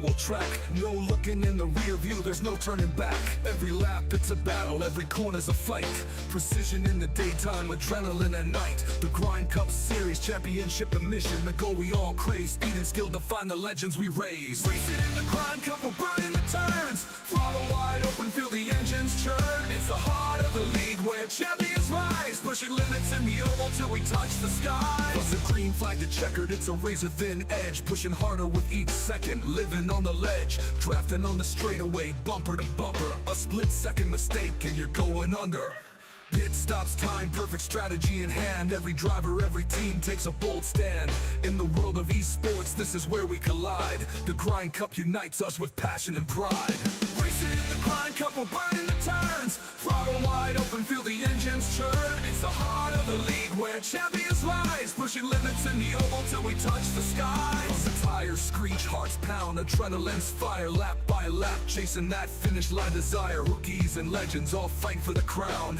virtual track. No looking in the rear view, there's no turning back. Every lap it's a battle, every corner's a fight. Precision in the daytime, adrenaline at night. The Grind Cup Series, championship and mission. The goal we all crave, speed and skill define the legends we raise. Racing in the Grind Cup, we're burning the turns. Throttle wide open, feel the engines churn. It's the heart of the league where champions rise. Pushing limits in the oval till we touch the sky. Plus the green flag to checkered, it's a razor thin edge. Pushing harder with each second, living on the ledge. Drafting on the straightaway, bumper to bumper. A split second mistake and you're going under. Pit stops, time, perfect strategy in hand. Every driver, every team takes a bold stand. In the world of esports, this is where we collide. The Grind Cup unites us with passion and pride. Racing in the Grind Cup, we're burning the turns. Throttle wide open, feel the engines churn. It's the heart of the league where champions rise. Pushing limits in the oval till we touch the skies. The tires screech, hearts pound, adrenaline's fire. Lap by lap, chasing that finish line desire. Rookies and legends all fight for the crown,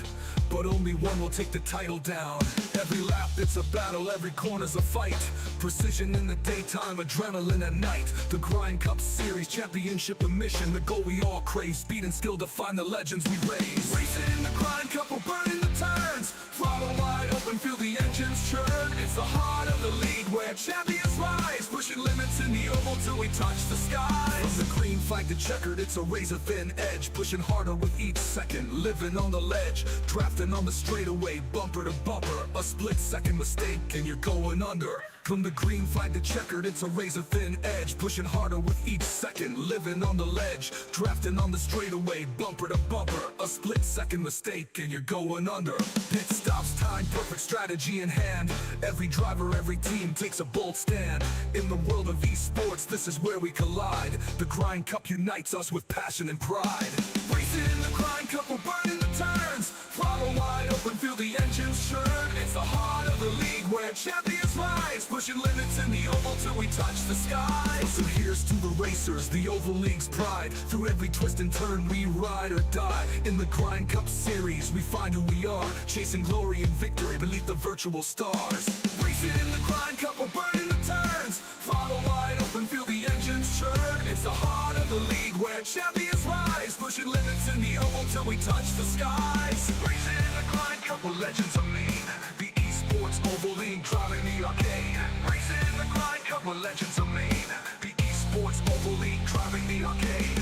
but only one will take the title down. Every lap it's a battle, every corner's a fight. Precision in the daytime, adrenaline at night. The Grind Cup Series, championship and mission. The goal we all crave, speed and skill define the legends we raise. Racing in the Grind Cup, we're burning the turns. Throttle wide open, feel the engines churn. It's the heart of the league where champions rise. Pushing limits in the oval till we touch the skies. From the green flag to checkered, it's a razor thin edge. Pushing harder with each second, living on the ledge. Drafting on the straightaway, bumper to bumper. A split second mistake and you're going under. From the green flag to checkered, it's a razor thin edge. Pushing harder with each second, living on the ledge. Drafting on the straightaway, bumper to bumper. A split second mistake and you're going under. Pit stops, time, perfect strategy in hand. Every driver, every team takes a bold stand. In the world of esports, this is where we collide. The Grind Cup unites us with passion and pride. Racing in the Grind Cup, we're burning the turns. Throttle wide open, feel the engines churn. It's the heart of the league where champions rise. Pushing limits in the oval till we touch the skies. So here's to the racers, the Oval League's pride. Through every twist and turn we ride or die. In the Grind Cup Series we find who we are. Chasing glory and victory beneath the virtual stars. Racing in the Grind Cup, we're burning the turns. Throttle wide open, feel the engines churn. It's the heart of the league where champions rise. Pushing limits in the oval till we touch the skies. Racing in the Grind Cup, where legends are made. The esports Oval League driving the arcade. Racing in the Grind Cup, where legends are made. The esports Oval League driving the arcade.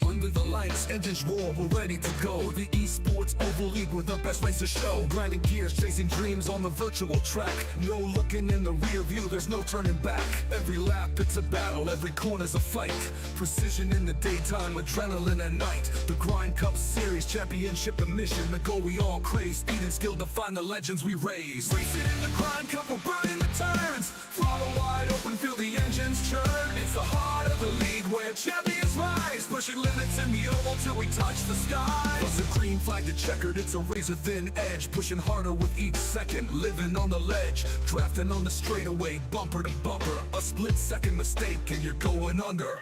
Under the lights, engines roar, we're ready to go. The esports Oval League with the best ways to show. Grinding gears, chasing dreams on the virtual track. No looking in the rear view, there's no turning back. Every lap it's a battle, every corner's a fight. Precision in the daytime, adrenaline at night. The Grind Cup Series, championship and mission. The goal we all crave, speed and skill define the legends we raise. Racing in the Grind Cup, we're burning the turns. Throttle wide open, feel the engines churn. It's the heart of the league where champions rise. Pushing limits in the oval till we touch the skies. Plus the green flag to checkered, it's a razor thin edge. Pushing harder with each second, living on the ledge. Drafting on the straightaway, bumper to bumper. A split second mistake and you're going under.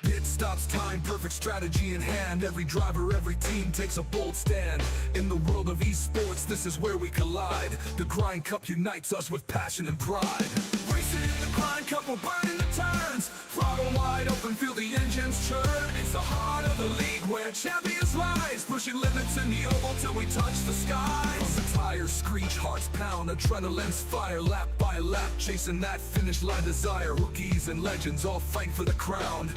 Pit stops, time, perfect strategy in hand. Every driver, every team takes a bold stand. In the world of esports, this is where we collide. The Grind Cup unites us with passion and pride. Racing in the Grind Cup, we're burning the turns. Throttle wide open, feel the engines churn. It's the heart of the league where champions rise. Pushing limits in the oval till we touch the skies. The tires screech, hearts pound, adrenaline's fire. Lap by lap, chasing that finish line desire. Rookies and legends all fight for the crown,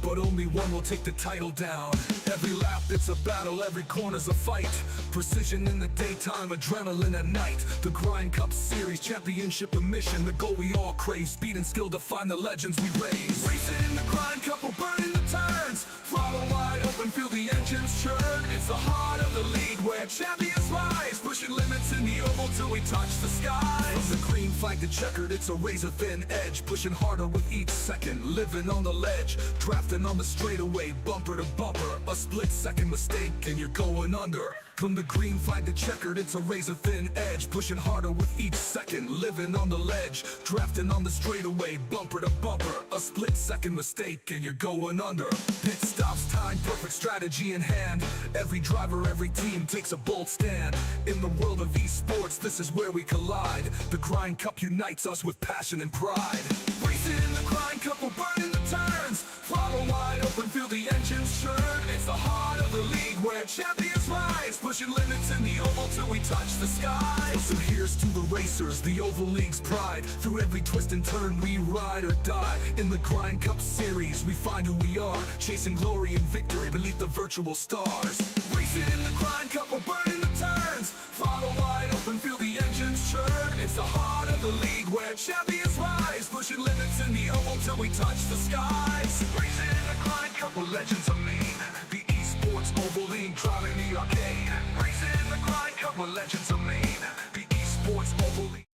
but only one will take the title down. Every lap it's a battle, every corner's a fight. Precision in the daytime, adrenaline at night. The Grind Cup Series, championship and mission. The goal we all crave, speed and skill define the legends we raise. Racing in the Grind Cup, we're burning the turns. Throttle wide open, feel the engines churn. It's the heart of the league where champions rise. Pushing Pushing limits in the oval till we touch the skies. From the green flag to checkered, it's a razor-thin edge. Pushing harder with each second, living on the ledge. Drafting on the straightaway, bumper to bumper. A split-second mistake and you're going under. From the green flag to checkered, it's a razor-thin edge. Pushing harder with each second, living on the ledge. Drafting on the straightaway, bumper to bumper. A split-second mistake and you're going under. Pit stops, time, perfect strategy in hand. Every driver, every team takes a bold stand. In the world of esports, this is where we collide. The Grind Cup unites us with passion and pride. Racing in the Grind Cup, we're burning the turns. Throttle wide open, feel the engines churn. It's the heart of the league where champions rise. Pushing limits in the oval till we touch the skies. So here's to the racers, the Oval League's pride. Through every twist and turn we ride or die. In the Grind Cup series we find who we are. Chasing glory and victory beneath the virtual stars. Racing in the Grind Cup, we're burning the turns. Throttle wide open, feel the engines churn. It's the heart of the league where champions rise. Pushing limits in the oval till we touch the skies. Racing in the Grind Cup, we're legends of mean. The esports Oval League driving the arcade. Racing in the Grind Cup, we're legends of mean. The esports Oval League.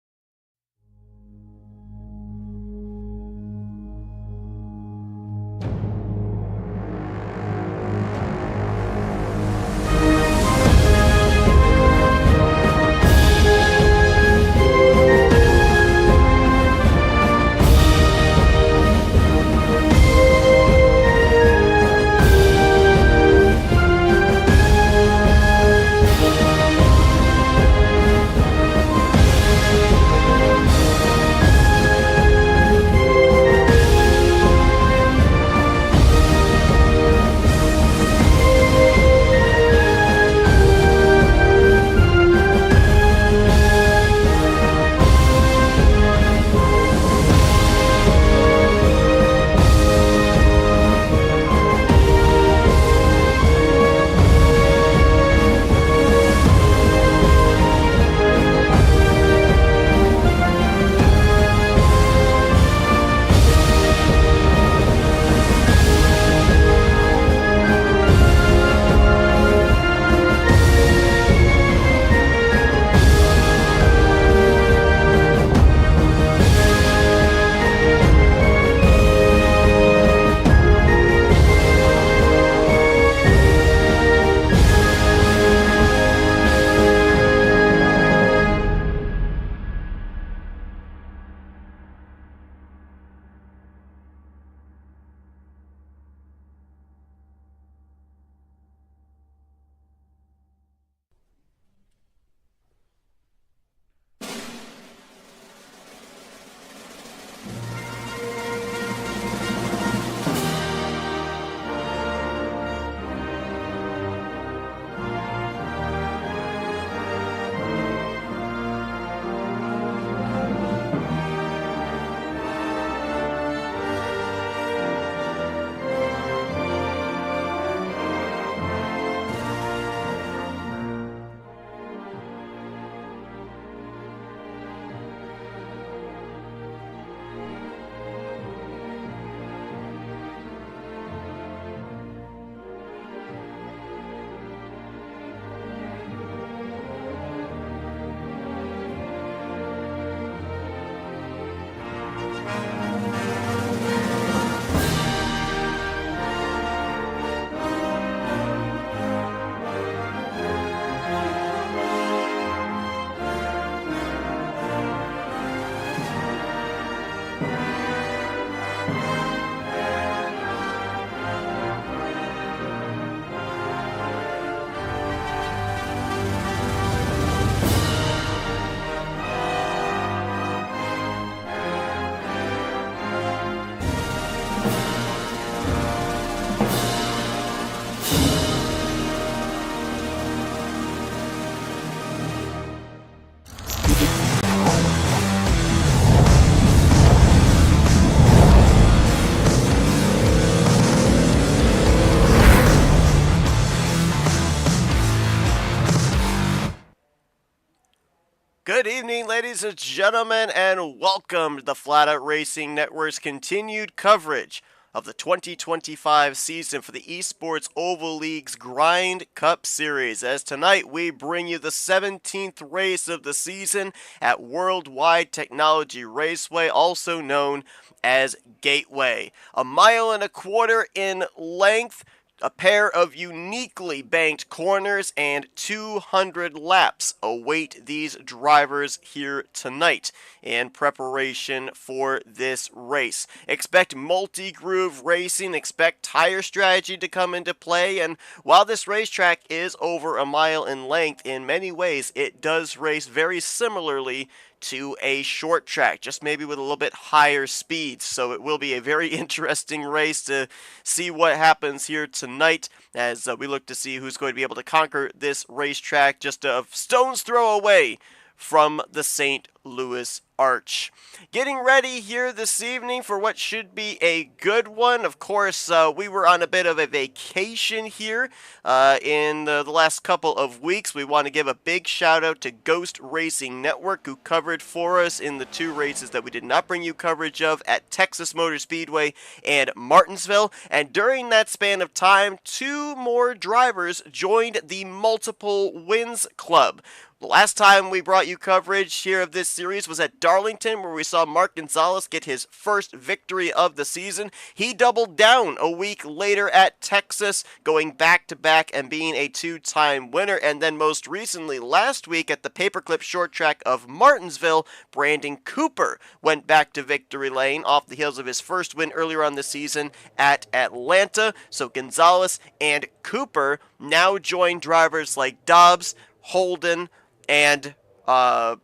Good evening, ladies and gentlemen, and welcome to the Flatout Racing Network's continued coverage of the 2025 season for the Esports Oval League's Grind Cup Series, as tonight we bring you the 17th race of the season at Worldwide Technology Raceway, also known as Gateway. 1.25 miles in length, a pair of uniquely banked corners, and 200 laps await these drivers here tonight in preparation for this race. Expect multi-groove racing, expect tire strategy to come into play, and while this racetrack is over a mile in length, in many ways it does race very similarly to a short track, just maybe with a little bit higher speeds. So it will be a very interesting race to see what happens here tonight as we look to see who's going to be able to conquer this racetrack just a stone's throw away from the St. Louis Arch. Getting ready here this evening for what should be a good one. Of course, we were on a bit of a vacation here in the last couple of weeks. We want to give a big shout out to Ghost Racing Network, who covered for us in the two races that we did not bring you coverage of at Texas Motor Speedway and Martinsville. And during that span of time, two more drivers joined the Multiple Wins Club. The last time we brought you coverage here of this series was at Darlington, where we saw Mark Gonzalez get his first victory of the season. He doubled down a week later at Texas, going back-to-back and being a two-time winner. And then most recently, last week at the Paperclip Short Track of Martinsville, Brandon Cooper went back to victory lane off the heels of his first win earlier on the season at Atlanta. So Gonzalez and Cooper now join drivers like Dobbs, Holden, and those are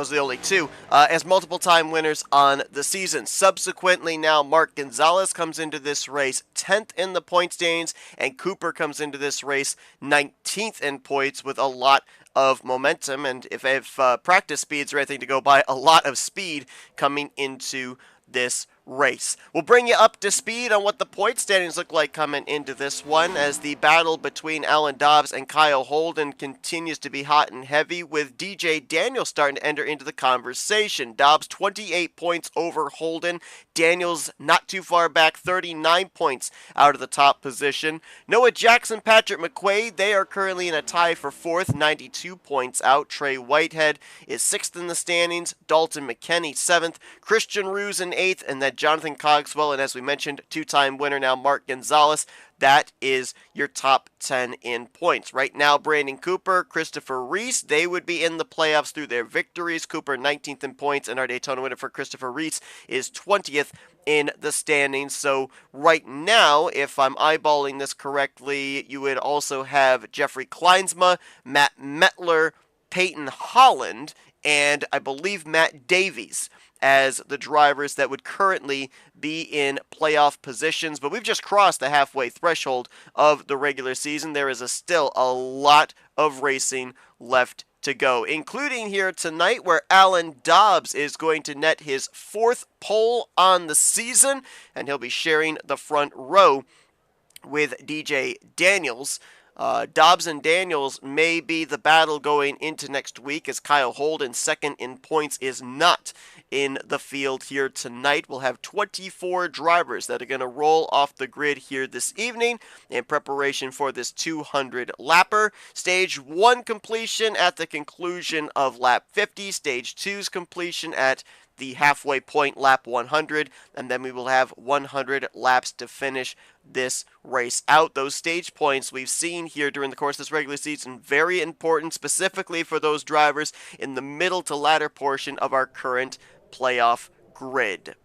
the only two, as multiple-time winners on the season. Subsequently, now Mark Gonzalez comes into this race 10th in the point standings, and Cooper comes into this race 19th in points with a lot of momentum, and if practice speeds are anything to go by, a lot of speed coming into this race. We'll bring you up to speed on what the point standings look like coming into this one, as the battle between Alan Dobbs and Kyle Holden continues to be hot and heavy, with DJ Daniels starting to enter into the conversation. Dobbs 28 points over Holden. Daniels not too far back, 39 points out of the top position. Noah Jackson, Patrick McQuaid, they are currently in a tie for 4th, 92 points out. Trey Whitehead is 6th in the standings. Dalton McKenney 7th. Christian Ruse in 8th, and then Jonathan Cogswell, and as we mentioned, two-time winner now Mark Gonzalez. That is your top 10 in points. Right now, Brandon Cooper, Christopher Reese, they would be in the playoffs through their victories. Cooper 19th in points, and our Daytona winner for Christopher Reese is 20th in the standings. So right now, if I'm eyeballing this correctly, you would also have Jeffrey Kleinsma, Matt Mettler, Peyton Holland, and I believe Matt Davies as the drivers that would currently be in playoff positions. But we've just crossed the halfway threshold of the regular season. There is still a lot of racing left to go, including here tonight where Alan Dobbs is going to net his 4th pole on the season, and he'll be sharing the front row with DJ Daniels. Dobbs and Daniels may be the battle going into next week, as Kyle Holden, 2nd in points, is not in the field here tonight. We'll have 24 drivers that are going to roll off the grid here this evening in preparation for this 200 lapper. Stage 1 completion at the conclusion of lap 50. Stage 2's completion at the halfway point, lap 100, and then we will have 100 laps to finish this race out. Those stage points we've seen here during the course of this regular season, very important, specifically for those drivers in the middle to latter portion of our current playoff grid.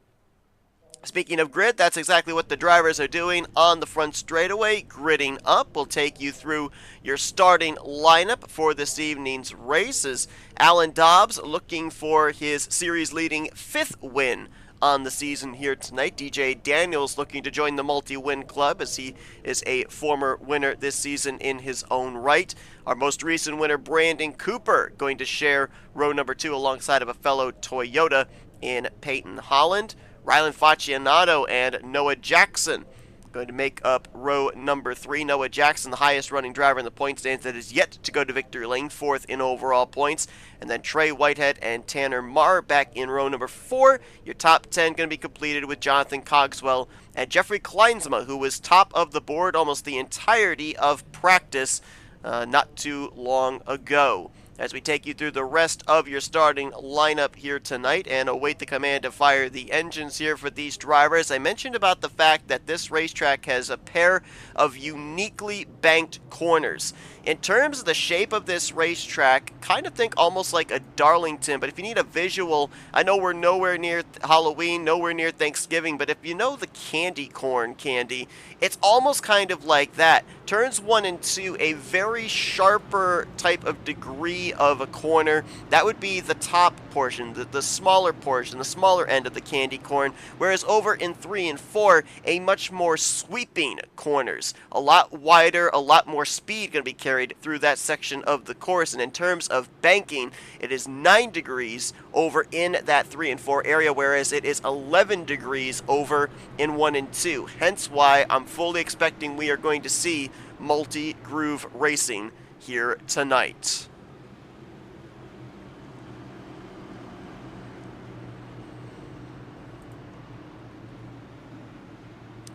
Speaking of grid, that's exactly what the drivers are doing on the front straightaway, gridding up. We'll take you through your starting lineup for this evening's race, as Alan Dobbs looking for his series-leading 5th win on the season here tonight. DJ Daniels looking to join the multi-win club, as he is a former winner this season in his own right. Our most recent winner, Brandon Cooper, going to share row number 2 alongside of a fellow Toyota in Peyton Holland. Rylan Faccianato and Noah Jackson going to make up row number 3. Noah Jackson, the highest running driver in the point stands that is yet to go to victory lane, 4th in overall points. And then Trey Whitehead and Tanner Marr back in row number 4. Your top 10 going to be completed with Jonathan Cogswell and Jeffrey Kleinsma, who was top of the board almost the entirety of practice not too long ago. As we take you through the rest of your starting lineup here tonight and await the command to fire the engines here for these drivers. I mentioned about the fact that this racetrack has a pair of uniquely banked corners. In terms of the shape of this racetrack, kind of think almost like a Darlington, but if you need a visual, I know we're nowhere near Halloween, nowhere near Thanksgiving, but if you know the candy corn candy, it's almost kind of like that. Turns 1 and 2, a very sharper type of degree of a corner. That would be the top portion, the smaller portion, the smaller end of the candy corn, whereas over in 3 and 4, a much more sweeping corners. A lot wider, a lot more speed going to be carried through that section of the course, and in terms of banking, it is 9 degrees over in that 3 and 4 area, whereas it is 11 degrees over in 1 and 2. Hence why I'm fully expecting we are going to see multi-groove racing here tonight.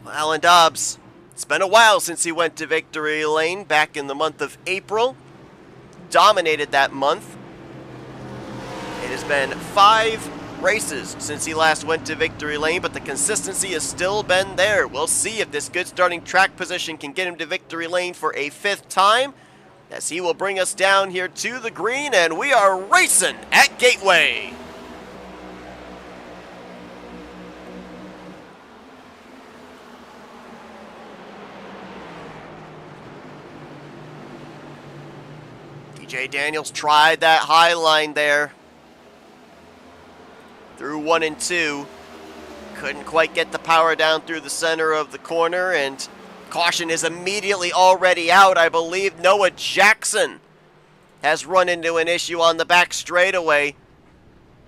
Well, Alan Dobbs, it's been a while since he went to victory lane back in the month of April. Dominated that month. It has been 5 races since he last went to victory lane, but the consistency has still been there. We'll see if this good starting track position can get him to victory lane for a 5th time, as he will bring us down here to the green, and we are racing at Gateway. DJ Daniels tried that high line there. Through 1 and 2. Couldn't quite get the power down through the center of the corner, and caution is immediately already out. I believe Noah Jackson has run into an issue on the back straightaway.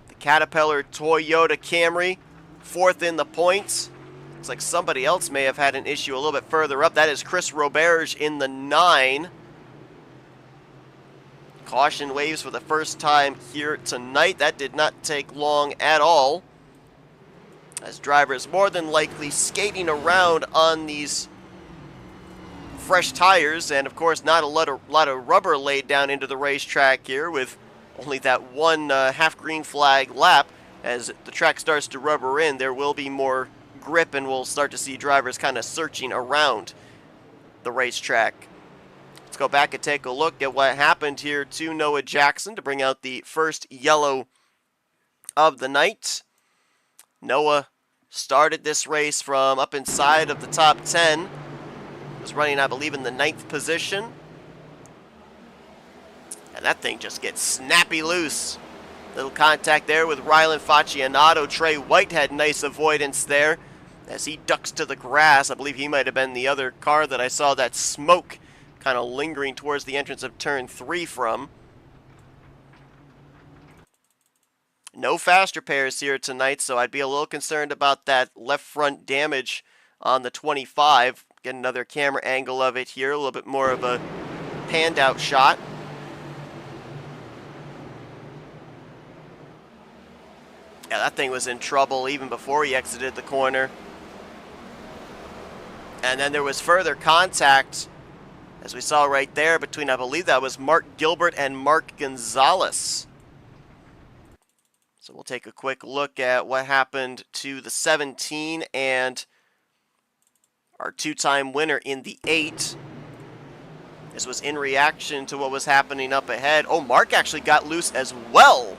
The Caterpillar Toyota Camry, 4th in the points. Looks like somebody else may have had an issue a little bit further up. That is Chris Roberge in the 9. Caution waves for the first time here tonight. That did not take long at all, as drivers more than likely skating around on these fresh tires, and of course not a lot of rubber laid down into the racetrack here, with only that one half green flag lap. As the track starts to rubber in, there will be more grip, and we'll start to see drivers kind of searching around the racetrack. Let's go back and take a look at what happened here to Noah Jackson to bring out the first yellow of the night. Noah started this race from up inside of the top 10. Was running, I believe, in the 9th position. And that thing just gets snappy loose. Little contact there with Rylan Faccianato. Trey Whitehead, nice avoidance there as he ducks to the grass. I believe he might have been the other car that I saw that smoke kind of lingering towards the entrance of turn 3 from. No faster pairs here tonight, so I'd be a little concerned about that left front damage on the 25. Get another camera angle of it here, a little bit more of a panned out shot. Yeah, that thing was in trouble even before he exited the corner. And then there was further contact, as we saw right there, between, I believe that was Mark Gilbert and Mark Gonzalez. So we'll take a quick look at what happened to the 17 and our 2-time winner in the 8. This was in reaction to what was happening up ahead. Oh, Mark actually got loose as well.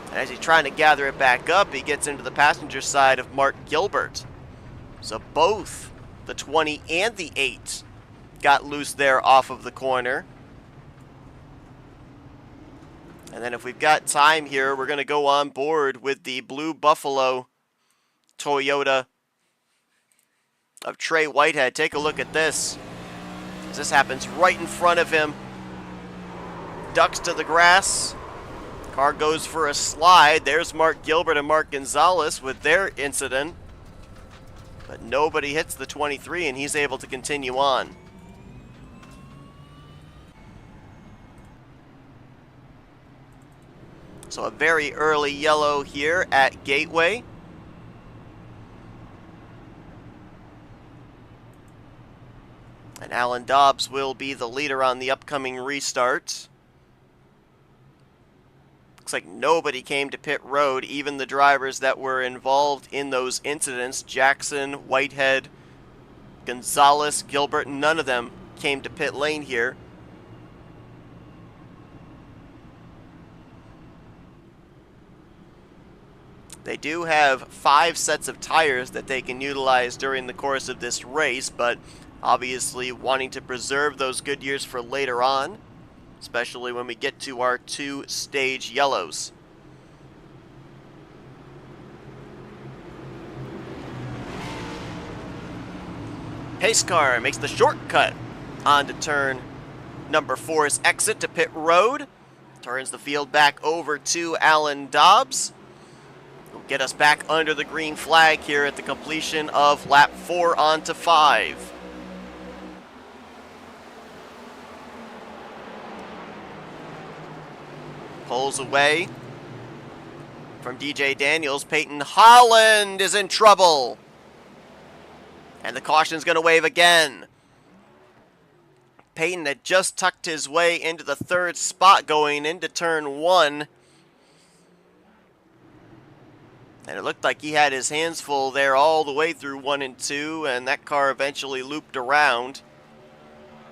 And as he's trying to gather it back up, he gets into the passenger side of Mark Gilbert. So both the 20 and the 8 got loose there off of the corner. And then if we've got time here, we're going to go on board with the Blue Buffalo Toyota of Trey Whitehead. Take a look at this. As this happens right in front of him. Ducks to the grass. Car goes for a slide. There's Mark Gilbert and Mark Gonzalez with their incident. But nobody hits the 23, and he's able to continue on. So a very early yellow here at Gateway. And Alan Dobbs will be the leader on the upcoming restart. Looks like nobody came to pit road, even the drivers that were involved in those incidents. Jackson, Whitehead, Gonzalez, Gilbert, none of them came to pit lane here. They do have 5 sets of tires that they can utilize during the course of this race, but obviously wanting to preserve those good years for later on, especially when we get to our 2-stage yellows. Pace car makes the shortcut onto turn number 4's exit to pit road. Turns the field back over to Alan Dobbs. Will get us back under the green flag here at the completion of lap 4 onto 5. Pulls away from DJ Daniels. Peyton Holland is in trouble. And the caution's going to wave again. Peyton had just tucked his way into the 3rd spot going into turn 1. And it looked like he had his hands full there all the way through 1 and 2, and that car eventually looped around.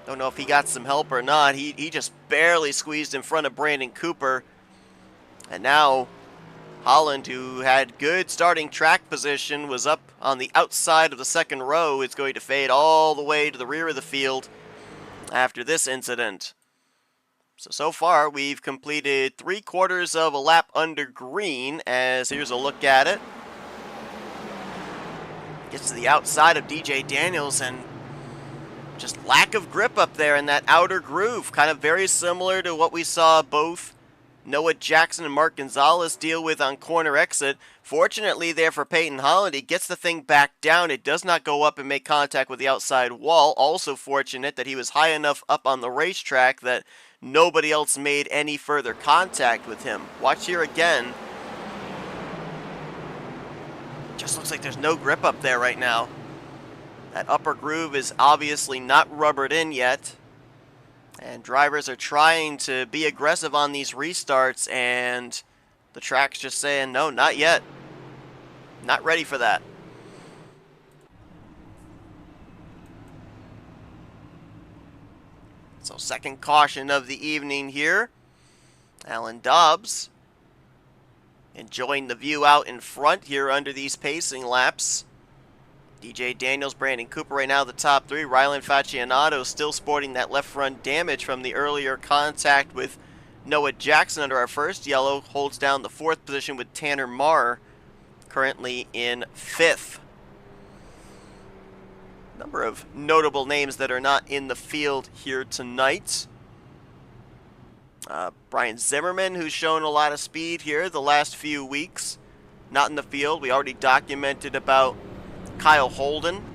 Don't know if he got some help or not. He just barely squeezed in front of Brandon Cooper. And now Holland, who had good starting track position, was up on the outside of the 2nd row. Is going to fade all the way to the rear of the field after this incident. So far, we've completed 3/4 of a lap under green, as here's a look at it. Gets to the outside of DJ Daniels, and just lack of grip up there in that outer groove. Kind of very similar to what we saw both Noah Jackson and Mark Gonzalez deal with on corner exit. Fortunately there for Peyton Holland, he gets the thing back down. It does not go up and make contact with the outside wall. Also fortunate that he was high enough up on the racetrack that nobody else made any further contact with him. Watch here again. Just looks like there's no grip up there right now. That upper groove is obviously not rubbered in yet. And drivers are trying to be aggressive on these restarts, and the track's just saying, no, not yet. Not ready for that. So 2nd caution of the evening here. Alan Dobbs enjoying the view out in front here under these pacing laps. DJ Daniels, Brandon Cooper right now the top 3. Rylan Faccianato still sporting that left front damage from the earlier contact with Noah Jackson under our 1st yellow. Holds down the 4th position with Tanner Marr currently in 5th. Number of notable names that are not in the field here tonight. Brian Zimmerman, who's shown a lot of speed here the last few weeks, not in the field. We already documented about Kyle Holden.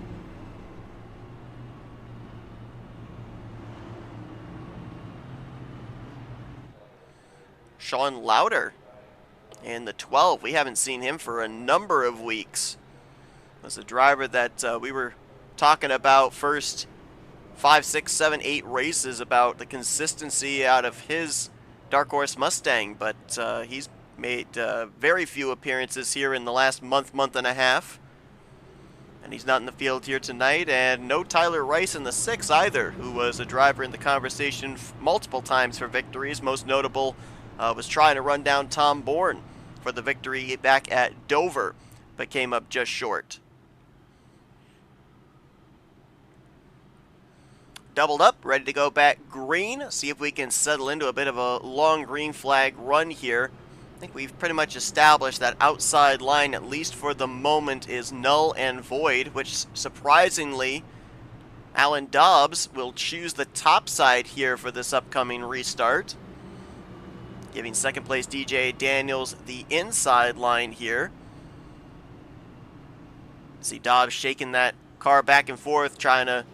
Sean Lauder in the 12. We haven't seen him for a number of weeks. Was a driver that we were talking about first 5, 6, 7, 8 races about the consistency out of his Dark Horse Mustang, but he's made very few appearances here in the last month and a half. And he's not in the field here tonight, and no Tyler Rice in the 6 either, who was a driver in the conversation multiple times for victories. Most notable was trying to run down Tom Bourne for the victory back at Dover, but came up just short. Doubled up, ready to go back green. See if we can settle into a bit of a long green flag run here. I think we've pretty much established that outside line, at least for the moment, is null and void, which surprisingly, Alan Dobbs will choose the top side here for this upcoming restart, giving 2nd place DJ, DJ Daniels the inside line here. See Dobbs shaking that car back and forth, trying to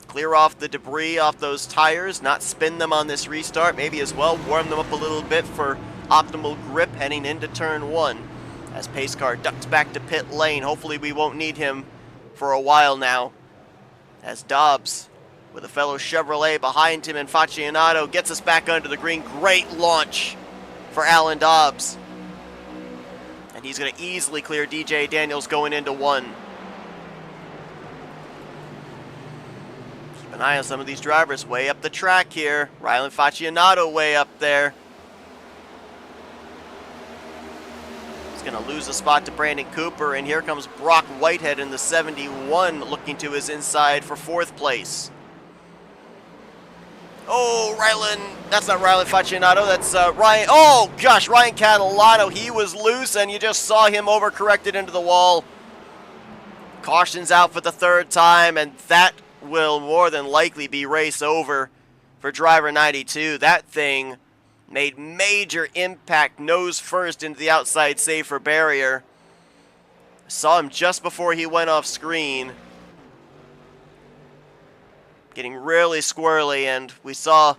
clear off the debris off those tires, not spin them on this restart, maybe as well warm them up a little bit for optimal grip heading into turn 1. As pace car ducks back to pit lane, hopefully we won't need him for a while now. As Dobbs, with a fellow Chevrolet behind him and Faccianato, gets us back under the green. Great launch for Alan Dobbs. And he's going to easily clear DJ Daniels going into 1. Keep an eye on some of these drivers way up the track here. Rylan Faccianato way up there. He's going to lose a spot to Brandon Cooper, and here comes Brock Whitehead in the 71 looking to his inside for 4th place. Oh, Rylan, that's not Rylan Faccianato, that's Ryan, oh gosh, Ryan Catalano, he was loose and you just saw him overcorrected into the wall. Caution's out for the 3rd time, and that will more than likely be race over for driver 92. That thing made major impact nose first into the outside safer barrier. Saw him just before he went off screen. Getting really squirrely, and we saw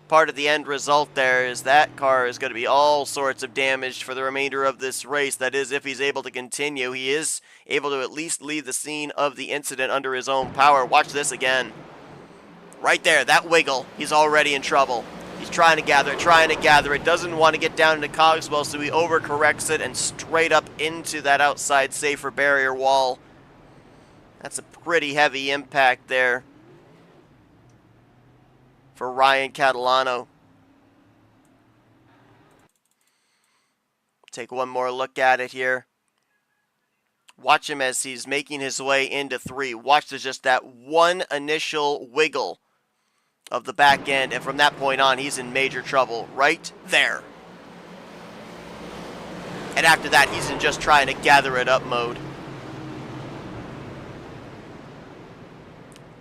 part of the end result there is that car is going to be all sorts of damaged for the remainder of this race. That is, if he's able to continue. He is able to at least leave the scene of the incident under his own power. Watch this again. Right there, that wiggle, he's already in trouble. He's trying to gather it, doesn't want to get down into Cogswell, so he overcorrects it and straight up into that outside safer barrier wall. That's a pretty heavy impact there for Ryan Catalano. Take one more look at it here. Watch him as he's making his way into 3. Watch just that one initial wiggle of the back end, and from that point on, he's in major trouble right there. And after that, he's in just trying to gather it up mode.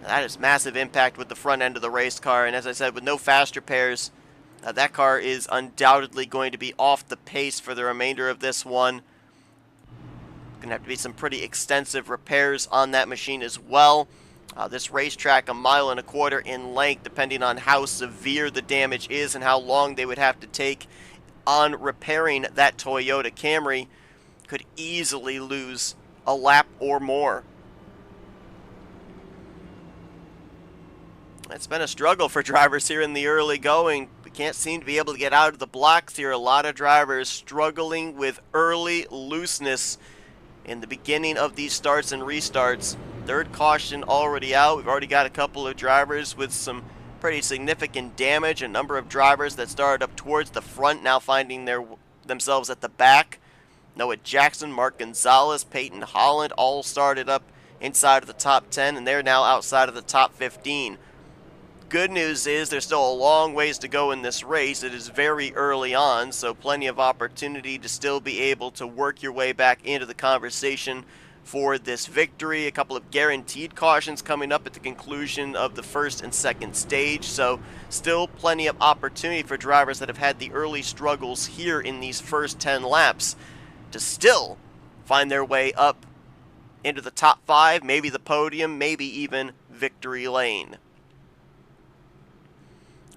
That is massive impact with the front end of the race car, and as I said, with no fast repairs, that car is undoubtedly going to be off the pace for the remainder of this one. Going to have to be some pretty extensive repairs on that machine as well. This racetrack, 1.25 miles in length, depending on how severe the damage is and how long they would have to take on repairing that Toyota Camry, could easily lose a lap or more. It's been a struggle for drivers here in the early going. We can't seem to be able to get out of the blocks here. A lot of drivers struggling with early looseness in the beginning of these starts and restarts. 3rd caution already out. We've already got a couple of drivers with some pretty significant damage. A number of drivers that started up towards the front now finding themselves at the back. Noah Jackson, Mark Gonzalez, Peyton Holland all started up inside of the top 10, and they're now outside of the top 15. Good news is there's still a long ways to go in this race. It is very early on, so plenty of opportunity to still be able to work your way back into the conversation for this victory. A couple of guaranteed cautions coming up at the conclusion of the 1st and 2nd stage, so still plenty of opportunity for drivers that have had the early struggles here in these first 10 laps to still find their way up into the top 5, maybe the podium, maybe even victory lane.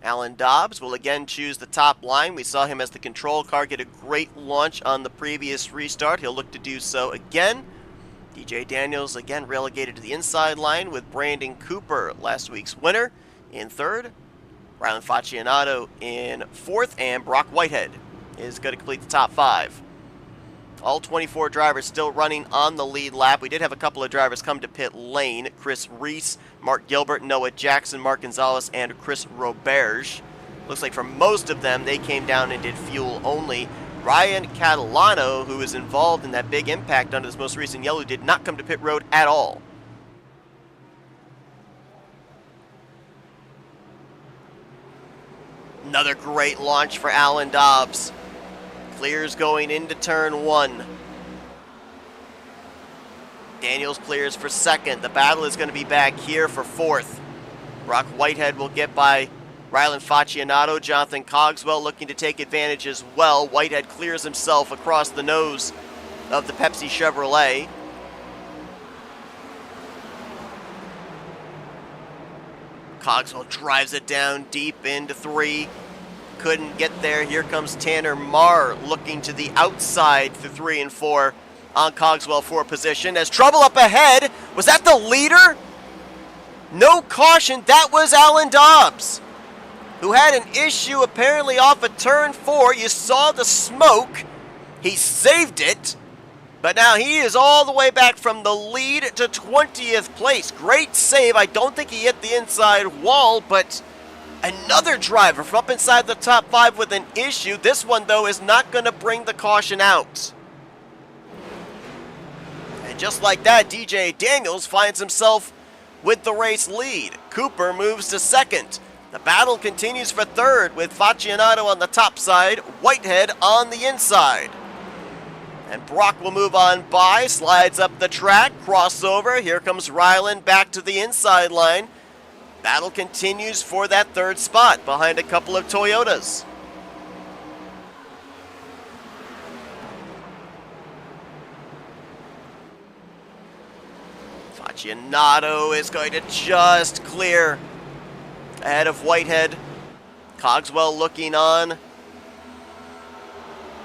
Alan Dobbs will again choose the top line. We saw him as the control car get a great launch on the previous restart. He'll look to do so again. DJ Daniels again relegated to the inside line with Brandon Cooper, last week's winner, in 3rd. Rylan Faccianato in 4th, and Brock Whitehead is going to complete the top 5. All 24 drivers still running on the lead lap. We did have a couple of drivers come to pit lane. Chris Reese, Mark Gilbert, Noah Jackson, Mark Gonzalez, and Chris Roberge. Looks like for most of them, they came down and did fuel only. Ryan Catalano, who was involved in that big impact under this most recent yellow, did not come to pit road at all. Another great launch for Alan Dobbs. Clears going into turn 1. Daniels clears for 2nd. The battle is going to be back here for 4th. Brock Whitehead will get by Rylan Faccianato. Jonathan Cogswell looking to take advantage as well. Whitehead clears himself across the nose of the Pepsi Chevrolet. Cogswell drives it down deep into 3. Couldn't get there. Here comes Tanner Marr looking to the outside through 3 and 4 on Cogswell for position. As trouble up ahead. Was that the leader? No caution. That was Alan Dobbs, who had an issue apparently off of turn 4. You saw the smoke. He saved it. But now he is all the way back from the lead to 20th place. Great save. I don't think he hit the inside wall, but another driver from up inside the top 5 with an issue. This one, though, is not going to bring the caution out. And just like that, DJ Daniels finds himself with the race lead. Cooper moves to 2nd. The battle continues for 3rd with Faccianato on the top side, Whitehead on the inside. And Brock will move on by, slides up the track, crossover. Here comes Ryland back to the inside line. Battle continues for that 3rd spot behind a couple of Toyotas. Faccianato is going to just clear ahead of Whitehead. Cogswell looking on.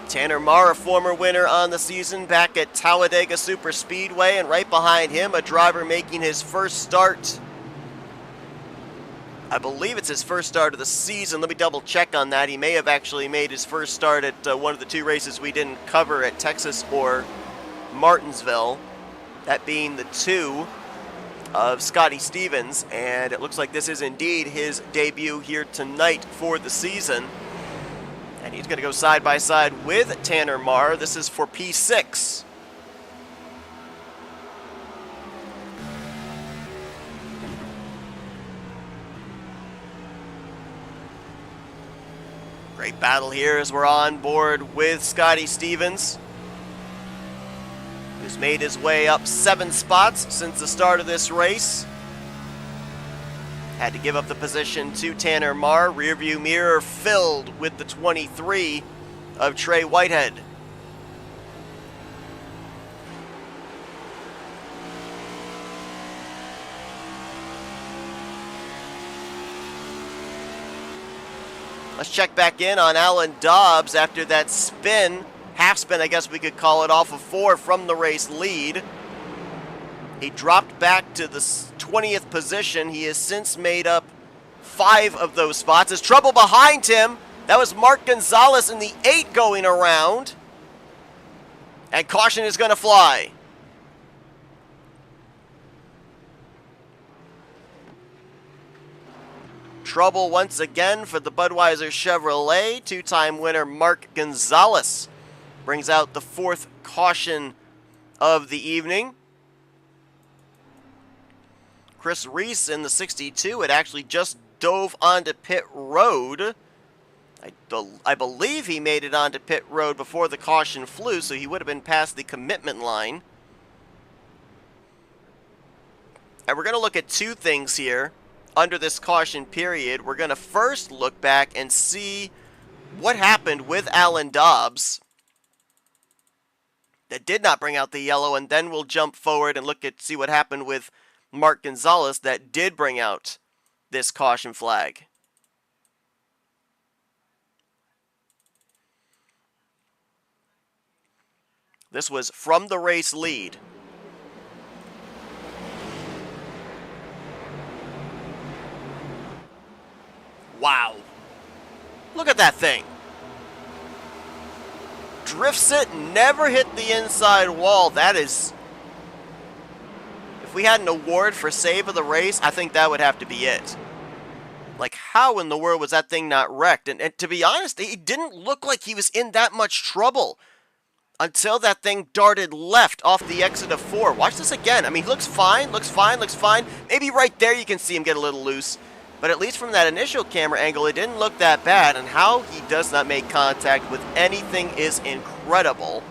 Tanner Marr, a former winner on the season, back at Talladega Super Speedway, and right behind him, a driver making his first start. I believe it's his first start of the season. Let me double check on that. He may have actually made his first start at one of the 2 races we didn't cover at Texas or Martinsville. That being the 2 of Scotty Stevens, and it looks like this is indeed his debut here tonight for the season. And he's going to go side by side with Tanner Marr. This is for P6. Great battle here as we're on board with Scotty Stevens, who's made his way up 7 spots since the start of this race. Had to give up the position to Tanner Marr. Rearview mirror filled with the 23 of Trey Whitehead. Let's check back in on Alan Dobbs after that spin. Half spin, I guess we could call it, off of 4 from the race lead. He dropped back to the 20th position. He has since made up 5 of those spots. There's trouble behind him. That was Mark Gonzalez in the 8 going around. And caution is going to fly. Trouble once again for the Budweiser Chevrolet. 2-time winner Mark Gonzalez brings out the 4th caution of the evening. Chris Reese in the 62 had actually just dove onto pit road. I believe he made it onto pit road before the caution flew, so he would have been past the commitment line. And we're going to look at 2 things here under this caution period. We're going to first look back and see what happened with Alan Dobbs that did not bring out the yellow, and then we'll jump forward and see what happened with Mark Gonzalez that did bring out this caution flag. This was from the race lead. Wow. Look at that thing. Drifts it, never hit the inside wall. That is... If we had an award for save of the race, I think that would have to be it. Like, how in the world was that thing not wrecked? And to be honest, it didn't look like he was in that much trouble until that thing darted left off the exit of 4. Watch this again. I mean, he looks fine, looks fine, looks fine. Maybe right there you can see him get a little loose. But at least from that initial camera angle, it didn't look that bad. And how he does not make contact with anything is incredible.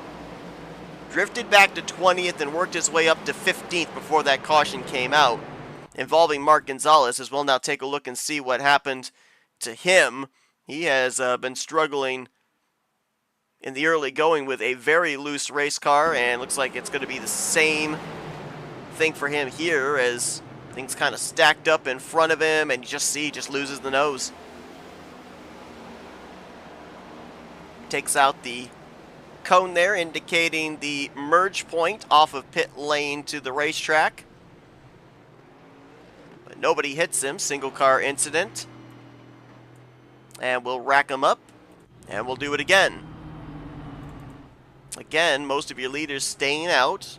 Drifted back to 20th and worked his way up to 15th before that caution came out, involving Mark Gonzalez, as we'll now take a look and see what happened to him. He has been struggling in the early going with a very loose race car, and looks like it's going to be the same thing for him here as Things kind of stacked up in front of him, and you just see he just loses the nose. Takes out the cone there, indicating the merge point off of pit lane to the racetrack. But nobody hits him. Single car incident. And we'll rack him up, and we'll do it again. Again, most of your leaders staying out.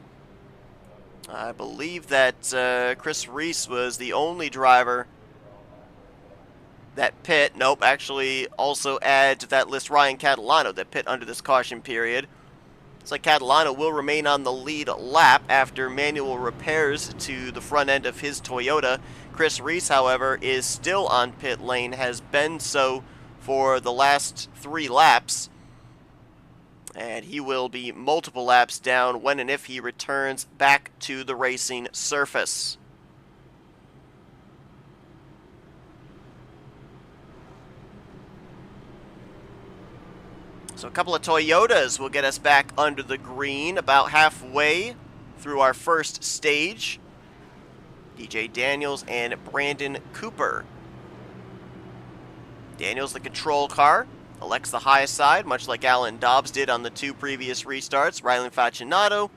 I believe that Chris Reese was the only driver that pit. Nope, actually also add to that list Ryan Catalano that pit under this caution period. Looks like Catalano will remain on the lead lap after manual repairs to the front end of his Toyota. Chris Reese, however, is still on pit lane, has been so for the last 3 laps. And he will be multiple laps down when and if he returns back to the racing surface. So a couple of Toyotas will get us back under the green about halfway through our first stage. DJ Daniels and Brandon Cooper. Daniels the control car. Elects the high side, much like Alan Dobbs did on the 2 previous restarts. Rylan Facinato,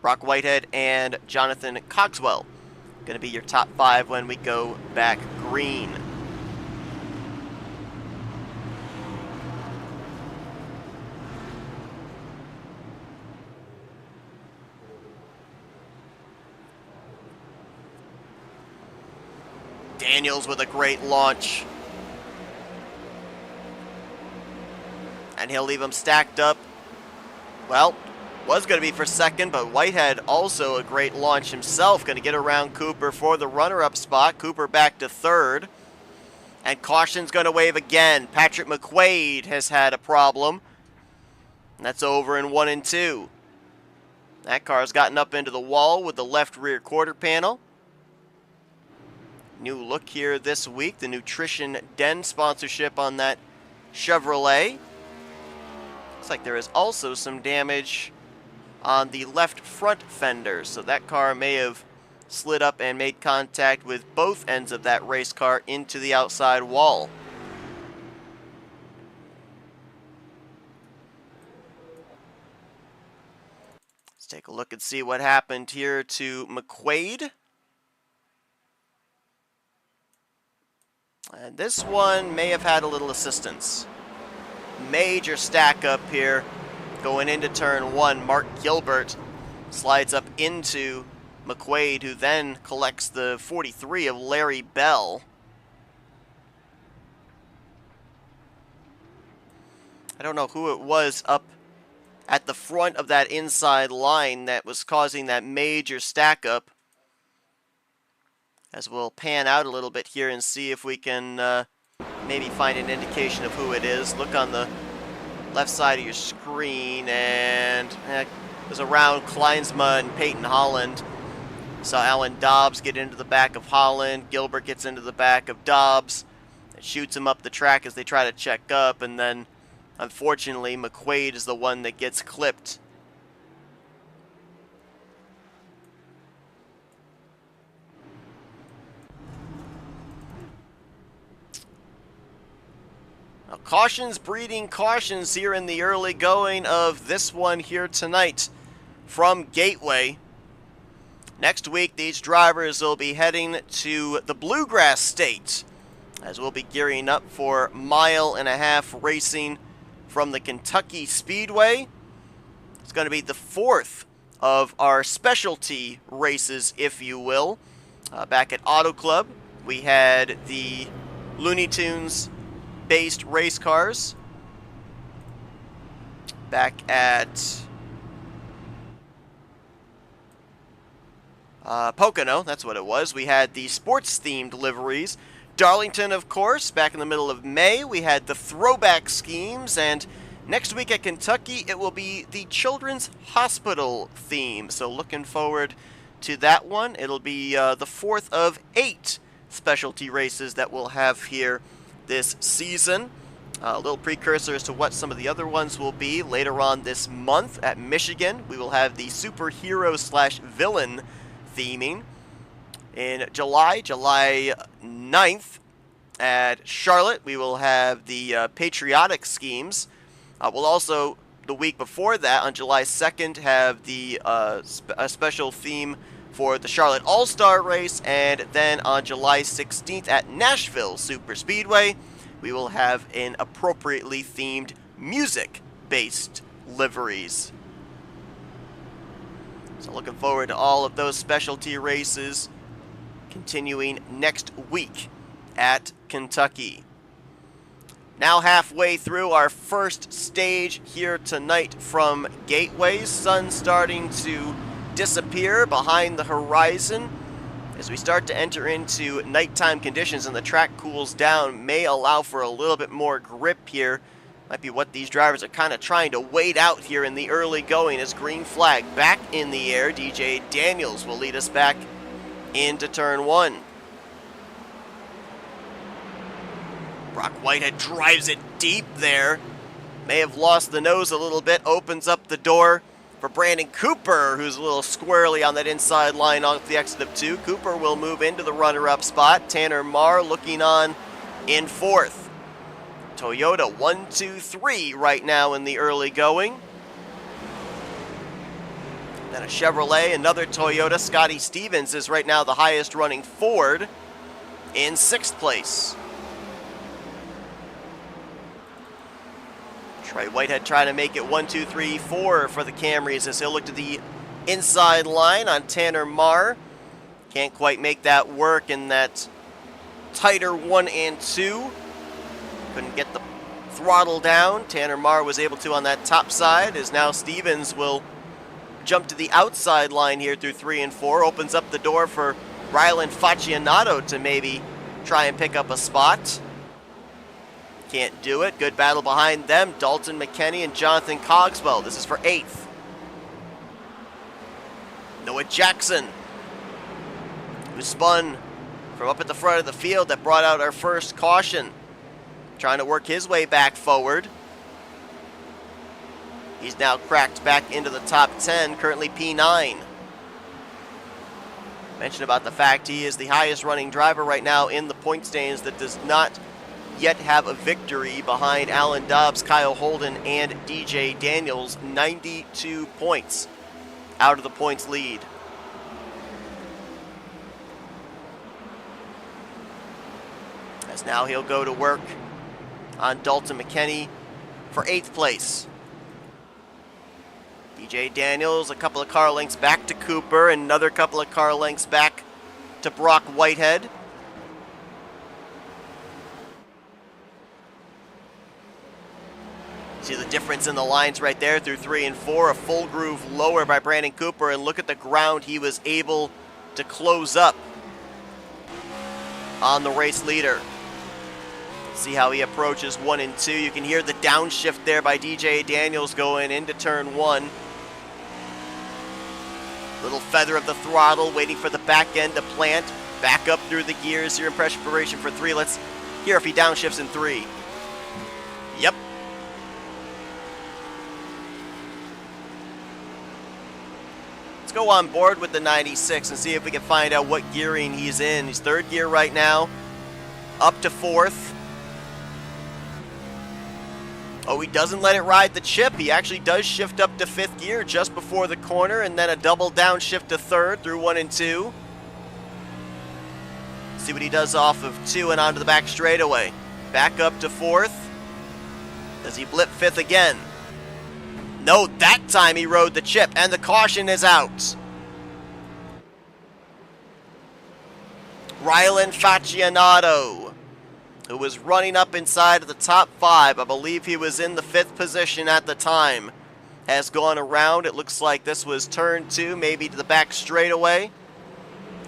Brock Whitehead, and Jonathan Cogswell. Going to be your top 5 when we go back green. Daniels with a great launch. And he'll leave them stacked up. Well, was going to be for second, but Whitehead also a great launch himself. Going to get around Cooper for the runner-up spot. Cooper back to third. And caution's going to wave again. Patrick McQuaid has had a problem. And that's over in 1 and 2. That car's gotten up into the wall with the left rear quarter panel. New look here this week. The Nutrition Den sponsorship on that Chevrolet. Looks like there is also some damage on the left front fender, so that car may have slid up and made contact with both ends of that race car into the outside wall. Let's take a look and see what happened here to McQuaid. And this one may have had a little assistance. Major stack up here going into turn 1. Mark Gilbert slides up into McQuaid, who then collects the 43 of Larry Bell. I don't know who it was up at the front of that inside line that was causing that major stack up. As we'll pan out a little bit here and see if we can maybe find an indication of who it is. Look on the left side of your screen, and it was around Kleinsma and Peyton Holland. Saw Alan Dobbs get into the back of Holland. Gilbert gets into the back of Dobbs. It shoots him up the track as they try to check up, and then unfortunately McQuaid is the one that gets clipped. Now, cautions breeding cautions here in the early going of this one here tonight from Gateway. Next week, these drivers will be heading to the Bluegrass State, as we'll be gearing up for 1.5 mile racing from the Kentucky Speedway. It's going to be the 4th of our specialty races, if you will. Back at Auto Club, we had the Looney Tunes based race cars. Back at Pocono, that's what it was. We had the sports-themed liveries. Darlington, of course, back in the middle of May. We had the throwback schemes, and next week at Kentucky, it will be the Children's Hospital theme. So looking forward to that one. It'll be the 4th of 8 specialty races that we'll have here this season. A little precursor as to what some of the other ones will be later on this month at Michigan. We will have the superhero/villain theming. In July 9th, at Charlotte, we will have the Patriotic Schemes. We'll also, the week before that, on July 2nd, have the a special theme for the Charlotte All-Star Race, and then on July 16th at Nashville Super Speedway, we will have an appropriately themed music-based liveries. So looking forward to all of those specialty races continuing next week at Kentucky. Now halfway through our first stage here tonight from Gateway. Sun starting to disappear behind the horizon. As we start to enter into nighttime conditions and the track cools down, may allow for a little bit more grip here. Might be what these drivers are kind of trying to wait out here in the early going. As green flag back in the air, DJ Daniels will lead us back into turn 1. Brock Whitehead drives it deep there. May have lost the nose a little bit. Opens up the door for Brandon Cooper, who's a little squirrely on that inside line off the exit of 2. Cooper will move into the runner-up spot. Tanner Marr looking on in 4th. Toyota 1, 2, 3 right now in the early going. Then a Chevrolet, another Toyota. Scotty Stevens is right now the highest running Ford in 6th place. Trey Whitehead trying to make it 1, 2, 3, 4 for the Camrys as he'll look to the inside line on Tanner Marr. Can't quite make that work in that tighter 1 and 2. Couldn't get the throttle down. Tanner Marr was able to on that top side, as now Stevens will jump to the outside line here through 3 and 4. Opens up the door for Rylan Faccianato to maybe try and pick up a spot. Can't do it. Good battle behind them. Dalton McKenney and Jonathan Cogswell. This is for 8th. Noah Jackson, who spun from up at the front of the field, that brought out our first caution. Trying to work his way back forward. He's now cracked back into the top 10, currently P9. Mentioned about the fact he is the highest running driver right now in the point standings that does not yet have a victory behind Alan Dobbs, Kyle Holden, and DJ Daniels. 92 points out of the points lead. As now he'll go to work on Dalton McKenney for 8th place. DJ Daniels a couple of car lengths back to Cooper, and another couple of car lengths back to Brock Whitehead. See the difference in the lines right there through 3 and 4. A full groove lower by Brandon Cooper, and look at the ground he was able to close up on the race leader. See how he approaches 1 and 2. You can hear the downshift there by DJ Daniels going into turn 1. Little feather of the throttle, waiting for the back end to plant. Back up through the gears here in preparation for 3. Let's hear if he downshifts in 3. Yep. Let's go on board with the 96 and see if we can find out what gearing he's in. He's 3rd gear right now, up to 4th. Oh, he doesn't let it ride the chip. He actually does shift up to 5th gear just before the corner, and then a double downshift to 3rd through 1 and 2. See what he does off of 2 and onto the back straightaway. Back up to 4th. Does he blip 5th again? No, that time he rode the chip, and the caution is out. Rylan Faccianato, who was running up inside of the top 5, I believe he was in the 5th position at the time, has gone around. It looks like this was turn 2, maybe to the back straightaway.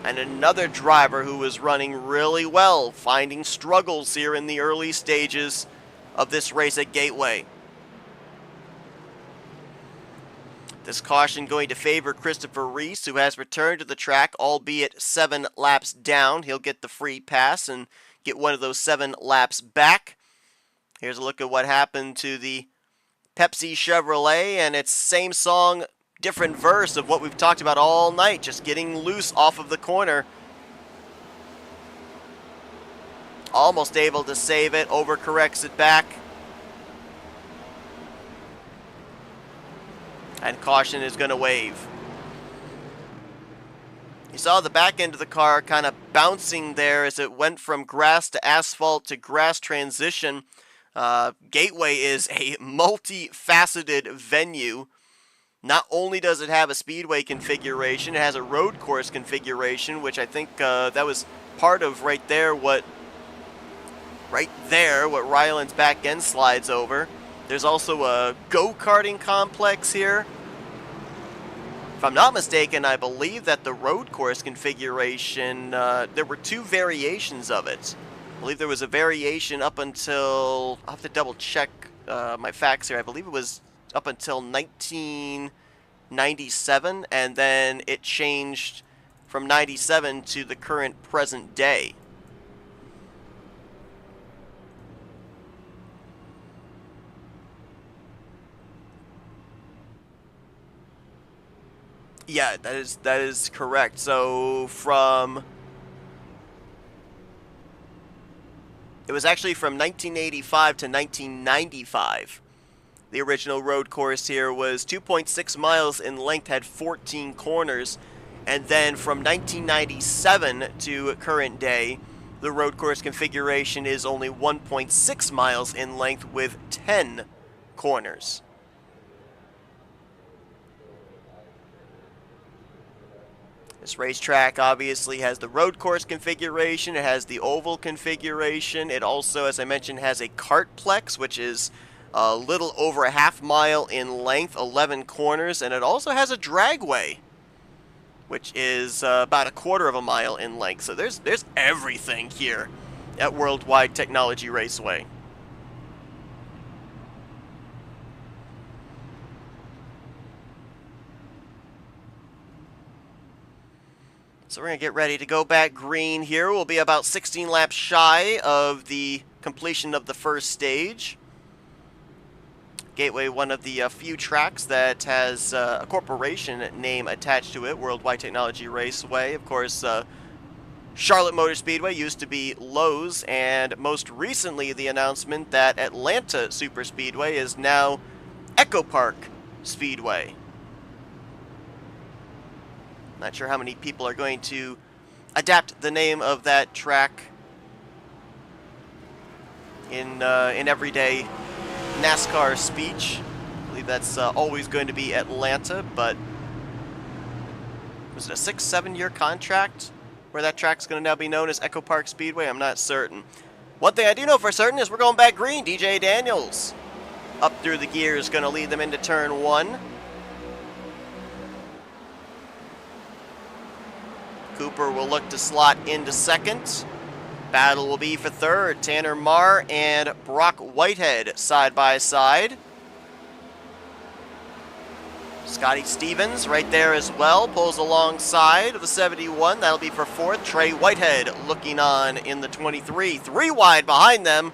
And another driver who was running really well, finding struggles here in the early stages of this race at Gateway. This caution going to favor Christopher Reese, who has returned to the track, albeit 7 laps down. He'll get the free pass and get one of those 7 laps back. Here's a look at what happened to the Pepsi Chevrolet, and it's same song, different verse of what we've talked about all night, just getting loose off of the corner. Almost able to save it, overcorrects it back. And caution is going to wave. You saw the back end of the car kind of bouncing there as it went from grass to asphalt to grass transition. Gateway is a multifaceted venue. Not only does it have a speedway configuration, it has a road course configuration, which I think that was part of right there what Ryland's back end slides over. There's also a go-karting complex here. If I'm not mistaken, I believe that the road course configuration, there were two variations of it. I believe there was a variation up until, I'll have to double check my facts here, I believe it was up until 1997, and then it changed from 97 to the current present day. Yeah, that is correct. So it was actually from 1985 to 1995. The original road course here was 2.6 miles in length, had 14 corners, and then from 1997 to current day, the road course configuration is only 1.6 miles in length with 10 corners. This racetrack obviously has the road course configuration, it has the oval configuration, it also, as I mentioned, has a kartplex, which is a little over a half mile in length, 11 corners, and it also has a dragway, which is about a quarter of a mile in length. So there's everything here at Worldwide Technology Raceway. So we're going to get ready to go back green here. We'll be about 16 laps shy of the completion of the first stage. Gateway, one of the few tracks that has a corporation name attached to it, Worldwide Technology Raceway. Of course, Charlotte Motor Speedway used to be Lowe's, and most recently the announcement that Atlanta Superspeedway is now Echo Park Speedway. Not sure how many people are going to adapt the name of that track in everyday NASCAR speech. I believe that's always going to be Atlanta, but was it a 6-7 year contract where that track's going to now be known as Echo Park Speedway? I'm not certain. One thing I do know for certain is we're going back green. DJ Daniels up through the gears, going to lead them into turn 1. Cooper will look to slot into second. Battle will be for third. Tanner Marr and Brock Whitehead side by side. Scotty Stevens right there as well, pulls alongside of the 71. That'll be for fourth. Trey Whitehead looking on in the 23. 3 wide behind them.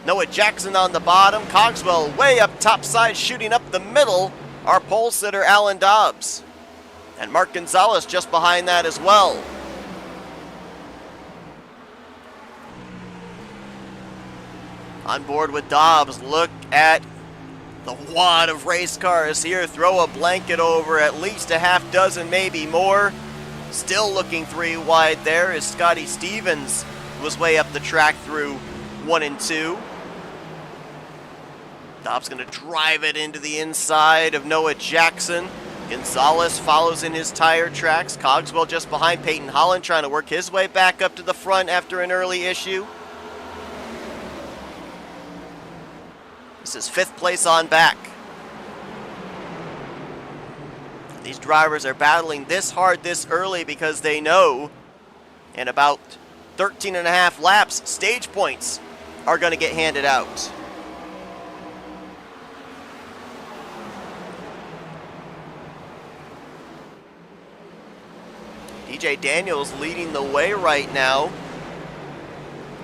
Noah Jackson on the bottom. Cogswell way up top side, shooting up the middle. Our pole sitter, Alan Dobbs. And Mark Gonzalez just behind that as well. On board with Dobbs, look at the wad of race cars here. Throw a blanket over at least a half dozen, maybe more. Still looking 3 wide there as Scotty Stevens was way up the track through 1 and 2. Dobbs going to drive it into the inside of Noah Jackson. Gonzalez follows in his tire tracks. Cogswell just behind. Peyton Holland trying to work his way back up to the front after an early issue. This is 5th place on back. These drivers are battling this hard this early because they know in about 13 and a half laps, stage points are going to get handed out. DJ Daniels leading the way right now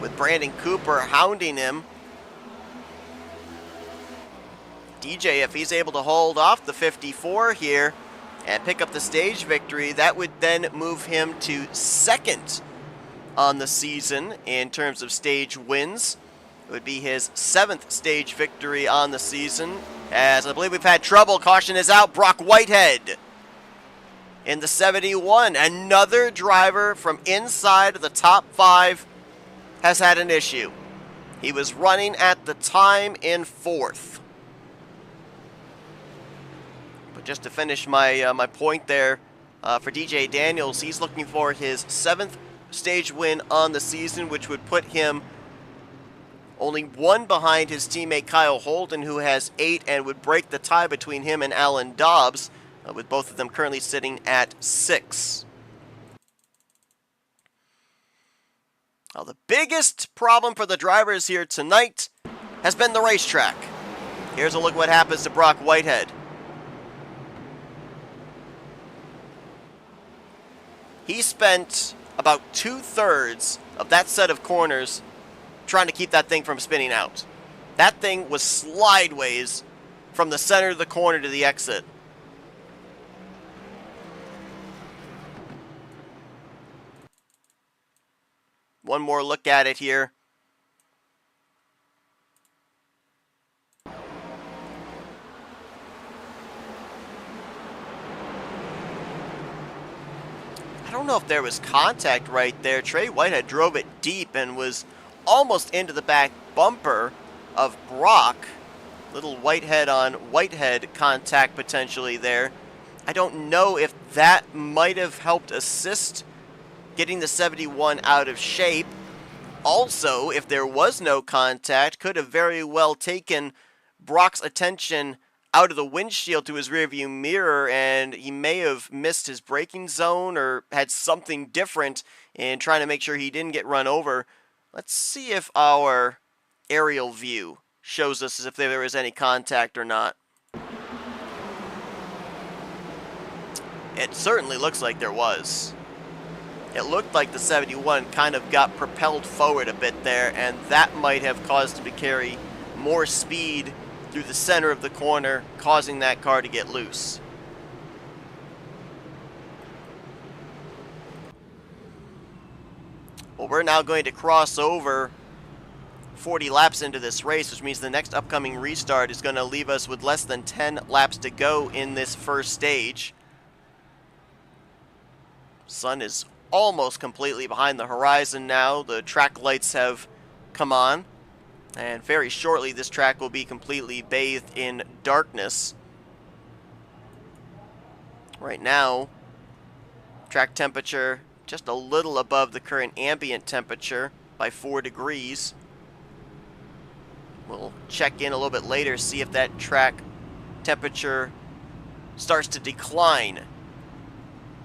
with Brandon Cooper hounding him. DJ, if he's able to hold off the 54 here and pick up the stage victory, that would then move him to second on the season in terms of stage wins. It would be his 7th stage victory on the season, as I believe we've had trouble. Caution is out. Brock Whitehead in the 71. Another driver from inside the top 5 has had an issue. He was running at the time in 4th. But just to finish my my point there, for DJ Daniels, he's looking for his 7th stage win on the season, which would put him only 1 behind his teammate Kyle Holden, who has 8, and would break the tie between him and Alan Dobbs, with both of them currently sitting at 6. Now, the biggest problem for the drivers here tonight has been the racetrack. Here's a look at what happens to Brock Whitehead. He spent about 2/3 of that set of corners trying to keep that thing from spinning out. That thing was slideways from the center of the corner to the exit. One more look at it here. I don't know if there was contact right there. Trey Whitehead drove it deep and was almost into the back bumper of Brock. Little Whitehead on Whitehead contact potentially there. I don't know if that might have helped assist getting the 71 out of shape. Also, if there was no contact, could have very well taken Brock's attention out of the windshield to his rearview mirror, and he may have missed his braking zone or had something different in trying to make sure he didn't get run over. Let's see if our aerial view shows us if there was any contact or not. It certainly looks like there was. It looked like the 71 kind of got propelled forward a bit there, and that might have caused him to carry more speed through the center of the corner, causing that car to get loose. Well, we're now going to cross over 40 laps into this race, which means the next upcoming restart is going to leave us with less than 10 laps to go in this first stage. Sun is almost completely behind the horizon now. The track lights have come on, and very shortly this track will be completely bathed in darkness. Right now, track temperature just a little above the current ambient temperature by 4 degrees. We'll check in a little bit later, see if that track temperature starts to decline,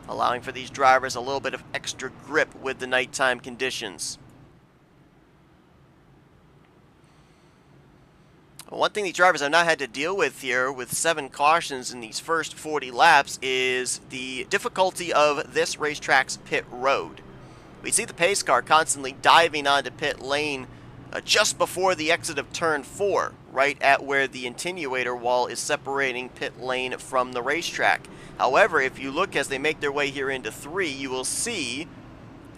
allowing for these drivers a little bit of extra grip with the nighttime conditions. One thing these drivers have not had to deal with here with 7 cautions in these first 40 laps is the difficulty of this racetrack's pit road. We see the pace car constantly diving onto pit lane just before the exit of turn 4, right at where the attenuator wall is separating pit lane from the racetrack. However, if you look as they make their way here into 3, you will see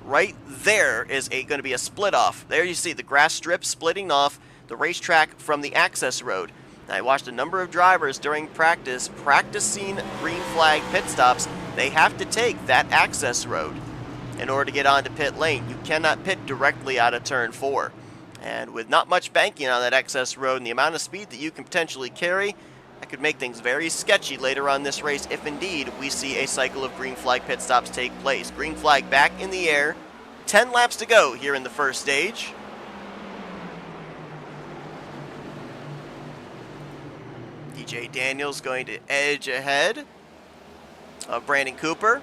right there is going to be a split off. There you see the grass strip splitting off the racetrack from the access road. Now, I watched a number of drivers during practicing green flag pit stops. They have to take that access road in order to get onto pit lane. You cannot pit directly out of turn 4. And with not much banking on that access road and the amount of speed that you can potentially carry, that could make things very sketchy later on this race if indeed we see a cycle of green flag pit stops take place. Green flag back in the air. 10 laps to go here in the first stage. DJ Daniels going to edge ahead of Brandon Cooper.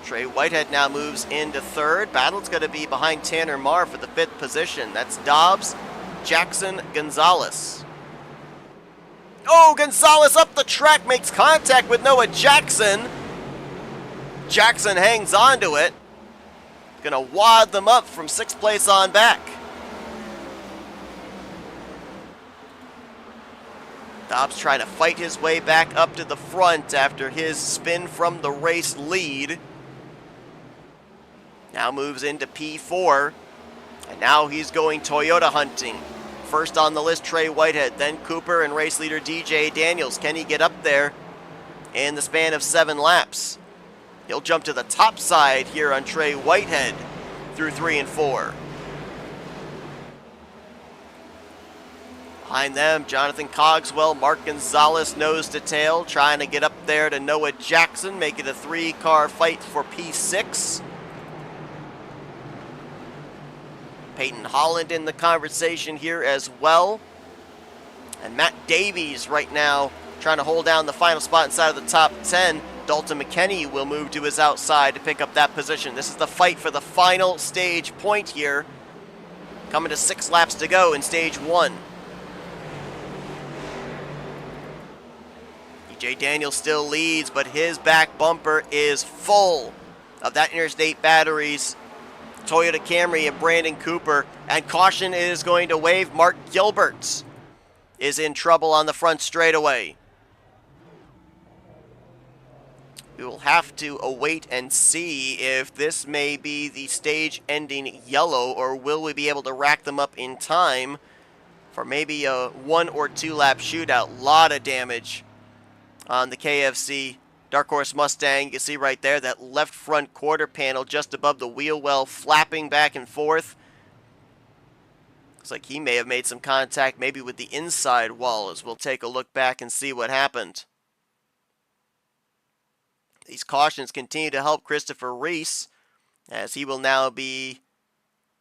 Trey Whitehead now moves into 3rd. Battle's going to be behind Tanner Marr for the 5th position. That's Dobbs, Jackson, Gonzalez. Oh, Gonzalez up the track, makes contact with Noah Jackson. Jackson hangs on to it. Going to wad them up from 6th place on back. Dobbs trying to fight his way back up to the front after his spin from the race lead. Now moves into P4. And now he's going Toyota hunting. First on the list, Trey Whitehead, then Cooper and race leader DJ Daniels. Can he get up there in the span of 7 laps? He'll jump to the top side here on Trey Whitehead through 3 and 4. Behind them, Jonathan Cogswell, Mark Gonzalez nose to tail, trying to get up there to Noah Jackson, make it a 3-car fight for P6. Peyton Holland in the conversation here as well. And Matt Davies right now trying to hold down the final spot inside of the top 10. Dalton McKenney will move to his outside to pick up that position. This is the fight for the final stage point here. Coming to 6 laps to go in stage 1. DJ Daniels still leads, but his back bumper is full of that Interstate Batteries Toyota Camry and Brandon Cooper, and caution is going to wave. Mark Gilbert is in trouble on the front straightaway. We will have to await and see if this may be the stage ending yellow, or will we be able to rack them up in time for maybe a 1 or 2 lap shootout. Lot of damage on the KFC Dark Horse Mustang. You can see right there that left front quarter panel just above the wheel well flapping back and forth. Looks like he may have made some contact maybe with the inside wall, as we'll take a look back and see what happened. These cautions continue to help Christopher Reese, as he will now be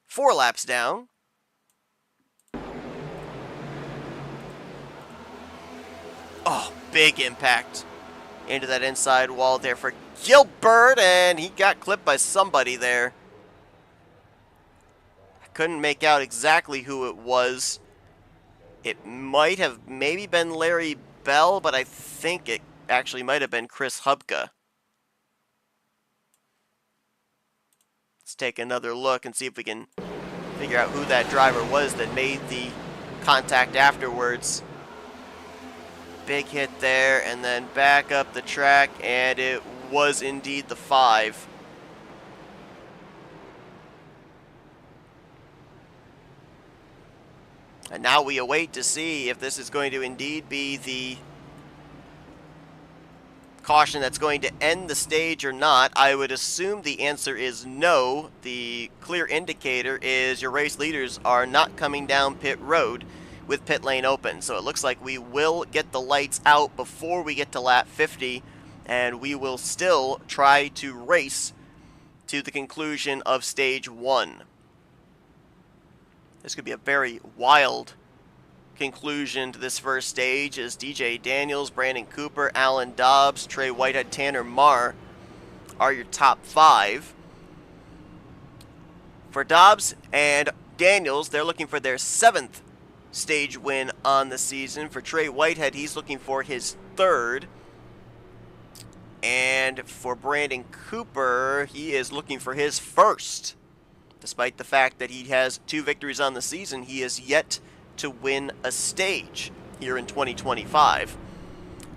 4 laps down. Oh, big impact into that inside wall there for Gilbert, and he got clipped by somebody there. I couldn't make out exactly who it was. It might have maybe been Larry Bell, but I think it actually might have been Chris Hubka. Let's take another look and see if we can figure out who that driver was that made the contact afterwards. Big hit there, and then back up the track, and it was indeed the 5. And now we await to see if this is going to indeed be the caution that's going to end the stage or not. I would assume the answer is no. The clear indicator is your race leaders are not coming down pit road with pit lane open. So it looks like we will get the lights out before we get to lap 50, and we will still try to race to the conclusion of stage 1. This could be a very wild conclusion to this first stage, as DJ Daniels, Brandon Cooper, Alan Dobbs, Trey Whitehead, Tanner Marr are your top 5. For Dobbs and Daniels, they're looking for their 7th stage win on the season. For Trey Whitehead, he's looking for his 3rd. And for Brandon Cooper, he is looking for his 1st. Despite the fact that he has 2 victories on the season, he is yet to win a stage here in 2025.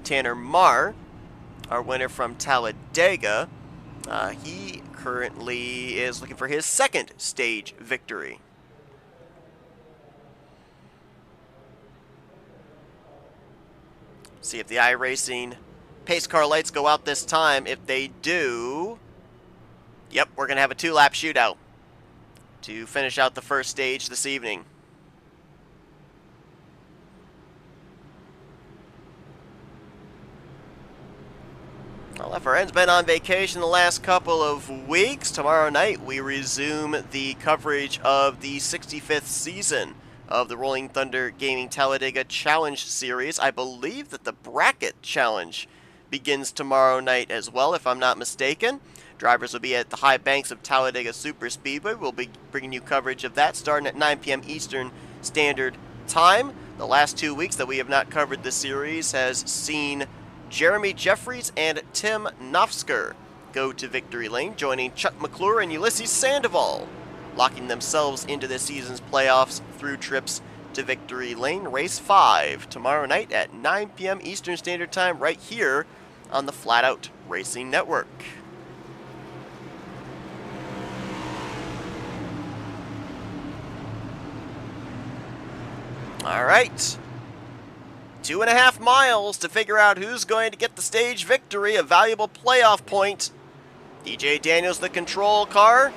Tanner Marr, our winner from Talladega, he currently is looking for his 2nd stage victory. See if the iRacing pace car lights go out this time. If they do, yep, we're going to have a 2-lap shootout to finish out the first stage this evening. Well, FRN's been on vacation the last couple of weeks. Tomorrow night we resume the coverage of the 65th season of the Rolling Thunder Gaming Talladega Challenge Series. I believe that the Bracket Challenge begins tomorrow night as well, if I'm not mistaken. Drivers will be at the high banks of Talladega Super Speedway. We'll be bringing you coverage of that starting at 9 p.m. Eastern Standard Time. The last 2 weeks that we have not covered the series has seen Jeremy Jeffries and Tim Nofsker go to victory lane, joining Chuck McClure and Ulysses Sandoval, locking themselves into this season's playoffs through trips to victory lane. Race 5 tomorrow night at 9 p.m. Eastern Standard Time right here on the Flatout Racing Network. All right. 2.5 miles to figure out who's going to get the stage victory, a valuable playoff point. DJ Daniels, the control car.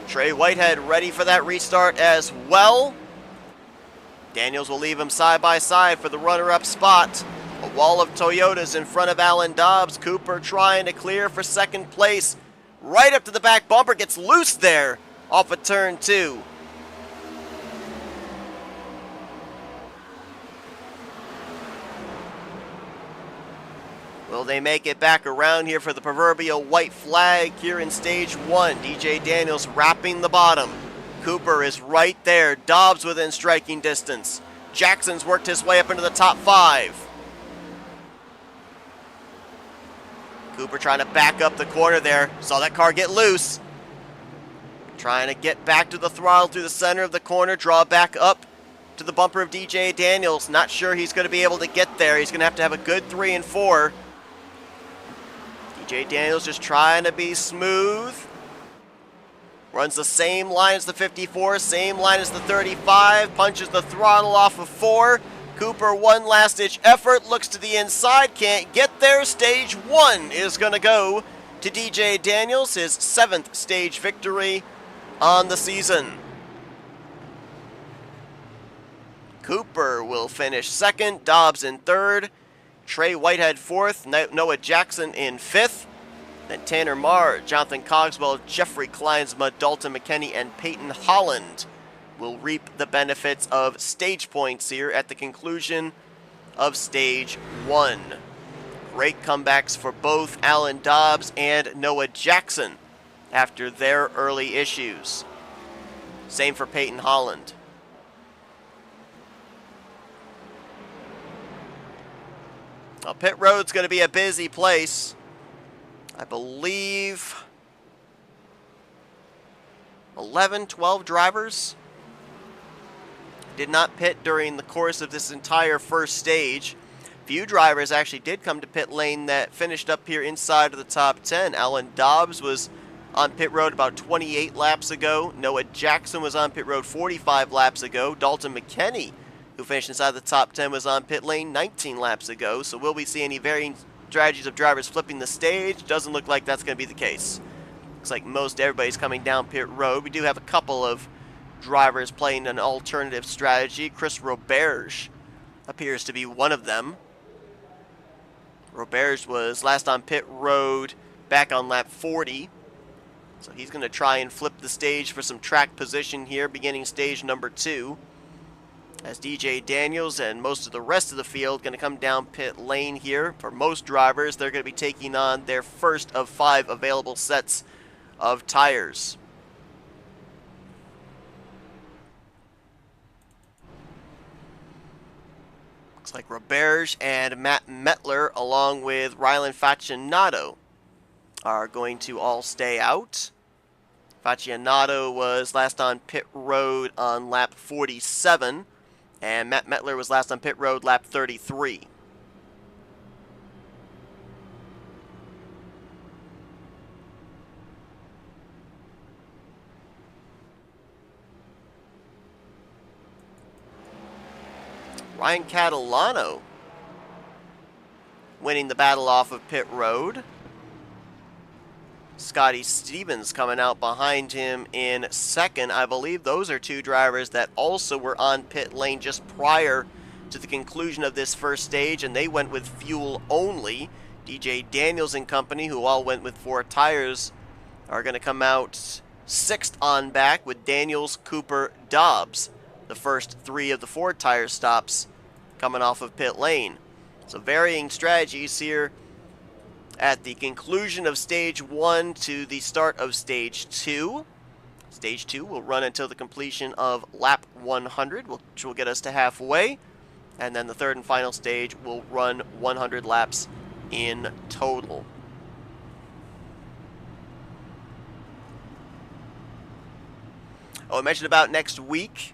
Trey Whitehead ready for that restart as well. Daniels will leave him side by side for the runner-up spot. A wall of Toyotas in front of Alan Dobbs. Cooper trying to clear for second place. Right up to the back bumper, gets loose there off of turn 2. Will they make it back around here for the proverbial white flag here in stage 1? DJ Daniels wrapping the bottom. Cooper is right there. Dobbs within striking distance. Jackson's worked his way up into the top 5. Cooper trying to back up the corner there. Saw that car get loose. Trying to get back to the throttle through the center of the corner. Draw back up to the bumper of DJ Daniels. Not sure he's going to be able to get there. He's going to have a good 3 and 4. DJ Daniels just trying to be smooth. Runs the same line as the 54, same line as the 35. Punches the throttle off of 4. Cooper, one last-ditch effort. Looks to the inside, can't get there. Stage 1 is going to go to DJ Daniels, his 7th stage victory on the season. Cooper will finish 2nd, Dobbs in 3rd. Trey Whitehead 4th, Noah Jackson in 5th. Then Tanner Marr, Jonathan Cogswell, Jeffrey Kleinsma, Dalton McKinney, and Peyton Holland will reap the benefits of stage points here at the conclusion of stage 1. Great comebacks for both Alan Dobbs and Noah Jackson after their early issues. Same for Peyton Holland. Well, pit road's going to be a busy place. I believe 11, 12 drivers did not pit during the course of this entire first stage. Few drivers actually did come to pit lane that finished up here inside of the top 10. Alan Dobbs was on pit road about 28 laps ago. Noah Jackson was on pit road 45 laps ago. Dalton McKinney, who finished inside the top 10, was on pit lane 19 laps ago. So will we see any varying strategies of drivers flipping the stage? Doesn't look like that's going to be the case. Looks like most everybody's coming down pit road. We do have a couple of drivers playing an alternative strategy. Chris Roberge appears to be one of them. Roberge was last on pit road back on lap 40. So he's going to try and flip the stage for some track position here, beginning stage number 2. As DJ Daniels and most of the rest of the field going to come down pit lane here. For most drivers, they're going to be taking on their first of 5 available sets of tires. Looks like Roberge and Matt Mettler, along with Rylan Facinato, are going to all stay out. Facinato was last on pit road on lap 47. And Matt Mettler was last on pit road, lap 33. Ryan Catalano winning the battle off of pit road. Scotty Stevens coming out behind him in 2nd. I believe those are 2 drivers that also were on pit lane just prior to the conclusion of this first stage, and they went with fuel only. DJ Daniels and company, who all went with 4 tires, are going to come out 6th on back with Daniels, Cooper, Dobbs, the first 3 of the 4 tire stops coming off of pit lane. So varying strategies here at the conclusion of stage 1 to the start of stage 2. Stage 2 will run until the completion of lap 100, which will get us to halfway. And then the 3rd and final stage will run 100 laps in total. Oh, I mentioned about next week.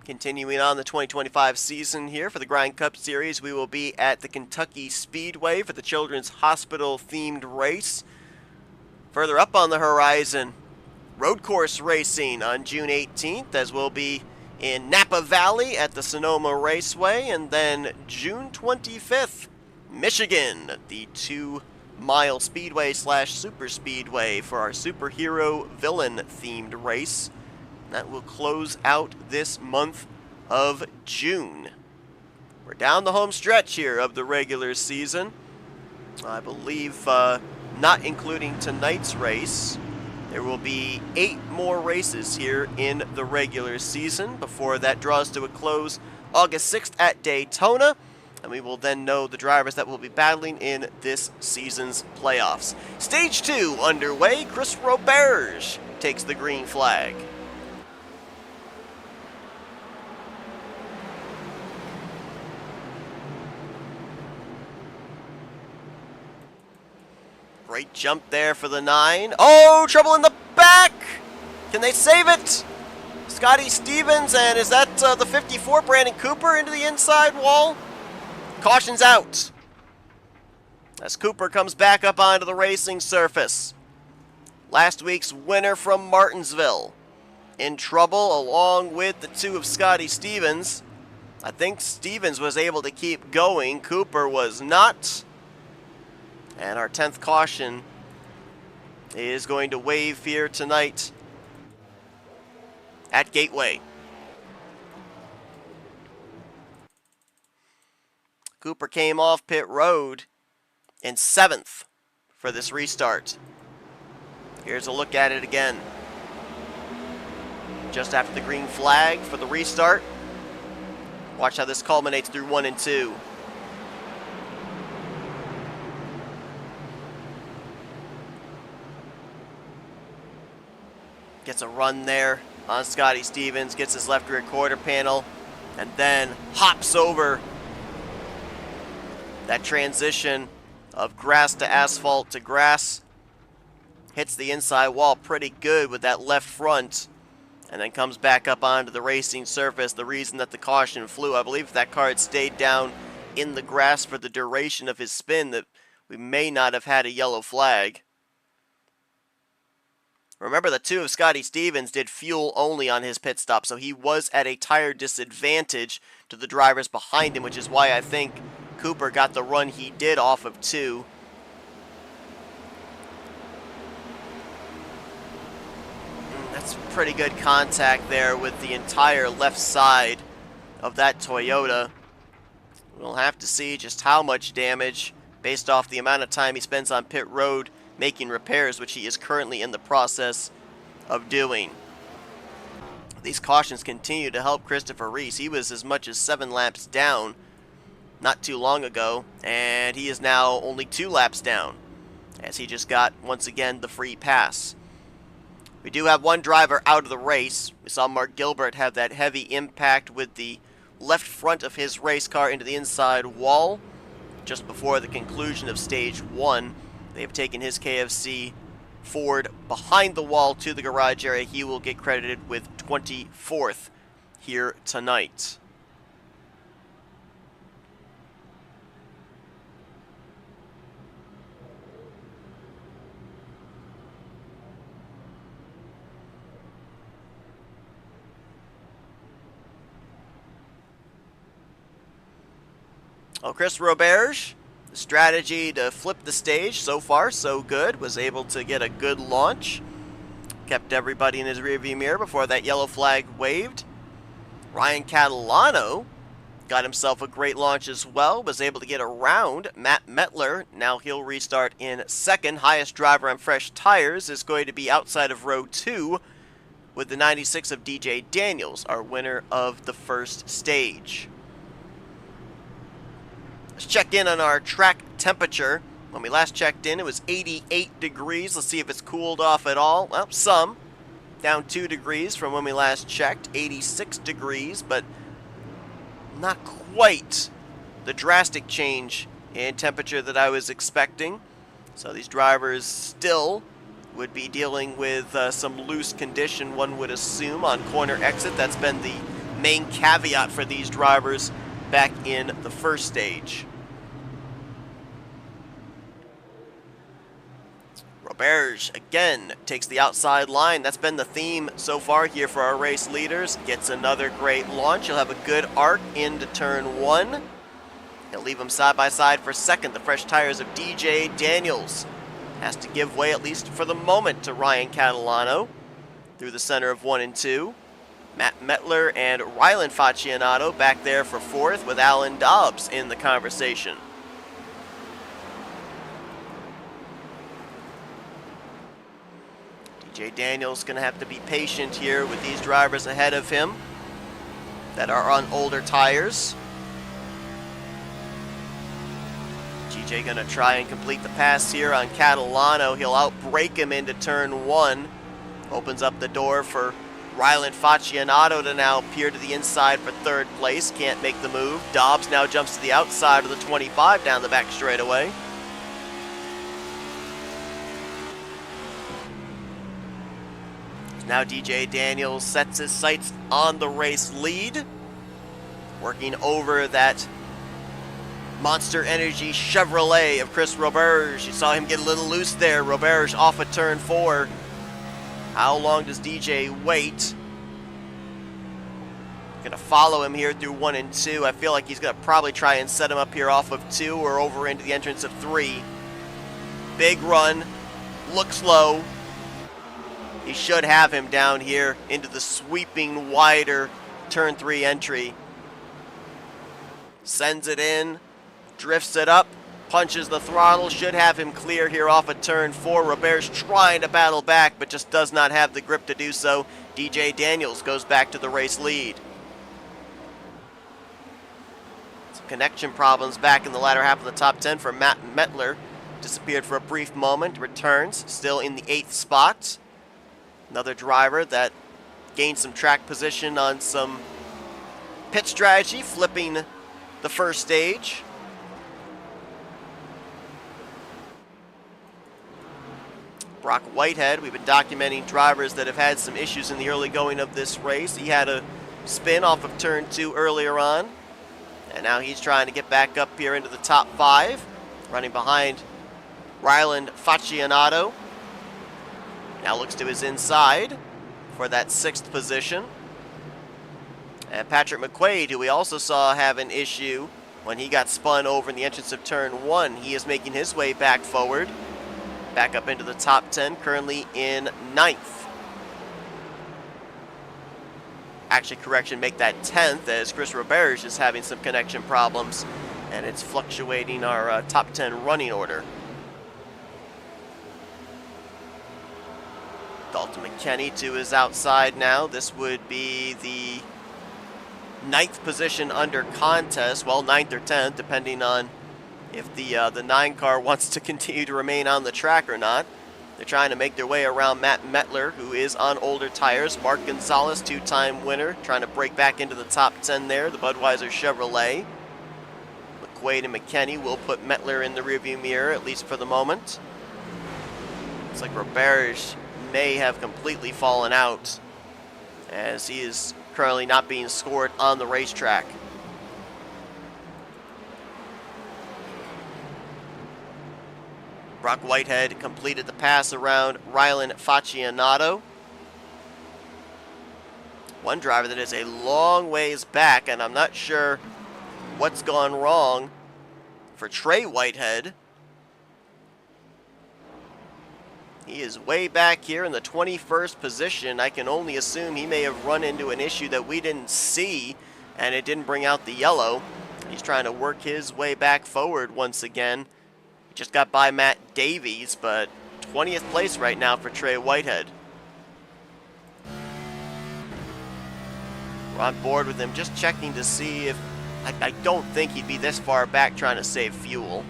Continuing on the 2025 season here for the Grind Cup Series, we will be at the Kentucky Speedway for the Children's Hospital-themed race. Further up on the horizon, road course racing on June 18th, as we'll be in Napa Valley at the Sonoma Raceway, and then June 25th, Michigan, the 2-mile speedway / super speedway for our superhero villain themed race. That will close out this month of June. We're down the home stretch here of the regular season. I believe, not including tonight's race, there will be 8 more races here in the regular season before that draws to a close August 6th at Daytona, and we will then know the drivers that will be battling in this season's playoffs. Stage 2 underway. Chris Roberge takes the green flag. Great jump there for the 9. Oh, trouble in the back! Can they save it? Scotty Stevens, and is that the 54, Brandon Cooper, into the inside wall? Caution's out. As Cooper comes back up onto the racing surface. Last week's winner from Martinsville. In trouble along with the 2 of Scotty Stevens. I think Stevens was able to keep going. Cooper was not. And our 10th caution is going to wave here tonight at Gateway. Cooper came off pit road in 7th for this restart. Here's a look at it again. Just after the green flag for the restart. Watch how this culminates through 1 and 2. Gets a run there on Scotty Stevens, gets his left rear quarter panel, and then hops over that transition of grass to asphalt to grass. Hits the inside wall pretty good with that left front, and then comes back up onto the racing surface. The reason that the caution flew, I believe if that car had stayed down in the grass for the duration of his spin, that we may not have had a yellow flag. Remember, the 2 of Scotty Stevens did fuel only on his pit stop, so he was at a tire disadvantage to the drivers behind him, which is why I think Cooper got the run he did off of 2. That's pretty good contact there with the entire left side of that Toyota. We'll have to see just how much damage based off the amount of time he spends on pit road making repairs, which he is currently in the process of doing. These cautions continue to help Christopher Reese. He was as much as 7 laps down not too long ago, and he is now only 2 laps down, as he just got, once again, the free pass. We do have one driver out of the race. We saw Mark Gilbert have that heavy impact with the left front of his race car into the inside wall just before the conclusion of stage 1. They have taken his KFC Ford behind the wall to the garage area. He will get credited with 24th here tonight. Well, Chris Roberge, the strategy to flip the stage, so far so good. Was able to get a good launch. Kept everybody in his rearview mirror before that yellow flag waved. Ryan Catalano got himself a great launch as well. Was able to get around Matt Mettler. Now he'll restart in 2nd. Highest driver on fresh tires is going to be outside of row 2 with the 96 of DJ Daniels, our winner of the first stage. Let's check in on our track temperature. When we last checked in, it was 88 degrees. Let's see if it's cooled off at all. Well, some. Down 2 degrees from when we last checked. 86 degrees, but not quite the drastic change in temperature that I was expecting. So these drivers still would be dealing with some loose condition, one would assume, on corner exit. That's been the main caveat for these drivers back in the first stage. Roberge again takes the outside line. That's been the theme so far here for our race leaders. Gets another great launch. He'll have a good arc into turn 1. He'll leave him side by side for second. The fresh tires of DJ Daniels has to give way, at least for the moment, to Ryan Catalano through the center of 1 and 2. Matt Metler and Rylan Faccianato back there for fourth, with Alan Dobbs in the conversation. DJ Daniels going to have to be patient here with these drivers ahead of him that are on older tires. GJ going to try and complete the pass here on Catalano. He'll outbrake him into turn 1. Opens up the door for Rylan Faccianato to now peer to the inside for third place. Can't make the move. Dobbs now jumps to the outside of the 25 down the back straightaway. Now DJ Daniels sets his sights on the race lead, working over that Monster Energy Chevrolet of Chris Roberge. You saw him get a little loose there. Roberge off of turn 4. How long does DJ wait? Gonna follow him here through 1 and 2. I feel like he's gonna probably try and set him up here off of 2 or over into the entrance of 3. Big run, looks low. He should have him down here into the sweeping wider turn 3 entry. Sends it in, drifts it up, punches the throttle, should have him clear here off of turn 4. Robert's trying to battle back, but just does not have the grip to do so. DJ Daniels goes back to the race lead. Some connection problems back in the latter half of the top 10 for Matt Metler. Disappeared for a brief moment, returns, still in the 8th spot. Another driver that gained some track position on some pit strategy, flipping the first stage. Brock Whitehead, we've been documenting drivers that have had some issues in the early going of this race. He had a spin off of turn 2 earlier on, and now he's trying to get back up here into the top 5, running behind Ryland Faccianato. Now looks to his inside for that 6th position. And Patrick McQuaid, who we also saw have an issue when he got spun over in the entrance of turn 1, he is making his way back forward, back up into the top 10, currently in 9th. Actually, correction, make that 10th, as Chris Roberge is having some connection problems, and it's fluctuating our top 10 running order. Dalton McKenney to his outside now. This would be the 9th position under contest. Well, 9th or 10th, depending on if the 9 car wants to continue to remain on the track or not. They're trying to make their way around Matt Metler, who is on older tires. Mark Gonzalez, 2-time winner, trying to break back into the top 10 there, the Budweiser Chevrolet. McQuaid and McKenney will put Metler in the rearview mirror, at least for the moment. Looks like Roberge may have completely fallen out, as he is currently not being scored on the racetrack. Brock Whitehead completed the pass around Rylan Faccianato. One driver that is a long ways back, and I'm not sure what's gone wrong for Trey Whitehead. He is way back here in the 21st position. I can only assume he may have run into an issue that we didn't see, and it didn't bring out the yellow. He's trying to work his way back forward once again. He just got by Matt Davies, but 20th place right now for Trey Whitehead. We're on board with him, just checking to see if... I don't think he'd be this far back trying to save fuel.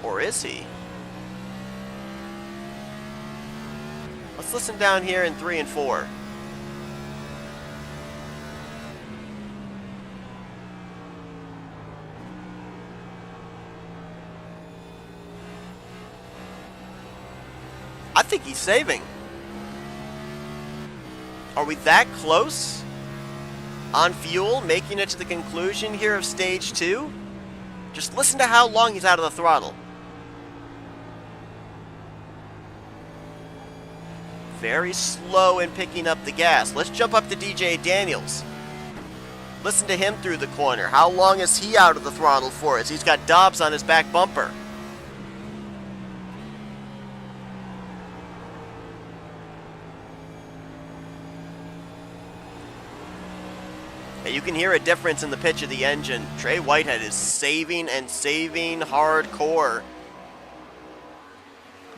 Or is he? Let's listen down here in 3 and 4. I think he's saving. Are we that close on fuel, making it to the conclusion here of stage 2? Just listen to how long he's out of the throttle. Very slow in picking up the gas. Let's jump up to DJ Daniels. Listen to him through the corner. How long is he out of the throttle for us? He's got Dobbs on his back bumper. And you can hear a difference in the pitch of the engine. Trey Whitehead is saving and saving hardcore.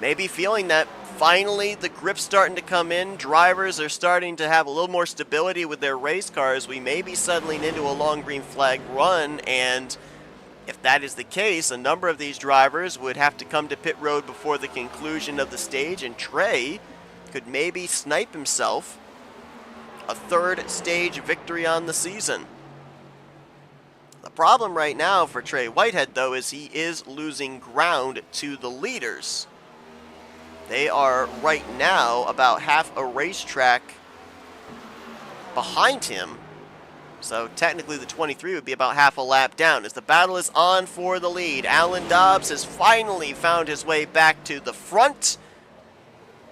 Maybe feeling that finally the grip's starting to come in. Drivers are starting to have a little more stability with their race cars. We may be settling into a long green flag run, and if that is the case, a number of these drivers would have to come to pit road before the conclusion of the stage, and Trey could maybe snipe himself a third stage victory on the season. The problem right now for Trey Whitehead, though, is he is losing ground to the leaders. They are right now about half a racetrack behind him. So technically the 23 would be about half a lap down as the battle is on for the lead. Alan Dobbs has finally found his way back to the front.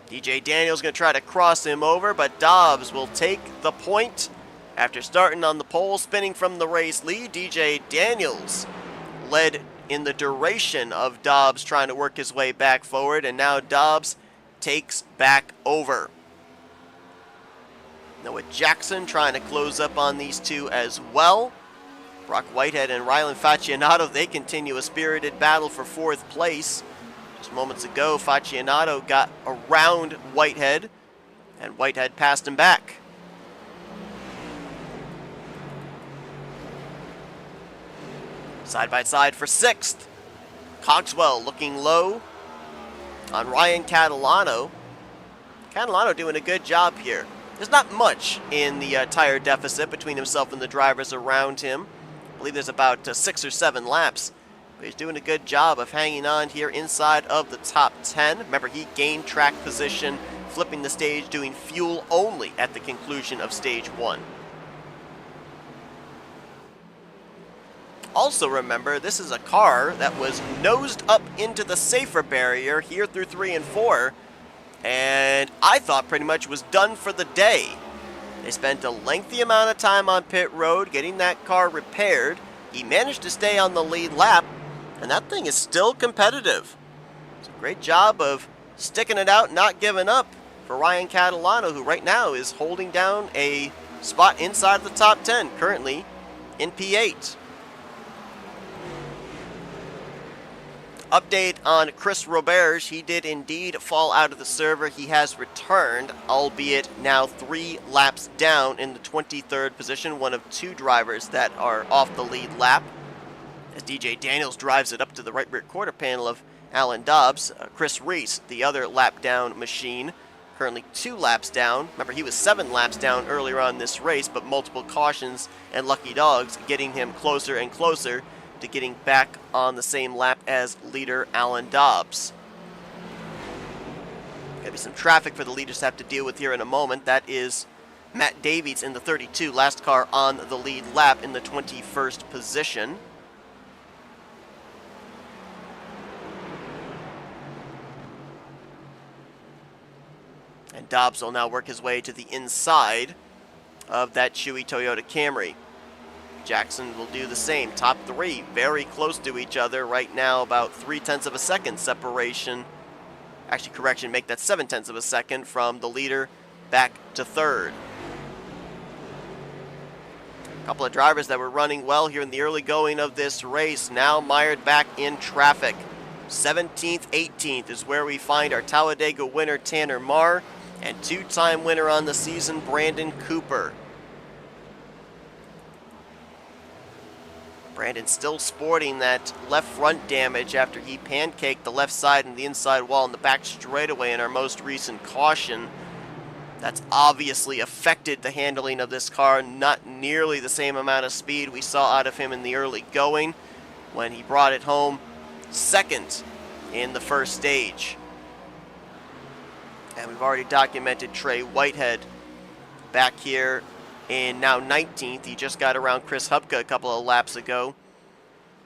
DJ Daniels going to try to cross him over, but Dobbs will take the point after starting on the pole, spinning from the race lead. DJ Daniels led in the duration of Dobbs trying to work his way back forward, and now Dobbs takes back over. Noah Jackson trying to close up on these two as well. Brock Whitehead and Rylan Faccianato, they continue a spirited battle for fourth place. Just moments ago, Faccianato got around Whitehead, and Whitehead passed him back. Side by side for sixth. Coxwell looking low on Ryan Catalano. Catalano doing a good job here. There's not much in the tire deficit between himself and the drivers around him. I believe there's about 6 or 7 laps. But he's doing a good job of hanging on here inside of the top 10. Remember, he gained track position, flipping the stage, doing fuel only at the conclusion of stage 1. Also remember, this is a car that was nosed up into the safer barrier here through 3 and 4, and I thought pretty much was done for the day. They spent a lengthy amount of time on pit road getting that car repaired. He managed to stay on the lead lap, and that thing is still competitive. It's a great job of sticking it out, not giving up for Ryan Catalano, who right now is holding down a spot inside the top 10, currently in P8. Update on Chris Roberge. He did indeed fall out of the server. He has returned, albeit now 3 laps down in the 23rd position, one of 2 drivers that are off the lead lap. As DJ Daniels drives it up to the right rear quarter panel of Alan Dobbs. Chris Reese, the other lap down machine, currently 2 laps down. Remember, he was 7 laps down earlier on this race, but multiple cautions and lucky dogs getting him closer and closer to getting back on the same lap as leader Alan Dobbs. Gonna be some traffic for the leaders to have to deal with here in a moment. That is Matt Davies in the 32, last car on the lead lap in the 21st position. And Dobbs will now work his way to the inside of that Chewy Toyota Camry. Jackson will do the same. Top 3 very close to each other right now, about 0.3 of a second separation. Actually, correction, make that 0.7 of a second from the leader back to 3rd. A couple of drivers that were running well here in the early going of this race now mired back in traffic. 17th, 18th is where we find our Talladega winner Tanner Marr and 2-time winner on the season Brandon Cooper. Brandon still sporting that left front damage after he pancaked the left side and the inside wall in the back straightaway in our most recent caution. That's obviously affected the handling of this car. Not nearly the same amount of speed we saw out of him in the early going when he brought it home second in the first stage. And we've already documented Trey Whitehead back here in now 19th. He just got around Chris Hupka a couple of laps ago.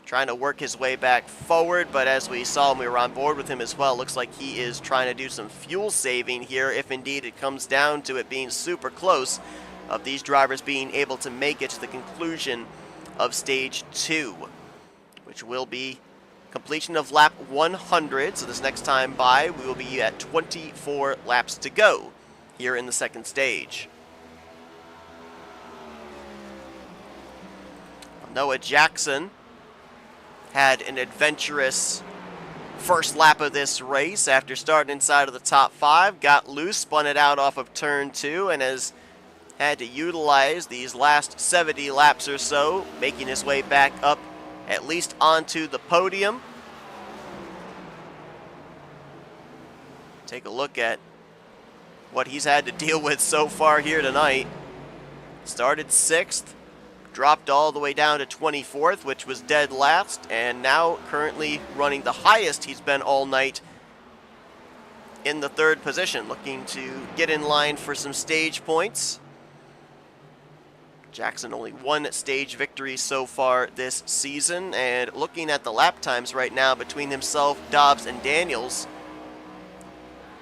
trying to work his way back forward, but as we saw when we were on board with him as well, looks like he is trying to do some fuel saving here, if indeed it comes down to it being super close, of these drivers being able to make it to the conclusion of stage 2, which will be completion of lap 100. So this next time by, we will be at 24 laps to go here in the second stage. Noah Jackson had an adventurous first lap of this race after starting inside of the top 5, got loose, spun it out off of turn 2, and has had to utilize these last 70 laps or so, making his way back up at least onto the podium. Take a look at what he's had to deal with so far here tonight. Started 6th, dropped all the way down to 24th, which was dead last, and now currently running the highest he's been all night in the 3rd position, looking to get in line for some stage points. Jackson only 1 stage victory so far this season, and looking at the lap times right now between himself, Dobbs, and Daniels,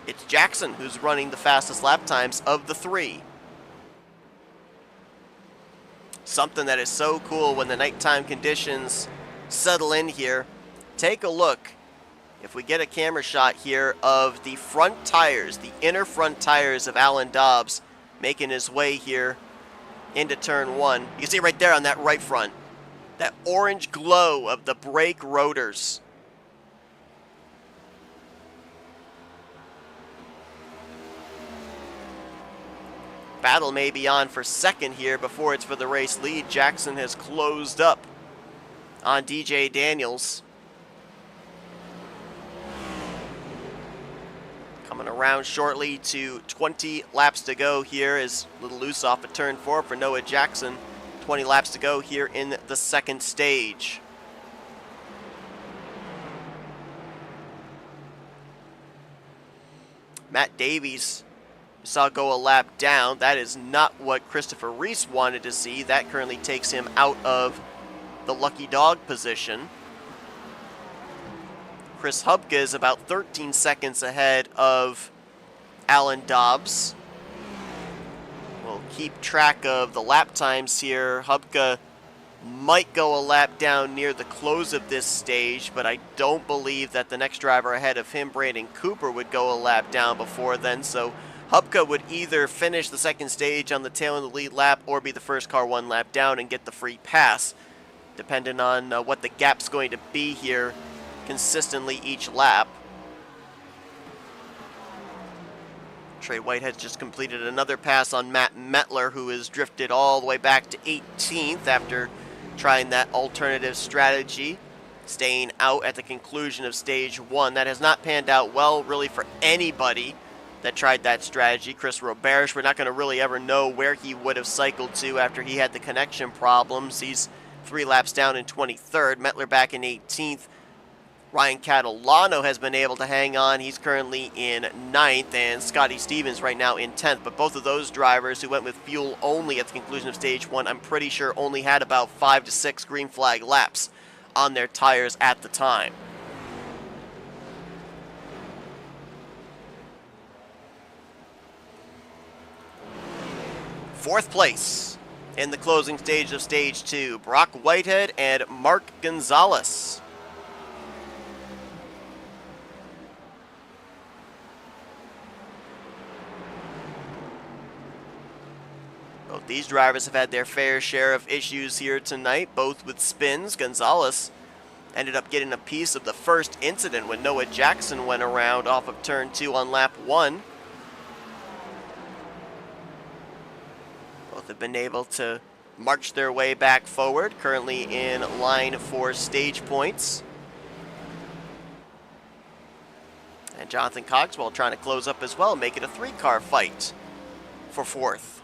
it's Jackson who's running the fastest lap times of the 3. Something that is so cool when the nighttime conditions settle in here. Take a look, if we get a camera shot here, of the front tires, the inner front tires of Alan Dobbs making his way here into turn 1. You can see right there on that right front, that orange glow of the brake rotors. Battle may be on for second here before it's for the race lead. Jackson has closed up on DJ Daniels. Coming around shortly to 20 laps to go here, is a little loose off of turn 4 for Noah Jackson. 20 laps to go here in the second stage. Matt Davies saw go a lap down. That is not what Christopher Reese wanted to see. That currently takes him out of the lucky dog position. Chris Hubka is about 13 seconds ahead of Alan Dobbs. We'll keep track of the lap times here. Hubka might go a lap down near the close of this stage, but I don't believe that the next driver ahead of him, Brandon Cooper, would go a lap down before then. So Hubka would either finish the second stage on the tail of the lead lap or be the first car 1 lap down and get the free pass, depending on what the gap's going to be here consistently each lap. Trey Whitehead just completed another pass on Matt Metler, who has drifted all the way back to 18th after trying that alternative strategy, staying out at the conclusion of stage 1. That has not panned out well really for anybody that tried that strategy. Chris Roberge, we're not going to really ever know where he would have cycled to after he had the connection problems. He's 3 laps down in 23rd. Metler back in 18th. Ryan Catalano has been able to hang on. He's currently in 9th, and Scotty Stevens right now in 10th. But both of those drivers who went with fuel only at the conclusion of stage 1, I'm pretty sure only had about 5 to 6 green flag laps on their tires at the time. Fourth place in the closing stage of stage 2, Brock Whitehead and Mark Gonzalez. Both these drivers have had their fair share of issues here tonight, both with spins. Gonzalez ended up getting a piece of the first incident when Noah Jackson went around off of turn 2 on lap 1. Both have been able to march their way back forward, currently in line for stage points. And Jonathan Cogswell trying to close up as well, make it a 3-car fight for 4th.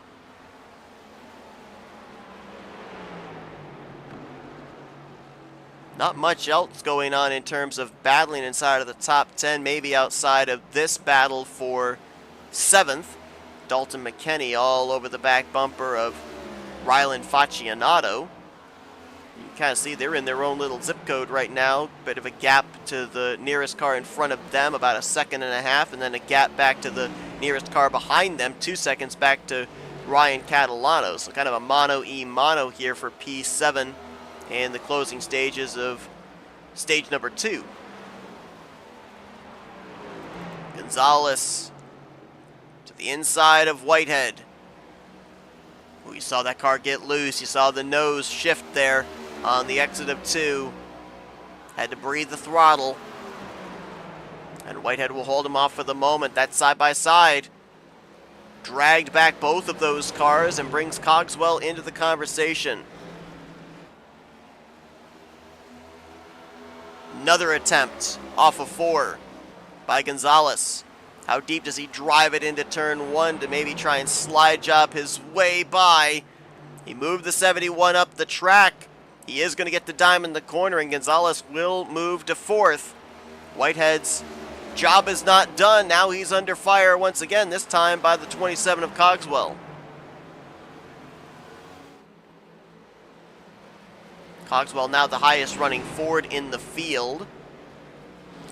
Not much else going on in terms of battling inside of the top 10, maybe outside of this battle for 7th. Dalton McKenney all over the back bumper of Rylan Faccianato. You can kind of see they're in their own little zip code right now. Bit of a gap to the nearest car in front of them, about 1.5 seconds, and then a gap back to the nearest car behind them, 2 seconds back to Ryan Catalano. So kind of a mono-e-mono here for P7 in the closing stages of stage number 2. Gonzalez to the inside of Whitehead. You saw that car get loose. You saw the nose shift there on the exit of 2. Had to breathe the throttle. And Whitehead will hold him off for the moment. That side-by-side dragged back both of those cars and brings Cogswell into the conversation. Another attempt off of 4 by Gonzalez. How deep does he drive it into turn 1 to maybe try and slide job his way by? He moved the 71 up the track. He is going to get the dime in the corner, and Gonzalez will move to 4th. Whitehead's job is not done. Now he's under fire once again, this time by the 27 of Cogswell. Cogswell now the highest running Ford in the field,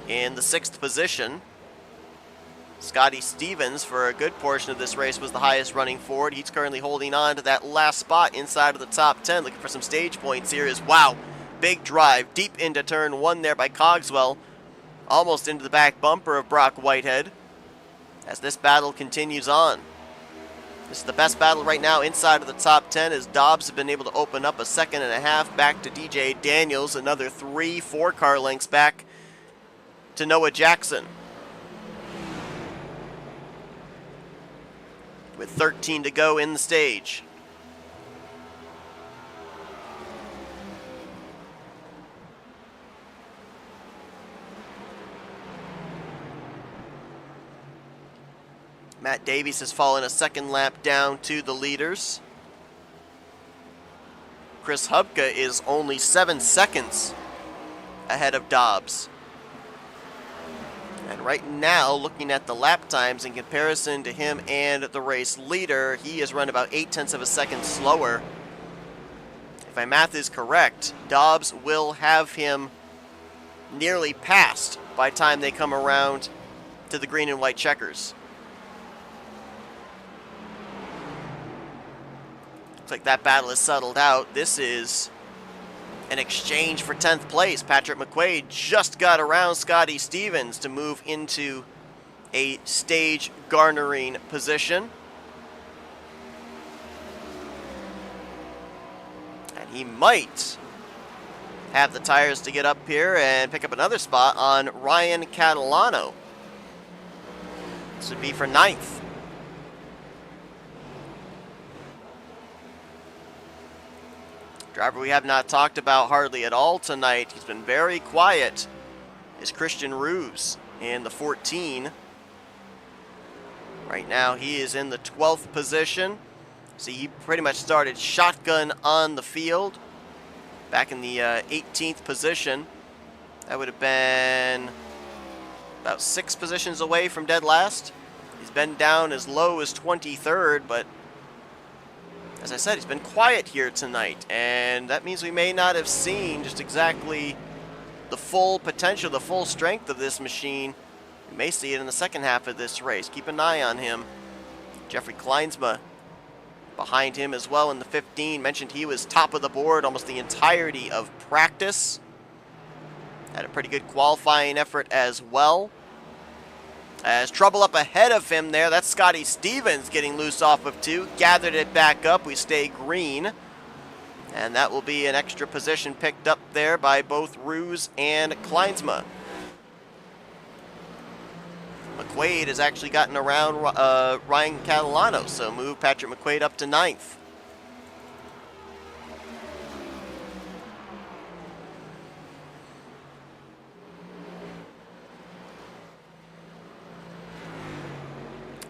in the 6th position. Scotty Stevens, for a good portion of this race, was the highest running Ford. He's currently holding on to that last spot inside of the top 10. Looking for some stage points here is, wow, big drive deep into turn 1 there by Cogswell. Almost into the back bumper of Brock Whitehead as this battle continues on. This is the best battle right now inside of the top 10 as Dobbs have been able to open up 1.5 seconds back to DJ Daniels. Another 3-4 car lengths back to Noah Jackson. With 13 to go in the stage. Matt Davies has fallen a second lap down to the leaders. Chris Hubka is only 7 seconds ahead of Dobbs. And right now, looking at the lap times in comparison to him and the race leader, he has run about 0.8 of a second slower. If my math is correct, Dobbs will have him nearly passed by the time they come around to the green and white checkers. Looks like that battle is settled out. This is an exchange for 10th place. Patrick McQuaid just got around Scotty Stevens to move into a stage garnering position. And he might have the tires to get up here and pick up another spot on Ryan Catalano. This would be for 9th. Driver we have not talked about hardly at all tonight, he's been very quiet, is Christian Roos in the 14. Right now he is in the 12th position. See, he pretty much started shotgun on the field back in the 18th position. That would have been about 6 positions away from dead last. He's been down as low as 23rd, but as I said, he's been quiet here tonight, and that means we may not have seen just exactly the full potential, the full strength of this machine. We may see it in the second half of this race. Keep an eye on him. Jeffrey Kleinsma behind him as well in the 15. Mentioned he was top of the board almost the entirety of practice. Had a pretty good qualifying effort as well. As trouble up ahead of him there, that's Scotty Stevens getting loose off of 2. Gathered it back up, we stay green. And that will be an extra position picked up there by both Roos and Kleinsma. McQuaid has actually gotten around Ryan Catalano, so move Patrick McQuaid up to 9th.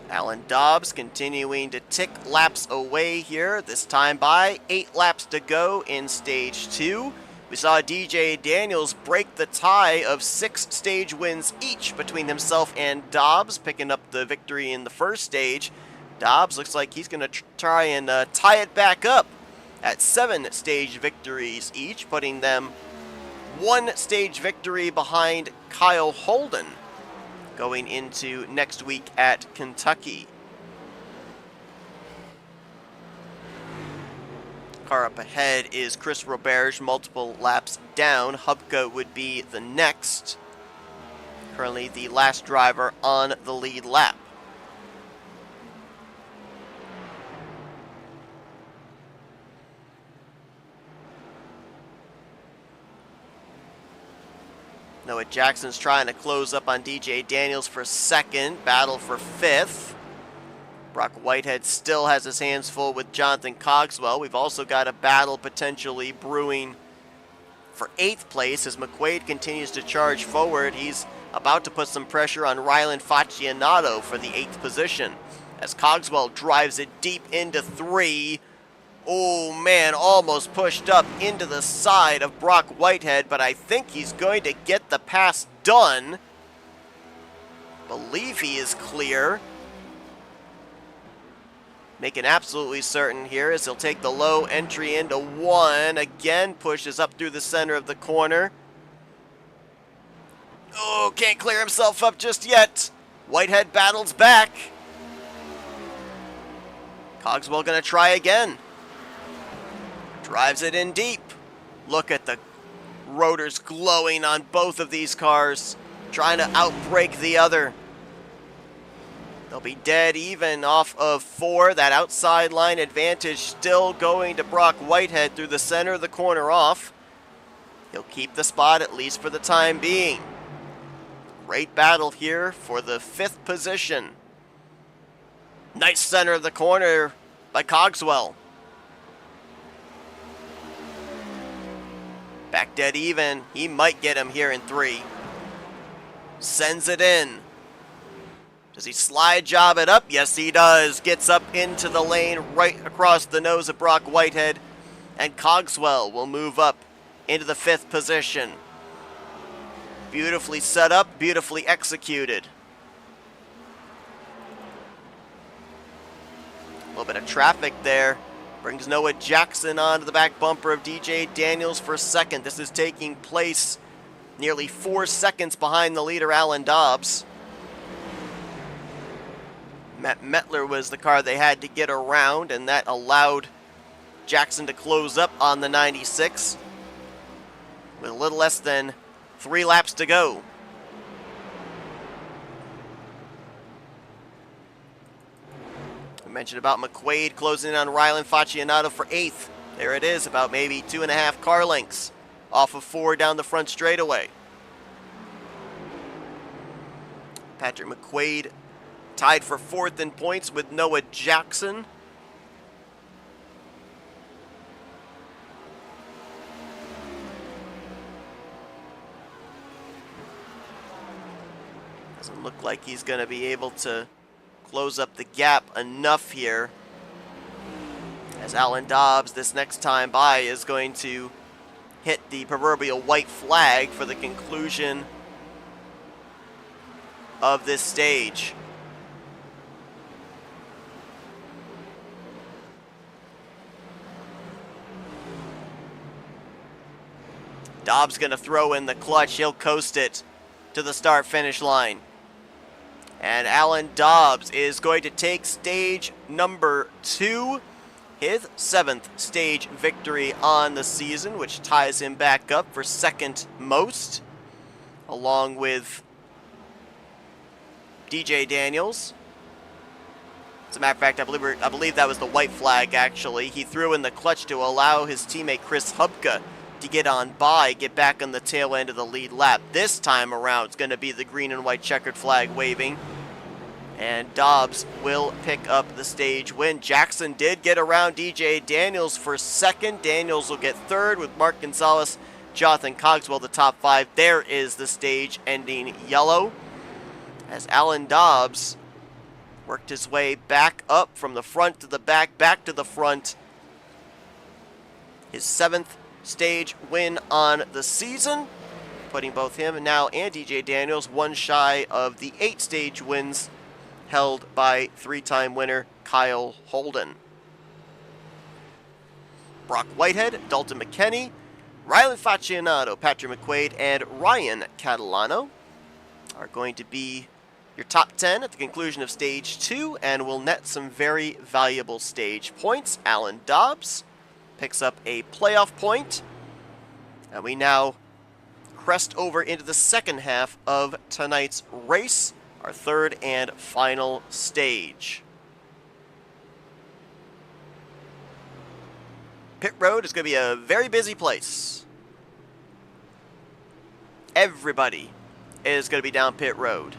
Alan Dobbs continuing to tick laps away here, this time by 8 laps to go in stage 2. We saw DJ Daniels break the tie of 6 stage wins each between himself and Dobbs, picking up the victory in the first stage. Dobbs looks like he's going to try and tie it back up at 7 stage victories each, putting them 1 stage victory behind Kyle Holden going into next week at Kentucky. Car up ahead is Chris Roberge, multiple laps down. Hubka would be the next. Currently the last driver on the lead lap. Noah Jackson's trying to close up on DJ Daniels for second. Battle for fifth. Brock Whitehead still has his hands full with Jonathan Cogswell. We've also got a battle potentially brewing for 8th place as McQuaid continues to charge forward. He's about to put some pressure on Rylan Faccianato for the 8th position as Cogswell drives it deep into 3. Oh man, almost pushed up into the side of Brock Whitehead, but I think he's going to get the pass done. Believe he is clear. Making absolutely certain here as he'll take the low entry into 1. Again, pushes up through the center of the corner. Oh, can't clear himself up just yet. Whitehead battles back. Cogswell gonna try again. Drives it in deep. Look at the rotors glowing on both of these cars, trying to outbrake the other. They'll be dead even off of 4. That outside line advantage still going to Brock Whitehead through the center of the corner off. He'll keep the spot at least for the time being. Great battle here for the 5th position. Nice center of the corner by Cogswell. Back dead even. He might get him here in 3. Sends it in. Does he slide job it up? Yes, he does. Gets up into the lane right across the nose of Brock Whitehead. And Cogswell will move up into the 5th position. Beautifully set up, beautifully executed. A little bit of traffic there. Brings Noah Jackson onto the back bumper of DJ Daniels for 2nd. This is taking place nearly 4 seconds behind the leader, Alan Dobbs. Matt Mettler was the car they had to get around, and that allowed Jackson to close up on the 96 with a little less than 3 laps to go. We mentioned about McQuaid closing in on Rylan Faccianato for 8th. There it is, about maybe 2.5 car lengths off of 4 down the front straightaway. Patrick McQuaid tied for 4th in points with Noah Jackson. Doesn't look like he's going to be able to close up the gap enough here, as Alan Dobbs this next time by is going to hit the proverbial white flag for the conclusion of this stage. Dobbs going to throw in the clutch. He'll coast it to the start-finish line. And Alan Dobbs is going to take stage number 2, his 7th stage victory on the season, which ties him back up for 2nd most, along with DJ Daniels. As a matter of fact, I believe that was the white flag, actually. He threw in the clutch to allow his teammate Chris Hubka to get on by, get back on the tail end of the lead lap. This time around, it's going to be the green and white checkered flag waving. And Dobbs will pick up the stage win. Jackson did get around DJ Daniels for 2nd. Daniels will get 3rd with Mark Gonzalez, Jonathan Cogswell, the top 5. There is the stage ending yellow, as Alan Dobbs worked his way back up from the front to the back to the front. His 7th stage win on the season, putting both him now and DJ Daniels one shy of the 8 stage wins held by 3-time winner Kyle Holden. Brock Whitehead, Dalton McKenney, Rylan Faccianato, Patrick McQuaid, and Ryan Catalano are going to be your top 10 at the conclusion of Stage 2 and will net some very valuable stage points. Alan Dobbs picks up a playoff point, and we now crest over into the second half of tonight's race, our third and final stage. Pit road is going to be a very busy place. Everybody is going to be down pit road.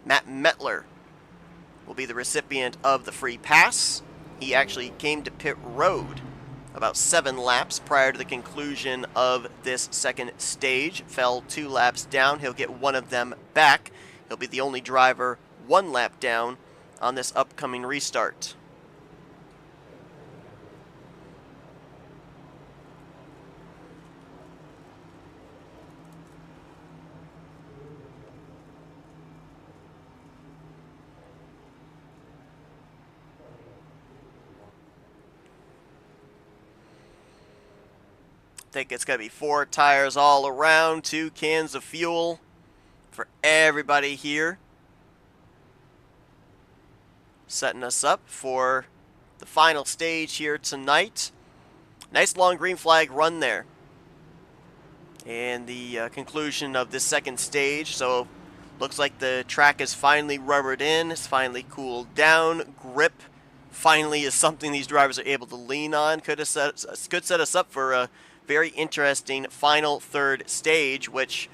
Matt Mettler will be the recipient of the free pass. He actually came to pit road about 7 laps prior to the conclusion of this second stage. Fell 2 laps down. He'll get one of them back. He'll be the only driver 1 lap down on this upcoming restart. I think it's going to be 4 tires all around, 2 cans of fuel for everybody here. Setting us up for the final stage here tonight. Nice long green flag run there. And the conclusion of this second stage. So looks like the track is finally rubbered in. It's finally cooled down. Grip finally is something these drivers are able to lean on. Could set us up for a very interesting final third stage, which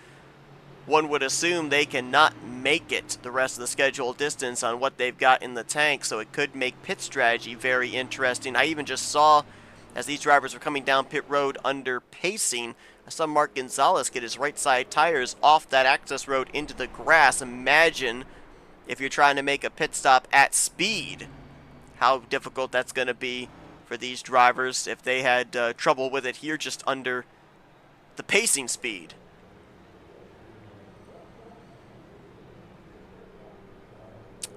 one would assume they cannot make it the rest of the scheduled distance on what they've got in the tank, so it could make pit strategy very interesting. I even just saw, as these drivers were coming down pit road under pacing, I saw Mark Gonzalez get his right side tires off that access road into the grass. Imagine if you're trying to make a pit stop at speed, how difficult that's going to be for these drivers if they had trouble with it here just under the pacing speed.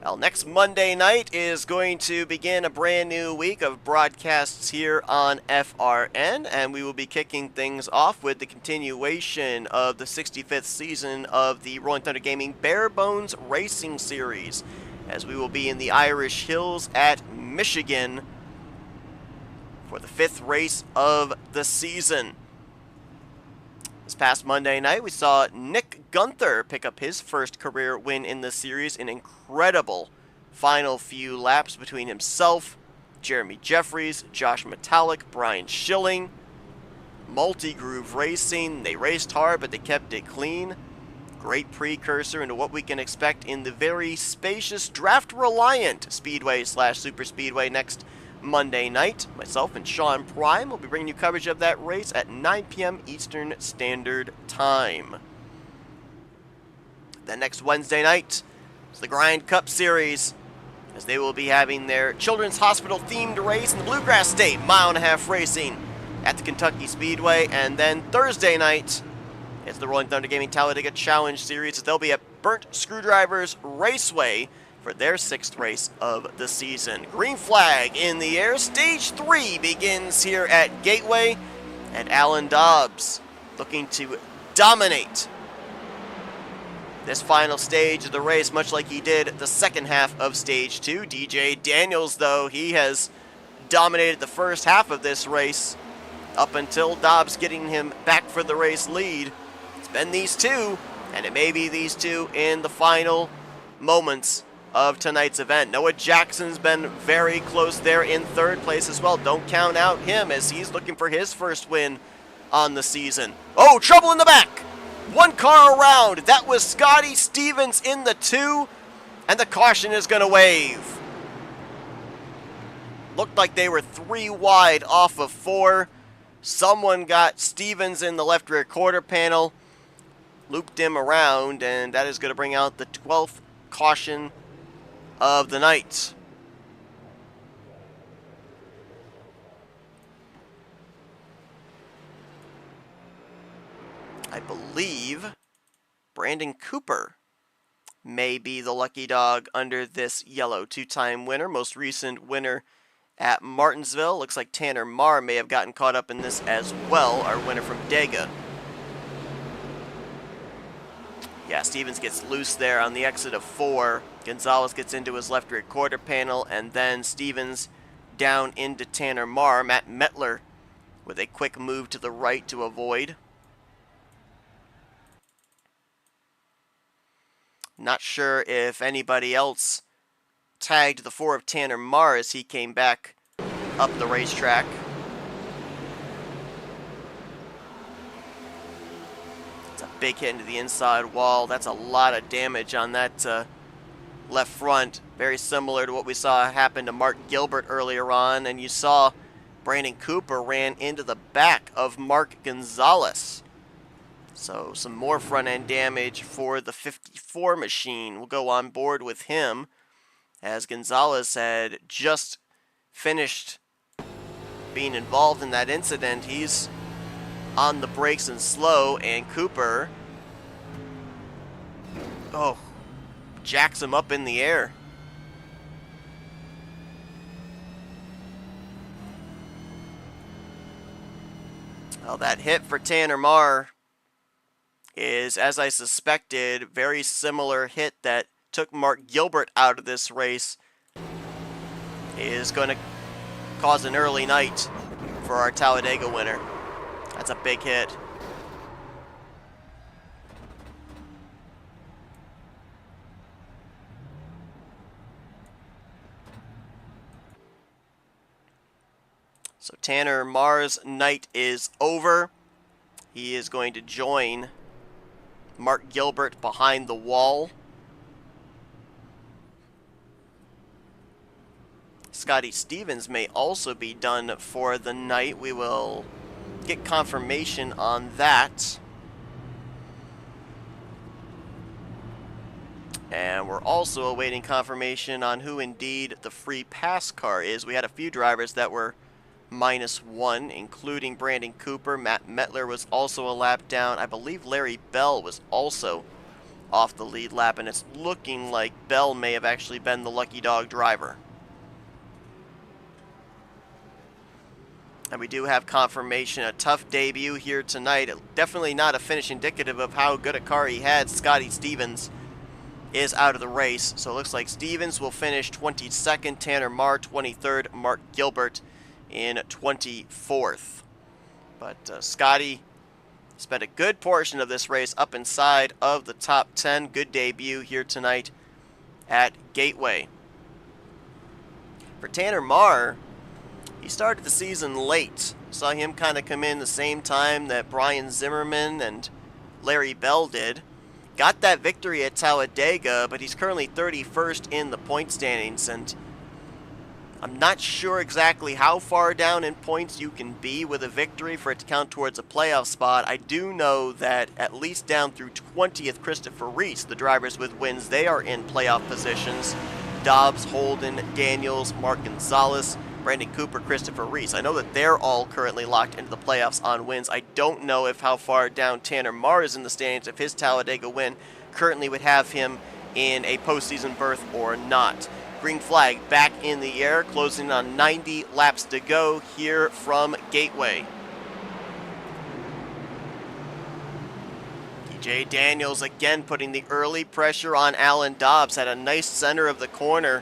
Well, next Monday night is going to begin a brand new week of broadcasts here on FRN, and we will be kicking things off with the continuation of the 65th season of the Rolling Thunder Gaming Bare Bones Racing Series, as we will be in the Irish Hills at Michigan for the 5th race of the season. This past Monday night, we saw Nick Gunther pick up his first career win in the series. An incredible final few laps between himself, Jeremy Jeffries, Josh Metallic, Brian Schilling. Multi-groove racing. They raced hard, but they kept it clean. Great precursor into what we can expect in the very spacious, draft-reliant Speedway/Super Speedway next Monday night. Myself and Sean Prime will be bringing you coverage of that race at 9 p.m. Eastern Standard Time. Then next Wednesday night is the Grind Cup Series, as they will be having their Children's Hospital themed race in the Bluegrass State, 1.5 mile racing at the Kentucky Speedway. And then Thursday night, it's the Rolling Thunder Gaming Talladega Challenge Series, as they'll be at Burnt Screwdrivers Raceway for their 6th race of the season. Green flag in the air. Stage 3 begins here at Gateway, and Alan Dobbs looking to dominate this final stage of the race, much like he did the second half of Stage 2. DJ Daniels, though, he has dominated the first half of this race up until Dobbs getting him back for the race lead. It's been these two, and it may be these two in the final moments of tonight's event. Noah Jackson's been very close there in 3rd place as well. Don't count out him, as he's looking for his first win on the season. Oh, trouble in the back! 1 car around. That was Scotty Stevens in the 2, and the caution is going to wave. Looked like they were 3 wide off of 4. Someone got Stevens in the left rear quarter panel, looped him around, and that is going to bring out the 12th caution of the night. I believe Brandon Cooper may be the lucky dog under this yellow. Two-time winner, most recent winner at Martinsville. Looks like Tanner Marr may have gotten caught up in this as well, our winner from Dega. Yeah, Stevens gets loose there on the exit of 4. Gonzalez gets into his left rear quarter panel, and then Stevens down into Tanner Marr. Matt Metler with a quick move to the right to avoid. Not sure if anybody else tagged the 4 of Tanner Marr as he came back up the racetrack. It's a big hit into the inside wall. That's a lot of damage on that left front. Very similar to what we saw happen to Mark Gilbert earlier on. And you saw Brandon Cooper ran into the back of Mark Gonzalez. So some more front-end damage for the 54 machine. We'll go on board with him as Gonzalez had just finished being involved in that incident. He's on the brakes and slow, and Cooper, jacks him up in the air. Well, that hit for Tanner Marr is, as I suspected, very similar hit that took Mark Gilbert out of this race. Is going to cause an early night for our Talladega winner. That's a big hit. So Tanner Marr's night is over. He is going to join Mark Gilbert behind the wall. Scotty Stevens may also be done for the night. We will get confirmation on that. And we're also awaiting confirmation on who indeed the free pass car is. We had a few drivers that were -1, including Brandon Cooper. Matt Metler was also a lap down. I believe Larry Bell was also off the lead lap, and it's looking like Bell may have actually been the lucky dog driver. And we do have confirmation, a tough debut here tonight. Definitely not a finish indicative of how good a car he had. Scotty Stevens is out of the race. So it looks like Stevens will finish 22nd, Tanner Marr 23rd, Mark Gilbert in 24th. But Scotty spent a good portion of this race up inside of the top 10. Good debut here tonight at Gateway. For Tanner Marr, he started the season late. Saw him kind of come in the same time that Brian Zimmerman and Larry Bell did. Got that victory at Talladega, but he's currently 31st in the point standings, and I'm not sure exactly how far down in points you can be with a victory for it to count towards a playoff spot. I do know that at least down through 20th, Christopher Reese, the drivers with wins, they are in playoff positions. Dobbs, Holden, Daniels, Mark Gonzalez, Brandon Cooper, Christopher Reese. I know that they're all currently locked into the playoffs on wins. I don't know if how far down Tanner Marr is in the standings, if his Talladega win currently would have him in a postseason berth or not. Green flag back in the air, closing on 90 laps to go here from Gateway. DJ Daniels again putting the early pressure on Alan Dobbs. Had a nice center of the corner.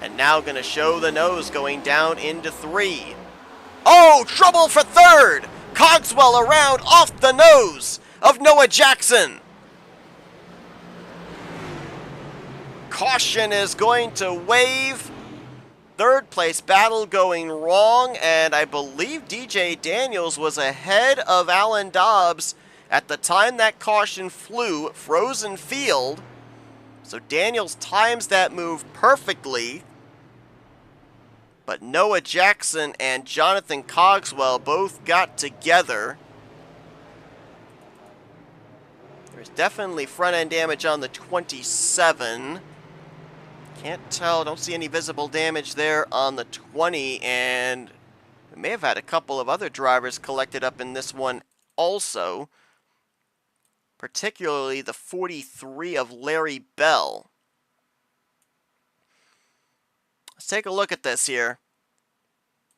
And now going to show the nose going down into 3. Oh, trouble for 3rd! Cogswell around off the nose of Noah Jackson. Caution is going to wave. 3rd place battle going wrong, and I believe DJ Daniels was ahead of Alan Dobbs at the time that caution flew, frozen field. So Daniels times that move perfectly. But Noah Jackson and Jonathan Cogswell both got together. There's definitely front-end damage on the 27. Can't tell, don't see any visible damage there on the 20, and we may have had a couple of other drivers collected up in this one also. particularly the 43 of Larry Bell. Let's take a look at this here,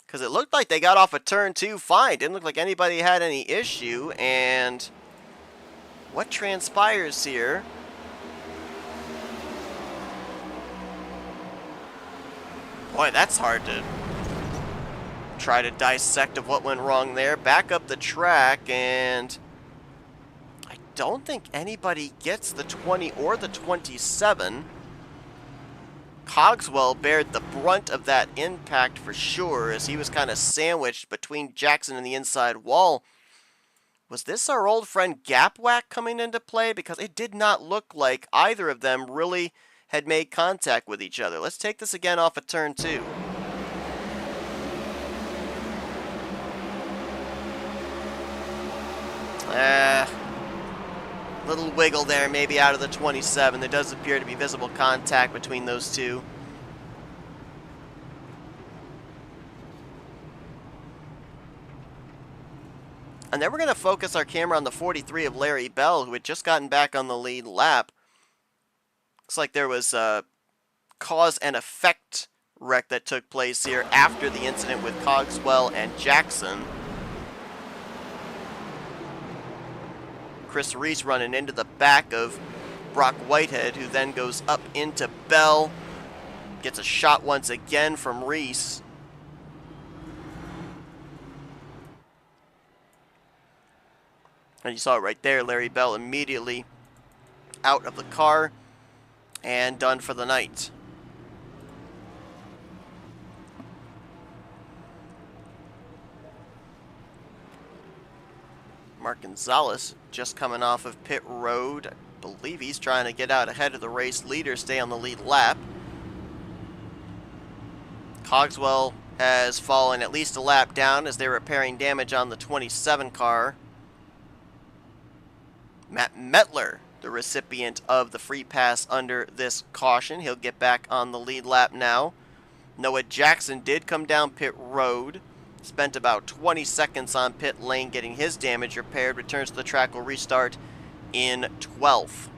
because it looked like they got off of turn 2 fine. Didn't look like anybody had any issue, and what transpires here? Boy, that's hard to try to dissect of what went wrong there. Back up the track, and I don't think anybody gets the 20 or the 27. Cogswell bared the brunt of that impact for sure, as he was kind of sandwiched between Jackson and the inside wall. Was this our old friend Gapwack coming into play? Because it did not look like either of them really had made contact with each other. Let's take this again off of turn 2. Little wiggle there, maybe out of the 27. There does appear to be visible contact between those two. And then we're going to focus our camera on the 43 of Larry Bell, who had just gotten back on the lead lap. Looks like there was a cause and effect wreck that took place here after the incident with Cogswell and Jackson. Chris Reese running into the back of Brock Whitehead, who then goes up into Bell. Gets a shot once again from Reese. And you saw it right there, Larry Bell immediately out of the car and done for the night. Mark Gonzalez just coming off of pit road. I believe he's trying to get out ahead of the race leader, stay on the lead lap. Cogswell has fallen at least a lap down as they're repairing damage on the 27 car. Matt Mettler, the recipient of the free pass under this caution. He'll get back on the lead lap now. Noah Jackson did come down pit road. Spent about 20 seconds on pit lane getting his damage repaired. Returns to the track, will restart in 12th.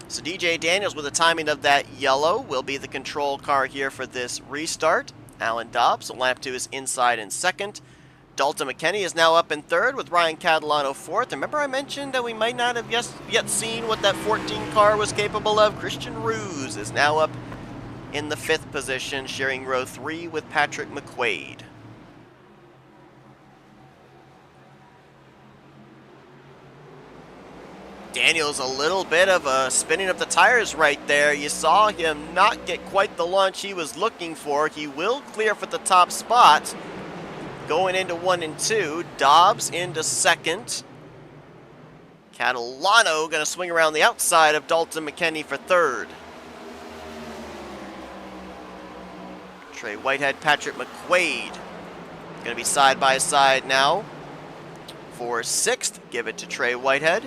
So DJ Daniels, with the timing of that yellow, will be the control car here for this restart. Alan Dobbs will lap to his inside in second. Dalton McKinney is now up in third with Ryan Catalano fourth. Remember I mentioned that we might not have yet seen what that 14 car was capable of? Christian Ruse is now up in the fifth position, sharing row 3 with Patrick McQuaid. Daniels a little bit of a spinning of the tires right there. You saw him not get quite the launch he was looking for. He will clear for the top spot. Going into 1 and 2, Dobbs into second. Catalano going to swing around the outside of Dalton McKinney for third. Trey Whitehead, Patrick McQuaid going to be side by side now for sixth. Give it to Trey Whitehead.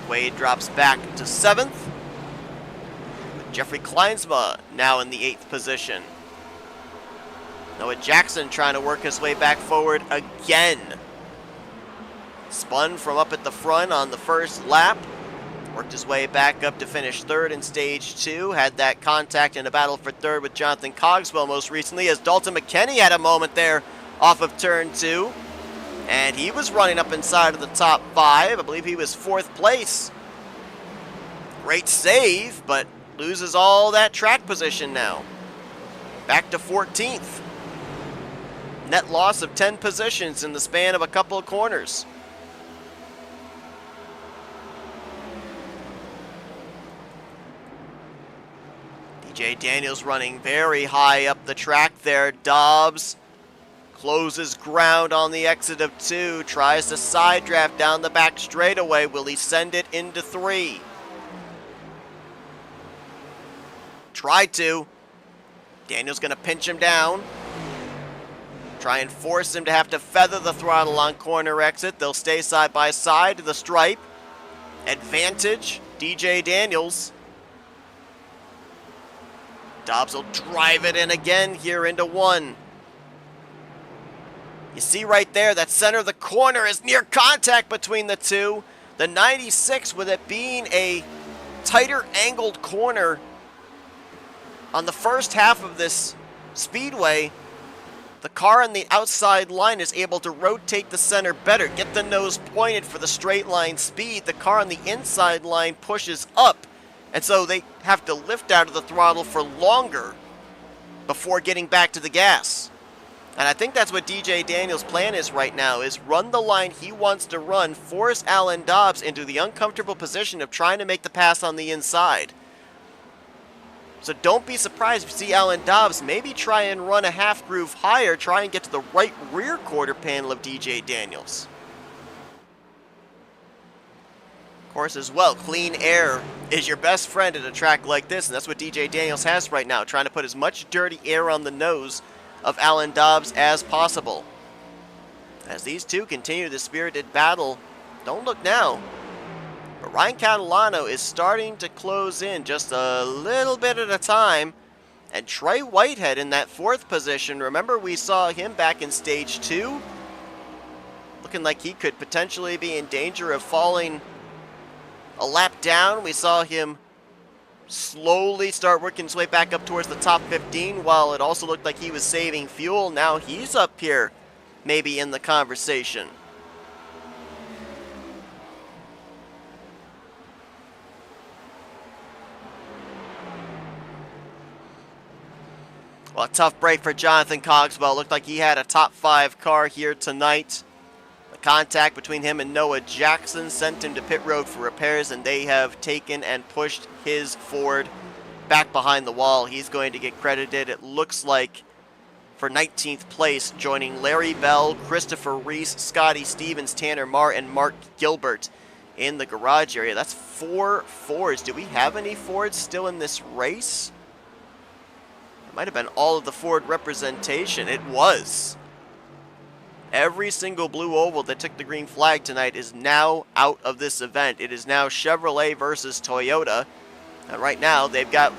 McQuaid drops back to seventh. With Jeffrey Kleinsma now in the 8th position. Noah Jackson trying to work his way back forward again. Spun from up at the front on the first lap. Worked his way back up to finish third in stage 2. Had that contact in a battle for third with Jonathan Cogswell most recently, as Dalton McKinney had a moment there off of turn 2. And he was running up inside of the top 5. I believe he was 4th place. Great save, but loses all that track position now. Back to 14th. Net loss of 10 positions in the span of a couple of corners. DJ Daniels running very high up the track there. Dobbs closes ground on the exit of 2. Tries to side draft down the back straightaway. Will he send it into 3? Tried to. Daniels going to pinch him down. Try and force him to have to feather the throttle on corner exit. They'll stay side by side to the stripe. Advantage, DJ Daniels. Dobbs will drive it in again here into one. You see right there, that center of the corner is near contact between the two. The 96, with it being a tighter angled corner on the first half of this speedway, the car on the outside line is able to rotate the center better, get the nose pointed for the straight line speed. The car on the inside line pushes up, and so they have to lift out of the throttle for longer before getting back to the gas. And I think that's what DJ Daniels' plan is right now, is run the line he wants to run, force Alan Dobbs into the uncomfortable position of trying to make the pass on the inside. So don't be surprised if you see Alan Dobbs maybe try and run a half groove higher, try and get to the right rear quarter panel of DJ Daniels. Of course, as well, clean air is your best friend at a track like this, and that's what DJ Daniels has right now, trying to put as much dirty air on the nose of Alan Dobbs as possible. As these two continue the spirited battle, don't look now, but Ryan Catalano is starting to close in just a little bit at a time, and Trey Whitehead in that fourth position. Remember, we saw him back in stage 2, looking like he could potentially be in danger of falling a lap down. We saw him slowly start working his way back up towards the top 15, while it also looked like he was saving fuel. Now he's up here, maybe in the conversation. Well, a tough break for Jonathan Cogswell. Looked like he had a top 5 car here tonight. The contact between him and Noah Jackson sent him to pit road for repairs, and they have taken and pushed his Ford back behind the wall. He's going to get credited, it looks like, for 19th place, joining Larry Bell, Christopher Reese, Scotty Stevens, Tanner Marr, and Mark Gilbert in the garage area. That's 4 Fords. Do we have any Fords still in this race? It might have been all of the Ford representation. It was. Every single blue oval that took the green flag tonight is now out of this event. It is now Chevrolet versus Toyota. And right now, they've got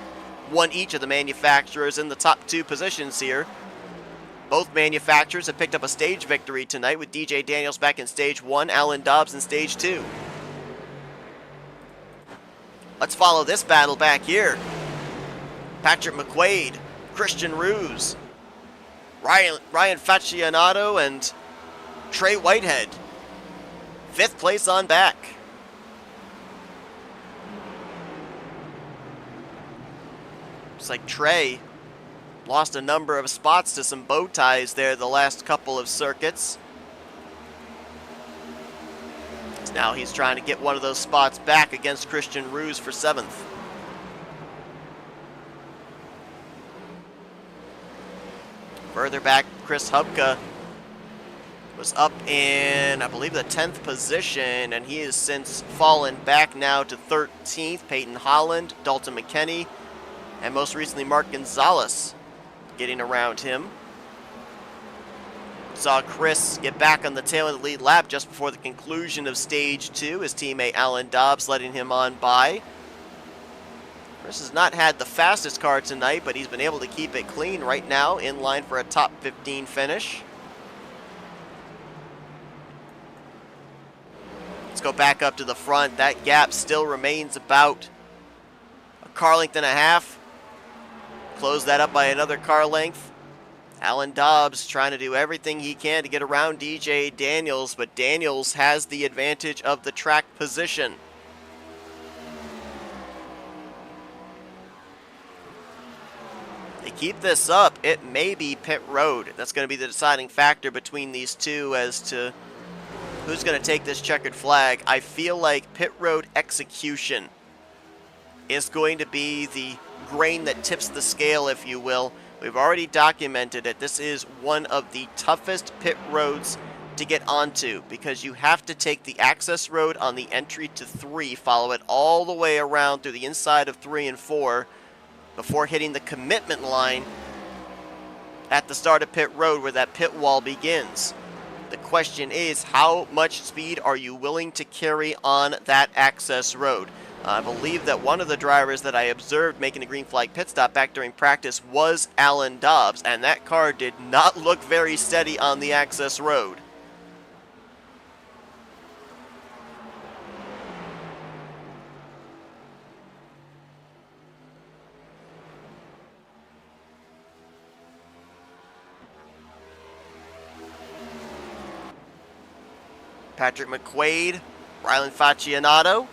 one each of the manufacturers in the top 2 positions here. Both manufacturers have picked up a stage victory tonight, with DJ Daniels back in stage 1, Alan Dobbs in stage 2. Let's follow this battle back here. Patrick McQuaid, Christian Ruse, Ryan Faccianato, and Trey Whitehead. 5th place on back. Looks like Trey lost a number of spots to some bow ties there the last couple of circuits. So now he's trying to get one of those spots back against Christian Ruse for 7th. Further back, Chris Hubka was up in, I believe, the 10th position, and he has since fallen back now to 13th. Peyton Holland, Dalton McKenney, and most recently Mark Gonzalez getting around him. Saw Chris get back on the tail of the lead lap just before the conclusion of stage 2. His teammate Alan Dobbs letting him on by. Chris has not had the fastest car tonight, but he's been able to keep it clean right now, in line for a top 15 finish. Let's go back up to the front. That gap still remains about a car length and a half. Close that up by another car length. Alan Dobbs trying to do everything he can to get around DJ Daniels, but Daniels has the advantage of the track position. They keep this up, it may be pit road. That's going to be the deciding factor between these two as to who's going to take this checkered flag. I feel like pit road execution is going to be the grain that tips the scale, if you will. We've already documented it. This is one of the toughest pit roads to get onto, because you have to take the access road on the entry to 3, follow it all the way around through the inside of 3 and 4 before hitting the commitment line at the start of pit road, where that pit wall begins. The question is, how much speed are you willing to carry on that access road? I believe that one of the drivers that I observed making a green flag pit stop back during practice was Alan Dobbs, and that car did not look very steady on the access road. Patrick McQuaid, Rylan Faccianato.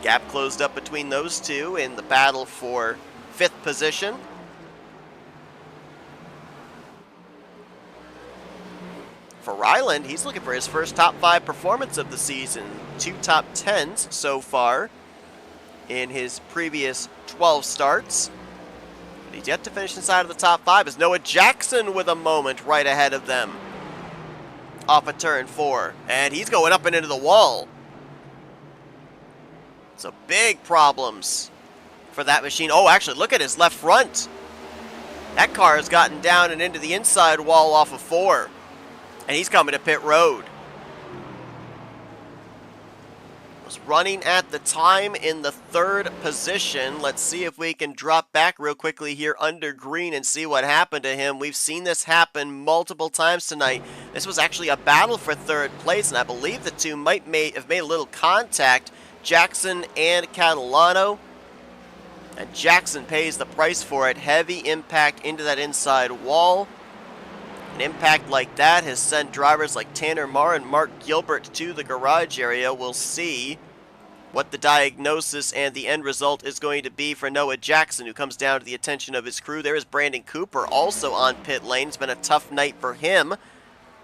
Gap closed up between those two in the battle for 5th position. For Ryland, he's looking for his first top 5 performance of the season. 2 top 10s so far in his previous 12 starts. But he's yet to finish inside of the top 5 as Noah Jackson with a moment right ahead of them. Off of turn 4, and he's going up and into the wall. So big problems for that machine. Oh, actually, look at his left front. That car has gotten down and into the inside wall off of 4. And he's coming to pit road. Was running at the time in the 3rd position. Let's see if we can drop back real quickly here under green and see what happened to him. We've seen this happen multiple times tonight. This was actually a battle for 3rd place, and I believe the two have made a little contact. Jackson and Catalano. And Jackson pays the price for it. Heavy impact into that inside wall. An impact like that has sent drivers like Tanner Marr and Mark Gilbert to the garage area. We'll see what the diagnosis and the end result is going to be for Noah Jackson, who comes down to the attention of his crew. There is Brandon Cooper also on pit lane. It's been a tough night for him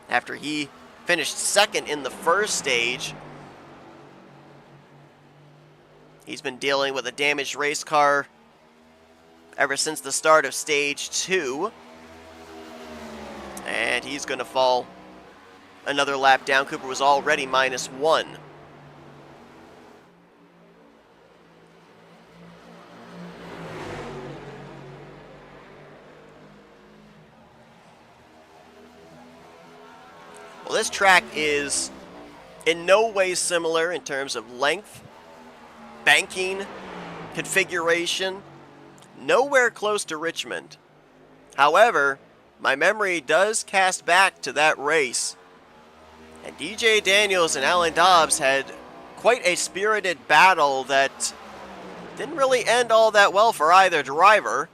after he finished 2nd in the 1st stage. He's been dealing with a damaged race car ever since the start of stage 2. And he's going to fall another lap down. Cooper was already -1. Well, this track is in no way similar in terms of length, banking, configuration. Nowhere close to Richmond. However, my memory does cast back to that race. And DJ Daniels and Alan Dobbs had quite a spirited battle that didn't really end all that well for either driver.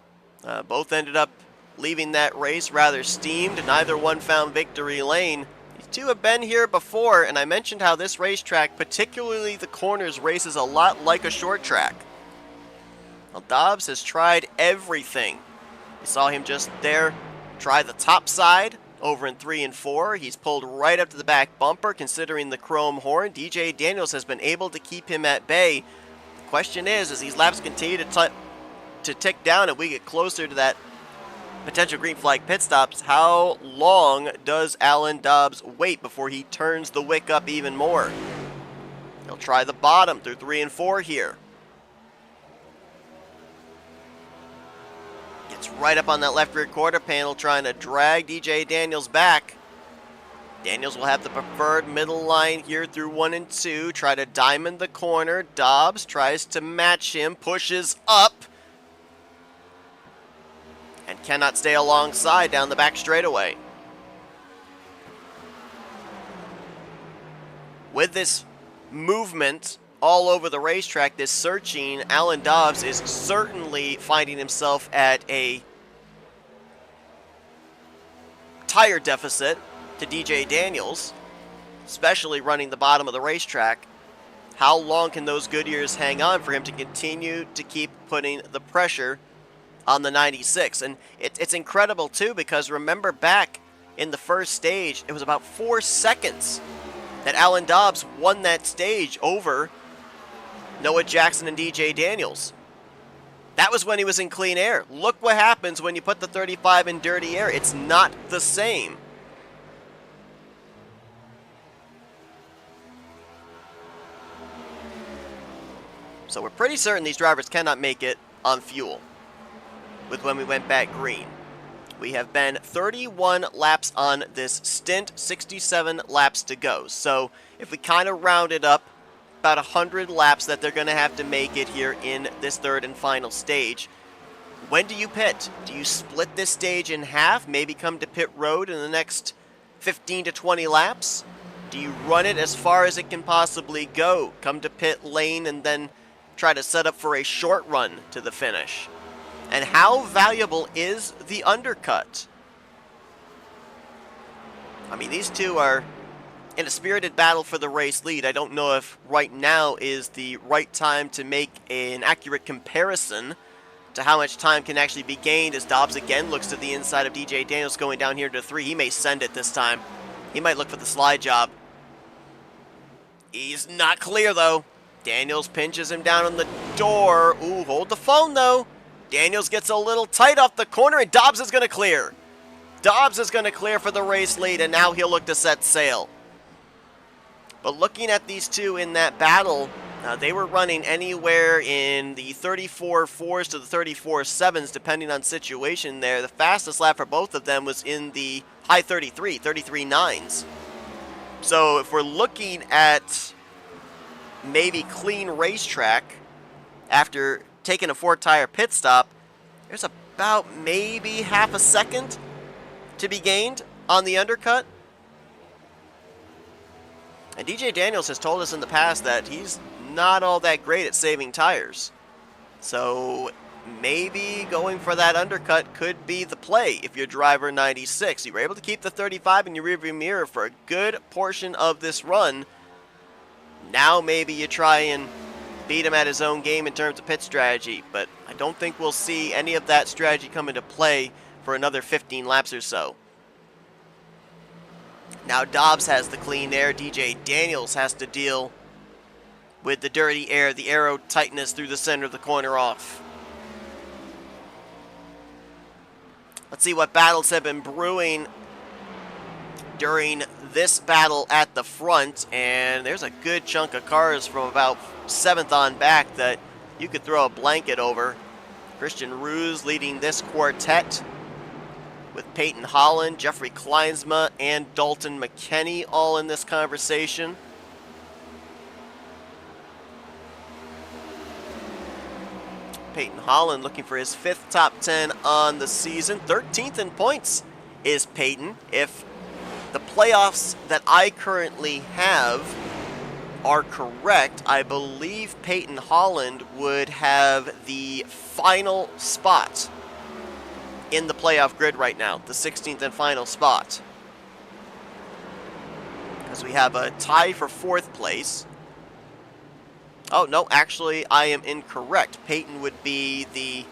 Both ended up leaving that race rather steamed. Neither one found victory lane. These two have been here before, and I mentioned how this racetrack, particularly the corners, races a lot like a short track. Well, Dobbs has tried everything. You saw him just there try the top side over in 3 and 4. He's pulled right up to the back bumper considering the chrome horn. DJ Daniels has been able to keep him at bay. The question is, as these laps continue to tick down and we get closer to that potential green flag pit stops, how long does Alan Dobbs wait before he turns the wick up even more? He'll try the bottom through 3 and 4 here. Gets right up on that left rear quarter panel trying to drag DJ Daniels back. Daniels will have the preferred middle line here through 1 and 2. Try to diamond the corner. Dobbs tries to match him, pushes up, and cannot stay alongside down the back straightaway. With this movement all over the racetrack, this searching, Alan Dobbs is certainly finding himself at a tire deficit to DJ Daniels, especially running the bottom of the racetrack. How long can those Goodyears hang on for him to continue to keep putting the pressure on the 96? And it's incredible too, because remember back in the first stage, it was about 4 seconds that Alan Dobbs won that stage over Noah Jackson and DJ Daniels. That was when he was in clean air. Look what happens when you put the 35 in dirty air. It's not the same. So we're pretty certain these drivers cannot make it on fuel with when we went back green. We have been 31 laps on this stint, 67 laps to go. So if we kind of round it up about 100 laps that they're going to have to make it here in this third and final stage. When do you pit? Do you split this stage in half, maybe come to pit road in the next 15 to 20 laps? Do you run it as far as it can possibly go, come to pit lane, and then try to set up for a short run to the finish? And how valuable is the undercut? I mean, these two are in a spirited battle for the race lead. I don't know if right now is the right time to make an accurate comparison to how much time can actually be gained as Dobbs again looks to the inside of DJ Daniels going down here to 3. He may send it this time. He might look for the slide job. He's not clear, though. Daniels pinches him down on the door. Ooh, hold the phone, though. Daniels gets a little tight off the corner, and Dobbs is going to clear. Dobbs is going to clear for the race lead, and now he'll look to set sail. But looking at these two in that battle, they were running anywhere in the 34.4s to the 34.7s, depending on situation there. The fastest lap for both of them was in the high 33.9s. So if we're looking at maybe clean racetrack after taking a 4-tire pit stop, there's about maybe half a second to be gained on the undercut. And DJ Daniels has told us in the past that he's not all that great at saving tires. So maybe going for that undercut could be the play if you're driver 96. You were able to keep the 35 in your rearview mirror for a good portion of this run. Now maybe you try and beat him at his own game in terms of pit strategy, but I don't think we'll see any of that strategy come into play for another 15 laps or so. Now Dobbs has the clean air. DJ Daniels has to deal with the dirty air, the aero tightness through the center of the corner off. Let's see what battles have been brewing during this battle at the front, and there's a good chunk of cars from about 7th on back that you could throw a blanket over. Christian Ruse leading this quartet with Peyton Holland, Jeffrey Kleinsma, and Dalton McKinney all in this conversation. Peyton Holland looking for his 5th top 10 on the season. 13th in points is Peyton. If the playoffs that I currently have are correct, I believe Peyton Holland would have the final spot in the playoff grid right now, the 16th and final spot. Because we have a tie for 4th place. Oh, no, actually, I am incorrect. Peyton would be the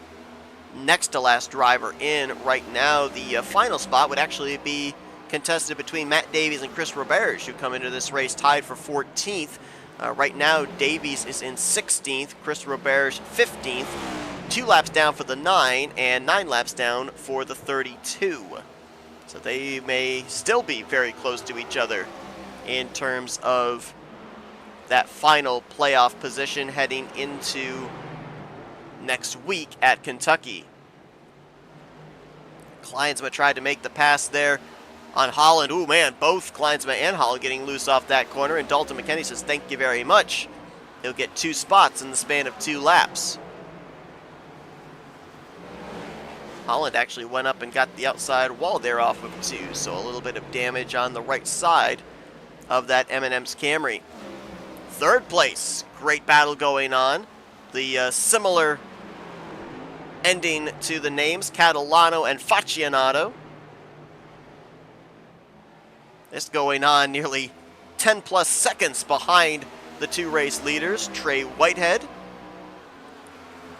next to last driver in right now. The final spot would actually be contested between Matt Davies and Chris Roberge, who come into this race tied for 14th. Right now, Davies is in 16th, Chris Roberge 15th. 2 laps down for the 9, and 9 laps down for the 32. So they may still be very close to each other in terms of that final playoff position heading into next week at Kentucky. Kleinsma tried to make the pass there on Holland. Ooh, man, both Kleinsma and Holland getting loose off that corner, and Dalton McKinney says, thank you very much. He'll get 2 spots in the span of 2 laps. Holland actually went up and got the outside wall there off of 2, so a little bit of damage on the right side of that M&M's Camry. 3rd place, great battle going on. The similar ending to the names, Catalano and Faccianato. This going on nearly 10 plus seconds behind the 2 race leaders. Trey Whitehead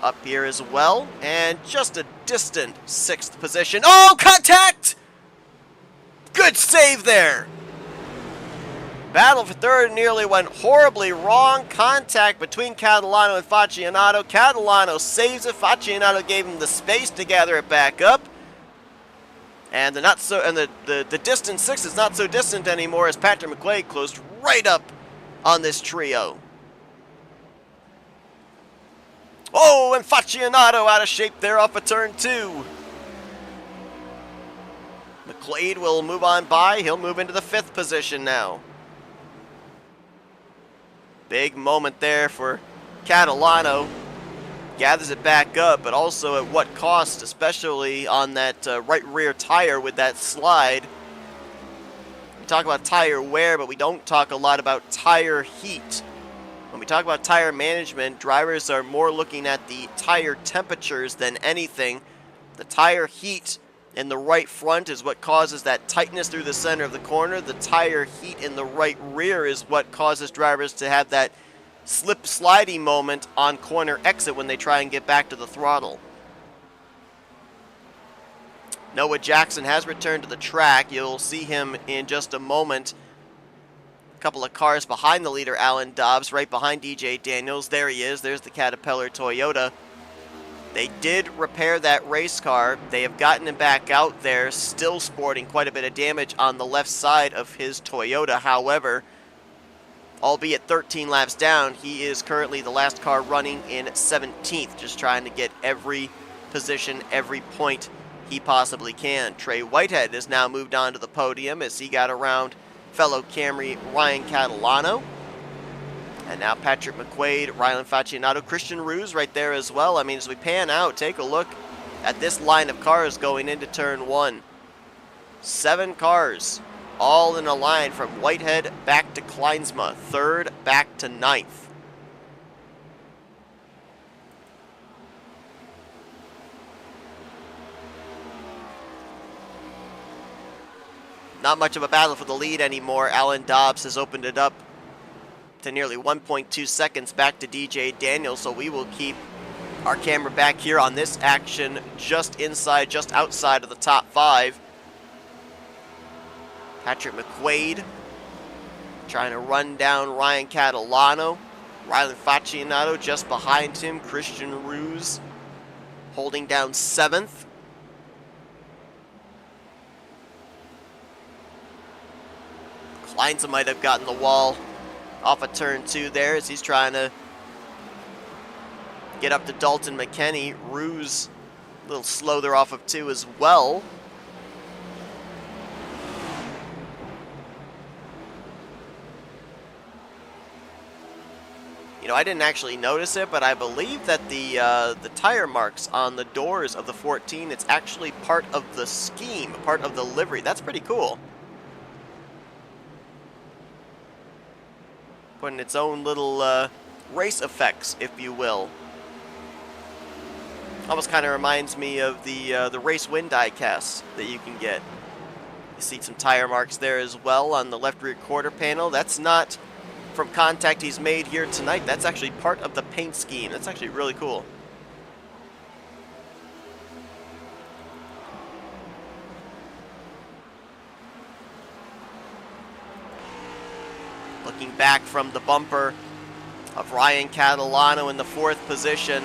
up here as well, and just a distant 6th position. Oh, contact! Good save there. Battle for 3rd nearly went horribly wrong. Contact between Catalano and Faccianato. Catalano saves it. Faccianato gave him the space to gather it back up. And the distant 6 is not so distant anymore as Patrick McQuaid closed right up on this trio. Oh, and Faccianato out of shape there off of turn 2. McQuaid will move on by. He'll move into the 5th position now. Big moment there for Catalano. Gathers it back up, but also at what cost, especially on that right rear tire with that slide. We talk about tire wear, but we don't talk a lot about tire heat. When we talk about tire management, drivers are more looking at the tire temperatures than anything. The tire heat in the right front is what causes that tightness through the center of the corner. The tire heat in the right rear is what causes drivers to have that slip slidey moment on corner exit when they try and get back to the throttle. Noah Jackson has returned to the track. You'll see him in just a moment. A couple of cars behind the leader, Alan Dobbs, right behind DJ Daniels. There he is. There's the Caterpillar Toyota. They did repair that race car. They have gotten him back out there, still sporting quite a bit of damage on the left side of his Toyota. However, albeit 13 laps down, he is currently the last car running in 17th, just trying to get every position, every point he possibly can. Trey Whitehead has now moved on to the podium as he got around fellow Camry Ryan Catalano. And now Patrick McQuaid, Rylan Facchinato, Christian Ruse right there as well. I mean, as we pan out, take a look at this line of cars going into turn 1. 7 cars, all in a line from Whitehead back to Kleinsma, 3rd back to 9th. Not much of a battle for the lead anymore. Alan Dobbs has opened it up to nearly 1.2 seconds back to DJ Daniels, so we will keep our camera back here on this action just inside, just outside of the top 5. Patrick McQuaid trying to run down Ryan Catalano. Rylan Facchinato just behind him. Christian Ruse holding down 7th. Kleinza might have gotten the wall off of turn 2 there as he's trying to get up to Dalton McKenney. Ruse a little slow there off of 2 as well. You know, I didn't actually notice it, but I believe that the tire marks on the doors of the 14, it's actually part of the scheme, part of the livery. That's pretty cool. Putting its own little race effects, if you will. Almost kind of reminds me of the race win die cast that you can get. You see some tire marks there as well on the left rear quarter panel. That's not from contact he's made here tonight. That's actually part of the paint scheme. That's actually really cool. Looking back from the bumper of Ryan Catalano in the 4th position.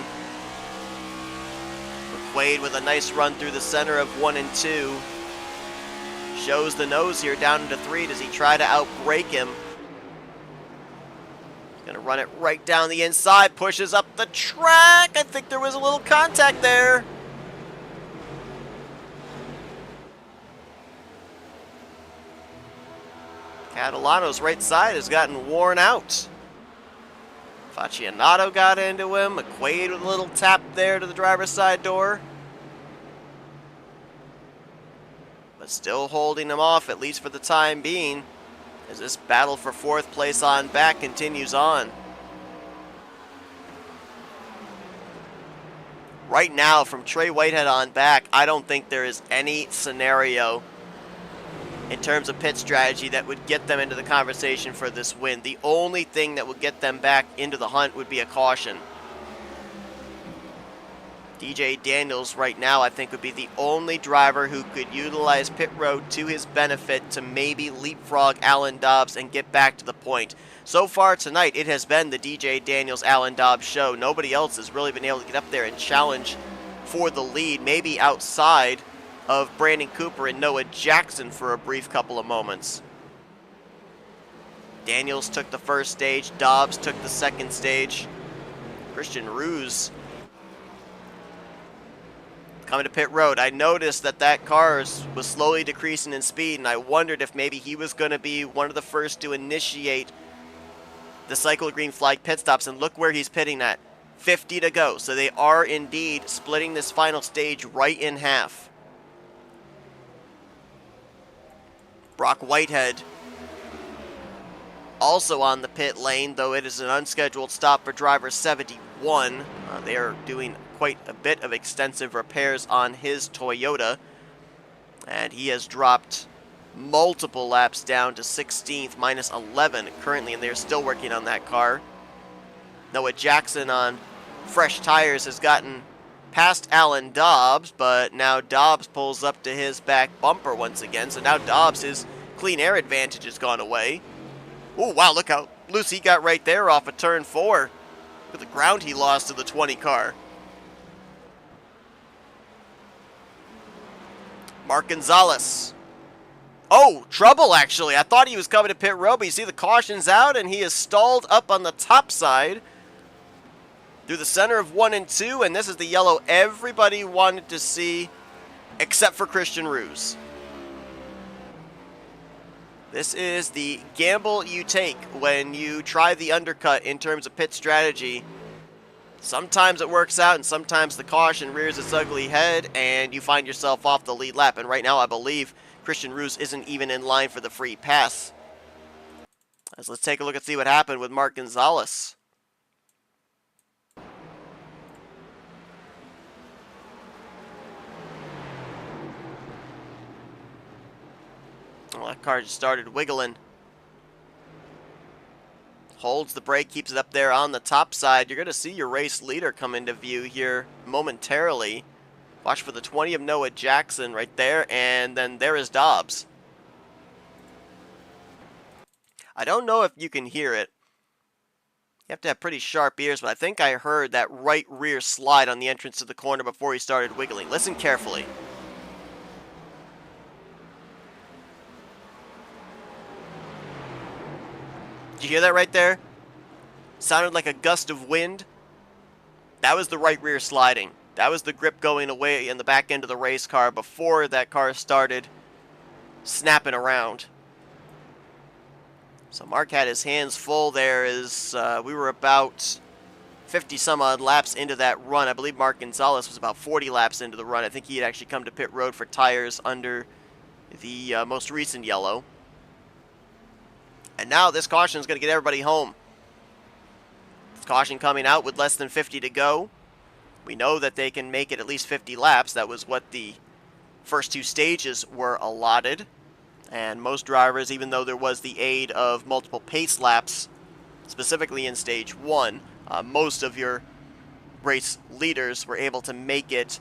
McQuaid with a nice run through the center of 1 and 2. Shows the nose here down into 3. Does he try to outbrake him? Gonna run it right down the inside. Pushes up the track. I think there was a little contact there. Catalano's right side has gotten worn out. Facchinato got into him. McQuaid with a little tap there to the driver's side door. But still holding him off, at least for the time being, as this battle for 4th place on back continues on. Right now, from Trey Whitehead on back, I don't think there is any scenario in terms of pit strategy that would get them into the conversation for this win. The only thing that would get them back into the hunt would be a caution. DJ Daniels right now, I think, would be the only driver who could utilize pit road to his benefit to maybe leapfrog Alan Dobbs and get back to the point. So far tonight, it has been the DJ Daniels Alan Dobbs show. Nobody else has really been able to get up there and challenge for the lead, maybe outside of Brandon Cooper and Noah Jackson for a brief couple of moments. Daniels took the 1st stage, Dobbs took the 2nd stage. Christian Ruse coming to pit road. I noticed that car was slowly decreasing in speed, and I wondered if maybe he was going to be one of the first to initiate the cycle green flag pit stops, and look where he's pitting at. 50 to go. So they are indeed splitting this final stage right in half. Brock Whitehead also on the pit lane, though it is an unscheduled stop for driver 71. They are doing quite a bit of extensive repairs on his Toyota, and he has dropped multiple laps down to 16th, minus 11 currently, and they're still working on that car. Noah Jackson on fresh tires has gotten past Alan Dobbs, but now Dobbs pulls up to his back bumper once again, so now Dobbs, his clean air advantage has gone away. Oh, wow, look how loose he got right there off of turn 4. Look at the ground he lost to the 20 car. Mark Gonzalez. Oh, trouble actually. I thought he was coming to pit road, but you see the caution's out, and he is stalled up on the top side through the center of 1 and 2, and this is the yellow everybody wanted to see except for Christian Ruse. This is the gamble you take when you try the undercut in terms of pit strategy. Sometimes it works out, and sometimes the caution rears its ugly head, and you find yourself off the lead lap. And right now, I believe Christian Ruse isn't even in line for the free pass. As let's take a look and see what happened with Mark Gonzalez. Well, that car just started wiggling. Holds the brake, keeps it up there on the top side. You're going to see your race leader come into view here momentarily. Watch for the 20 of Noah Jackson right there, and then there is Dobbs. I don't know if you can hear it. You have to have pretty sharp ears, but I think I heard that right rear slide on the entrance to the corner before he started wiggling. Listen carefully. Did you hear that right there? Sounded like a gust of wind. That was the right rear sliding. That was the grip going away in the back end of the race car before that car started snapping around. So Mark had his hands full there as we were about 50 some odd laps into that run. I believe Mark Gonzalez was about 40 laps into the run. I think he had actually come to pit road for tires under the most recent yellow. And now this caution is going to get everybody home. This caution coming out with less than 50 to go. We know that they can make it at least 50 laps. That was what the first 2 stages were allotted. And most drivers, even though there was the aid of multiple pace laps, specifically in stage 1, most of your race leaders were able to make it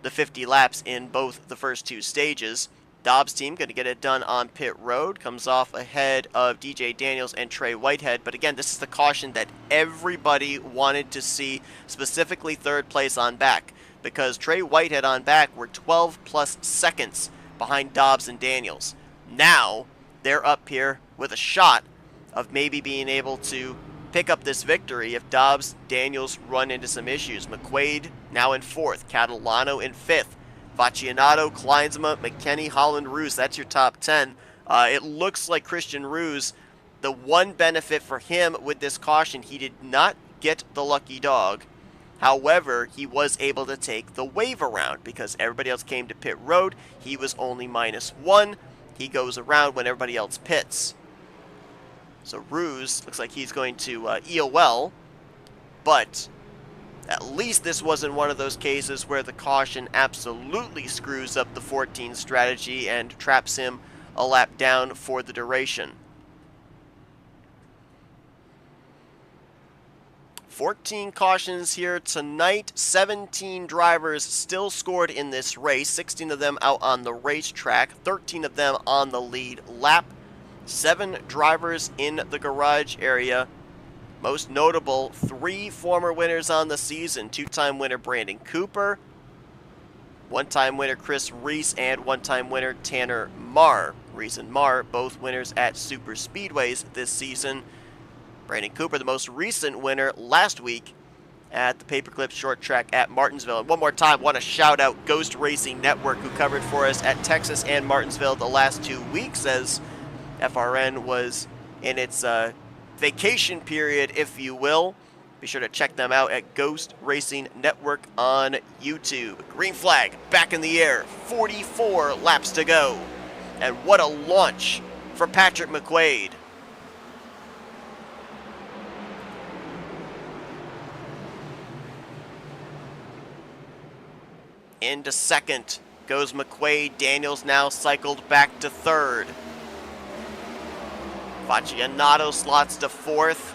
the 50 laps in both the first 2 stages. Dobbs' team going to get it done on pit road. Comes off ahead of DJ Daniels and Trey Whitehead. But again, this is the caution that everybody wanted to see, specifically third place on back. Because Trey Whitehead on back were 12 plus seconds behind Dobbs and Daniels. Now, they're up here with a shot of maybe being able to pick up this victory if Dobbs, Daniels run into some issues. McQuaid now in 4th. Catalano in 5th. Vaccianato, Kleinsma, McKinney, Holland, Ruse. That's your top 10. It looks like Christian Ruse, the one benefit for him with this caution, he did not get the lucky dog. However, he was able to take the wave around because everybody else came to pit road. He was only -1. He goes around when everybody else pits. So Ruse looks like he's going to EOL, but at least this wasn't one of those cases where the caution absolutely screws up the 14 strategy and traps him a lap down for the duration. 14 cautions here tonight. 17 drivers still scored in this race. 16 of them out on the racetrack. 13 of them on the lead lap. 7 drivers in the garage area. Most notable, 3 former winners on the season. 2-time winner Brandon Cooper, 1-time winner Chris Reese, and 1-time winner Tanner Marr. Reese and Marr, both winners at super speedways this season. Brandon Cooper, the most recent winner last week at the Paperclip Short Track at Martinsville. And one more time, want to shout out Ghost Racing Network, who covered for us at Texas and Martinsville the last 2 weeks as FRN was in its vacation period, if you will. Be sure to check them out at Ghost Racing Network on YouTube. Green flag back in the air, 44 laps to go. And what a launch for Patrick McQuaid. Into second goes McQuaid. Daniels now cycled back to third. Faccianato slots to fourth.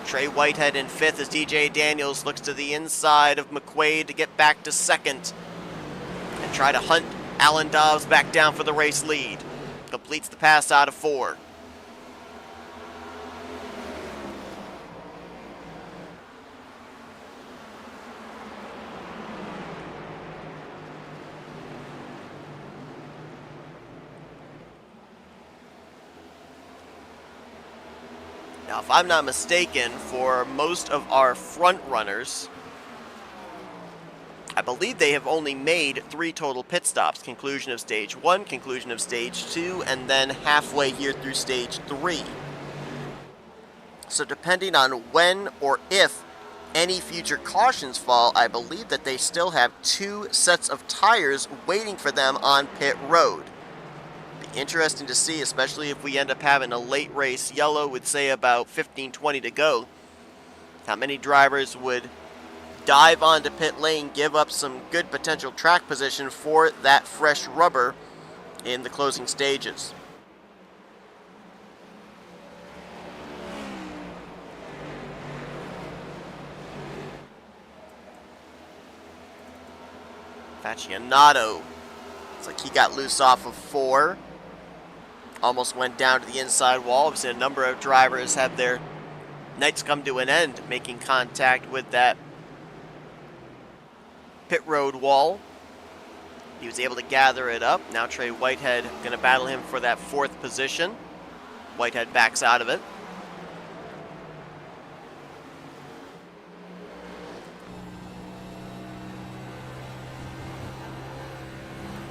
Trey Whitehead in fifth as DJ Daniels looks to the inside of McQuaid to get back to second and try to hunt Alan Dobbs back down for the race lead. Completes the pass out of 4. Now, if I'm not mistaken, for most of our front runners, I believe they have only made 3 total pit stops. Conclusion of stage 1, conclusion of stage 2, and then halfway here through stage 3. So depending on when or if any future cautions fall, I believe that they still have 2 sets of tires waiting for them on pit road. Interesting to see, especially if we end up having a late race yellow with, say, about 15-20 to go, how many drivers would dive onto pit lane, give up some good potential track position for that fresh rubber in the closing stages. Faccianato, it's like he got loose off of 4. Almost went down to the inside wall. We've seen a number of drivers have their nights come to an end making contact with that pit road wall. He was able to gather it up. Now Trey Whitehead going to battle him for that 4th position. Whitehead backs out of it.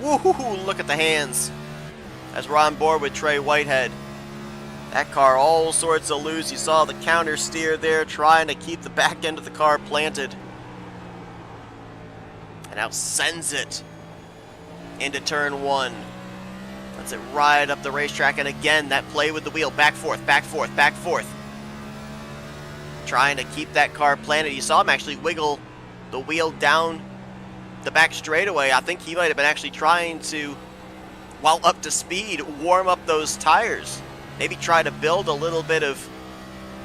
Woohoo! Look at the hands as we're on board with Trey Whitehead. That car all sorts of loose. You saw the counter steer there trying to keep the back end of the car planted. And now sends it into turn 1. Lets it ride up the racetrack, and again that play with the wheel. Back, forth, back, forth, back, forth. Trying to keep that car planted. You saw him actually wiggle the wheel down the back straightaway. I think he might have been actually trying to, while up to speed, warm up those tires. Maybe try to build a little bit of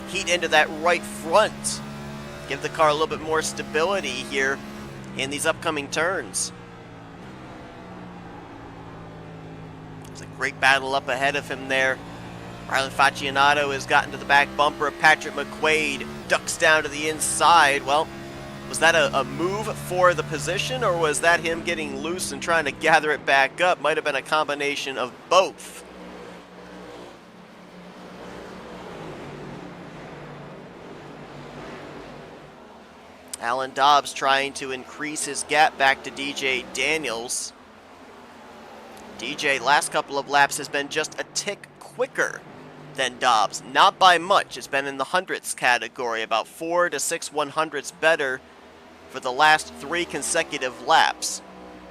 heat into that right front. Give the car a little bit more stability here in these upcoming turns. It's a great battle up ahead of him there. Rylan Faccianato has gotten to the back bumper of Patrick McQuaid. Ducks down to the inside. Well, was that a move for the position, or was that him getting loose and trying to gather it back up? Might have been a combination of both. Alan Dobbs trying to increase his gap back to DJ Daniels. DJ, last couple of laps, has been just a tick quicker than Dobbs. Not by much. It's been in the hundredths category, about 4 to 6 100ths better for the last 3 consecutive laps.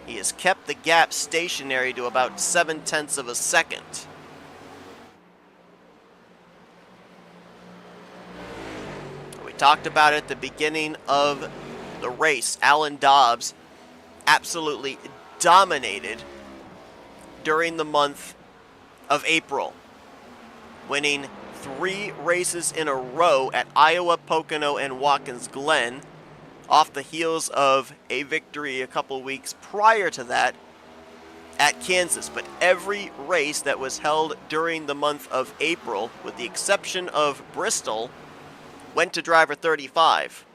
He has kept the gap stationary to about 0.7 of a second. We talked about it at the beginning of the race. Alan Dobbs absolutely dominated during the month of April, winning 3 races in a row at Iowa, Pocono, and Watkins Glen, off the heels of a victory a couple weeks prior to that at Kansas. But every race that was held during the month of April, with the exception of Bristol, went to driver 35.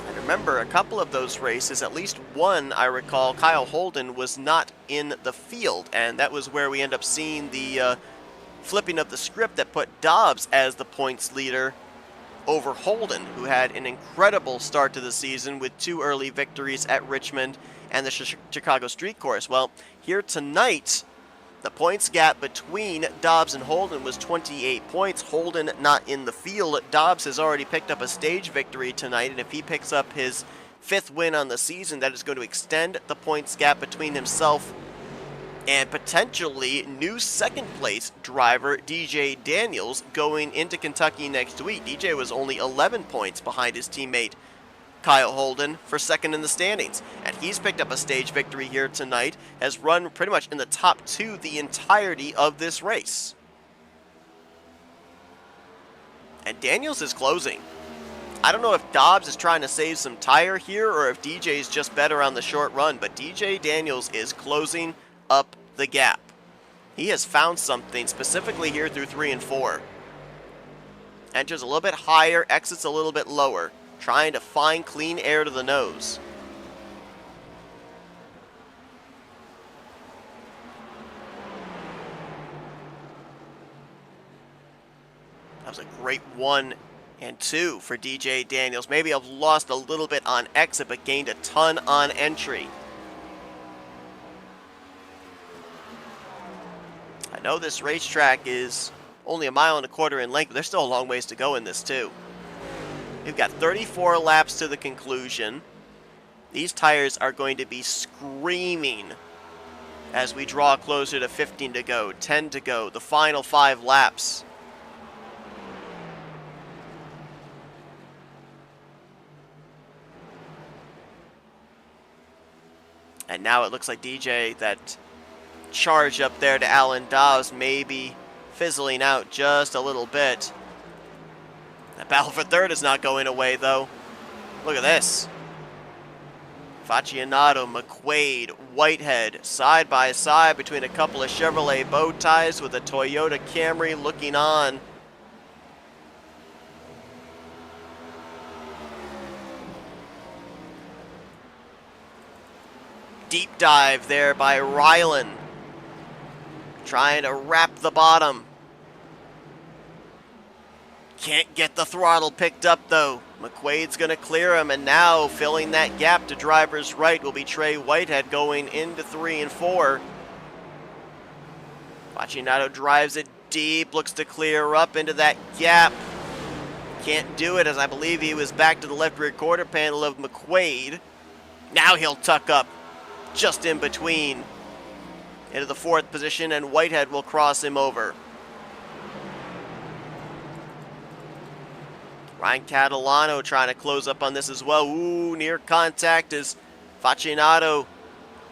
And remember, a couple of those races, at least one I recall, Kyle Holden was not in the field, and that was where we end up seeing the flipping of the script that put Dobbs as the points leader over Holden, who had an incredible start to the season with 2 early victories at Richmond and the Chicago Street Course. Well, here tonight, The points gap between Dobbs and Holden was 28 points. Holden not in the field. Dobbs has already picked up a stage victory tonight, and if he picks up his 5th win on the season, that is going to extend the points gap between himself and potentially new 2nd place driver DJ Daniels going into Kentucky next week. DJ was only 11 points behind his teammate Kyle Holden for 2nd in the standings, and he's picked up a stage victory here tonight, has run pretty much in the top 2 the entirety of this race. And Daniels is closing. I don't know if Dobbs is trying to save some tire here or if DJ is just better on the short run, but DJ Daniels is closing up the gap. He has found something specifically here through 3 and 4. Enters a little bit higher, exits a little bit lower, trying to find clean air to the nose. That was a great 1 and 2 for DJ Daniels. Maybe I've lost a little bit on exit, but gained a ton on entry. I know this racetrack is only 1.25 miles in length, but there's still a long ways to go in this too. We've got 34 laps to the conclusion. These tires are going to be screaming as we draw closer to 15 to go, 10 to go, the final 5 laps. And now it looks like DJ, that charge up there to Alan Dobbs, may be fizzling out just a little bit. That battle for 3rd is not going away, though. Look at this. Faccianato, McQuaid, Whitehead, side by side between a couple of Chevrolet bow ties with a Toyota Camry looking on. Deep dive there by Rylan, trying to wrap the bottom. Can't get the throttle picked up though. McQuaid's going to clear him, and now filling that gap to driver's right will be Trey Whitehead going into 3 and 4. Faccianato drives it deep, looks to clear up into that gap. Can't do it, as I believe he was back to the left rear quarter panel of McQuaid. Now he'll tuck up just in between into the 4th position, and Whitehead will cross him over. Ryan Catalano trying to close up on this as well. Ooh, near contact as Faccianato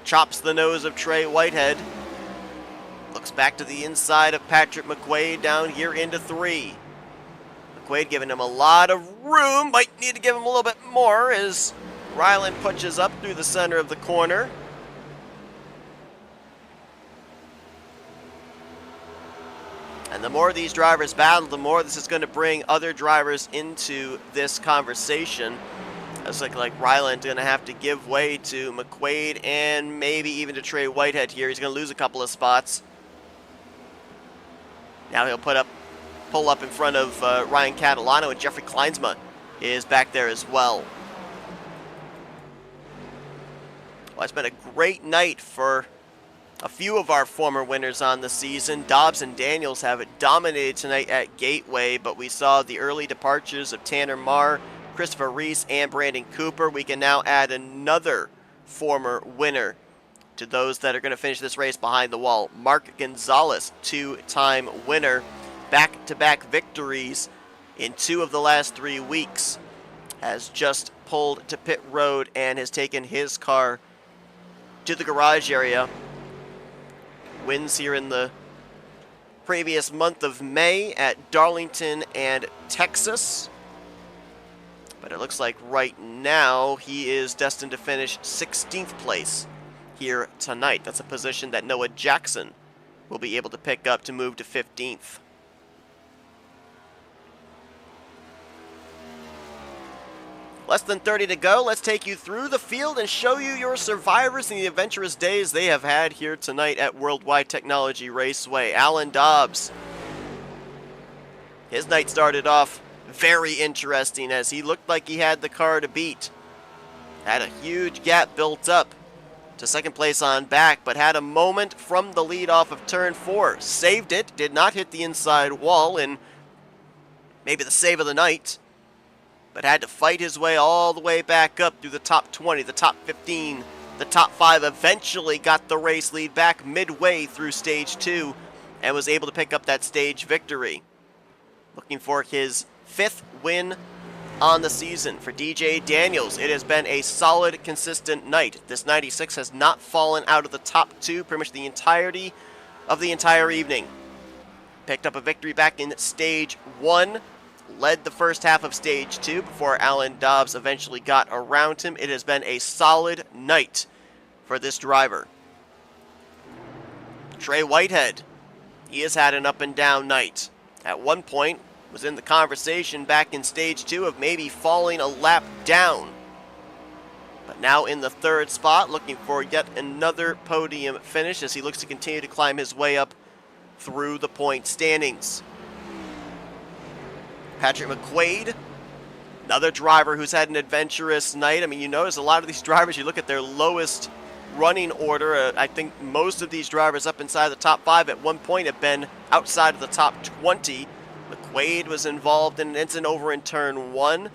chops the nose of Trey Whitehead. Looks back to the inside of Patrick McQuaid down here into 3. McQuaid giving him a lot of room. Might need to give him a little bit more as Ryland punches up through the center of the corner. And the more these drivers battle, the more this is going to bring other drivers into this conversation. It's like Ryland going to have to give way to McQuaid and maybe even to Trey Whitehead here. He's going to lose a couple of spots. Now he'll pull up in front of Ryan Catalano, and Jeffrey Kleinsma is back there as well. Well, it's been a great night for a few of our former winners on the season. Dobbs and Daniels have dominated tonight at Gateway, but we saw the early departures of Tanner Marr, Christopher Reese, and Brandon Cooper. We can now add another former winner to those that are going to finish this race behind the wall. Mark Gonzalez, 2-time winner, back-to-back victories in 2 of the last 3 weeks, has just pulled to pit road and has taken his car to the garage area. Wins here in the previous month of May at Darlington and Texas. But it looks like right now he is destined to finish 16th place here tonight. That's a position that Noah Jackson will be able to pick up to move to 15th. Less than 30 to go. Let's take you through the field and show you your survivors in the adventurous days they have had here tonight at Worldwide Technology Raceway. Alan Dobbs. His night started off very interesting as he looked like he had the car to beat. Had a huge gap built up to second place on back, but had a moment from the lead off of turn 4. Saved it, did not hit the inside wall in maybe the save of the night, but had to fight his way all the way back up through the top 20, the top 15, the top 5, eventually got the race lead back midway through stage 2 and was able to pick up that stage victory. Looking for his 5th win on the season for DJ Daniels. It has been a solid, consistent night. This 96 has not fallen out of the top 2 pretty much the entirety of the entire evening. Picked up a victory back in stage 1, led the first half of stage 2 before Alan Dobbs eventually got around him. It has been a solid night for this driver. Trey Whitehead, he has had an up and down night. At one point, was in the conversation back in stage 2 of maybe falling a lap down. But now in the 3rd spot, looking for yet another podium finish as he looks to continue to climb his way up through the point standings. Patrick McQuaid, another driver who's had an adventurous night. I mean, you notice a lot of these drivers, you look at their lowest running order. I think most of these drivers up inside the top 5 at one point have been outside of the top 20. McQuaid was involved in an incident over in turn 1. I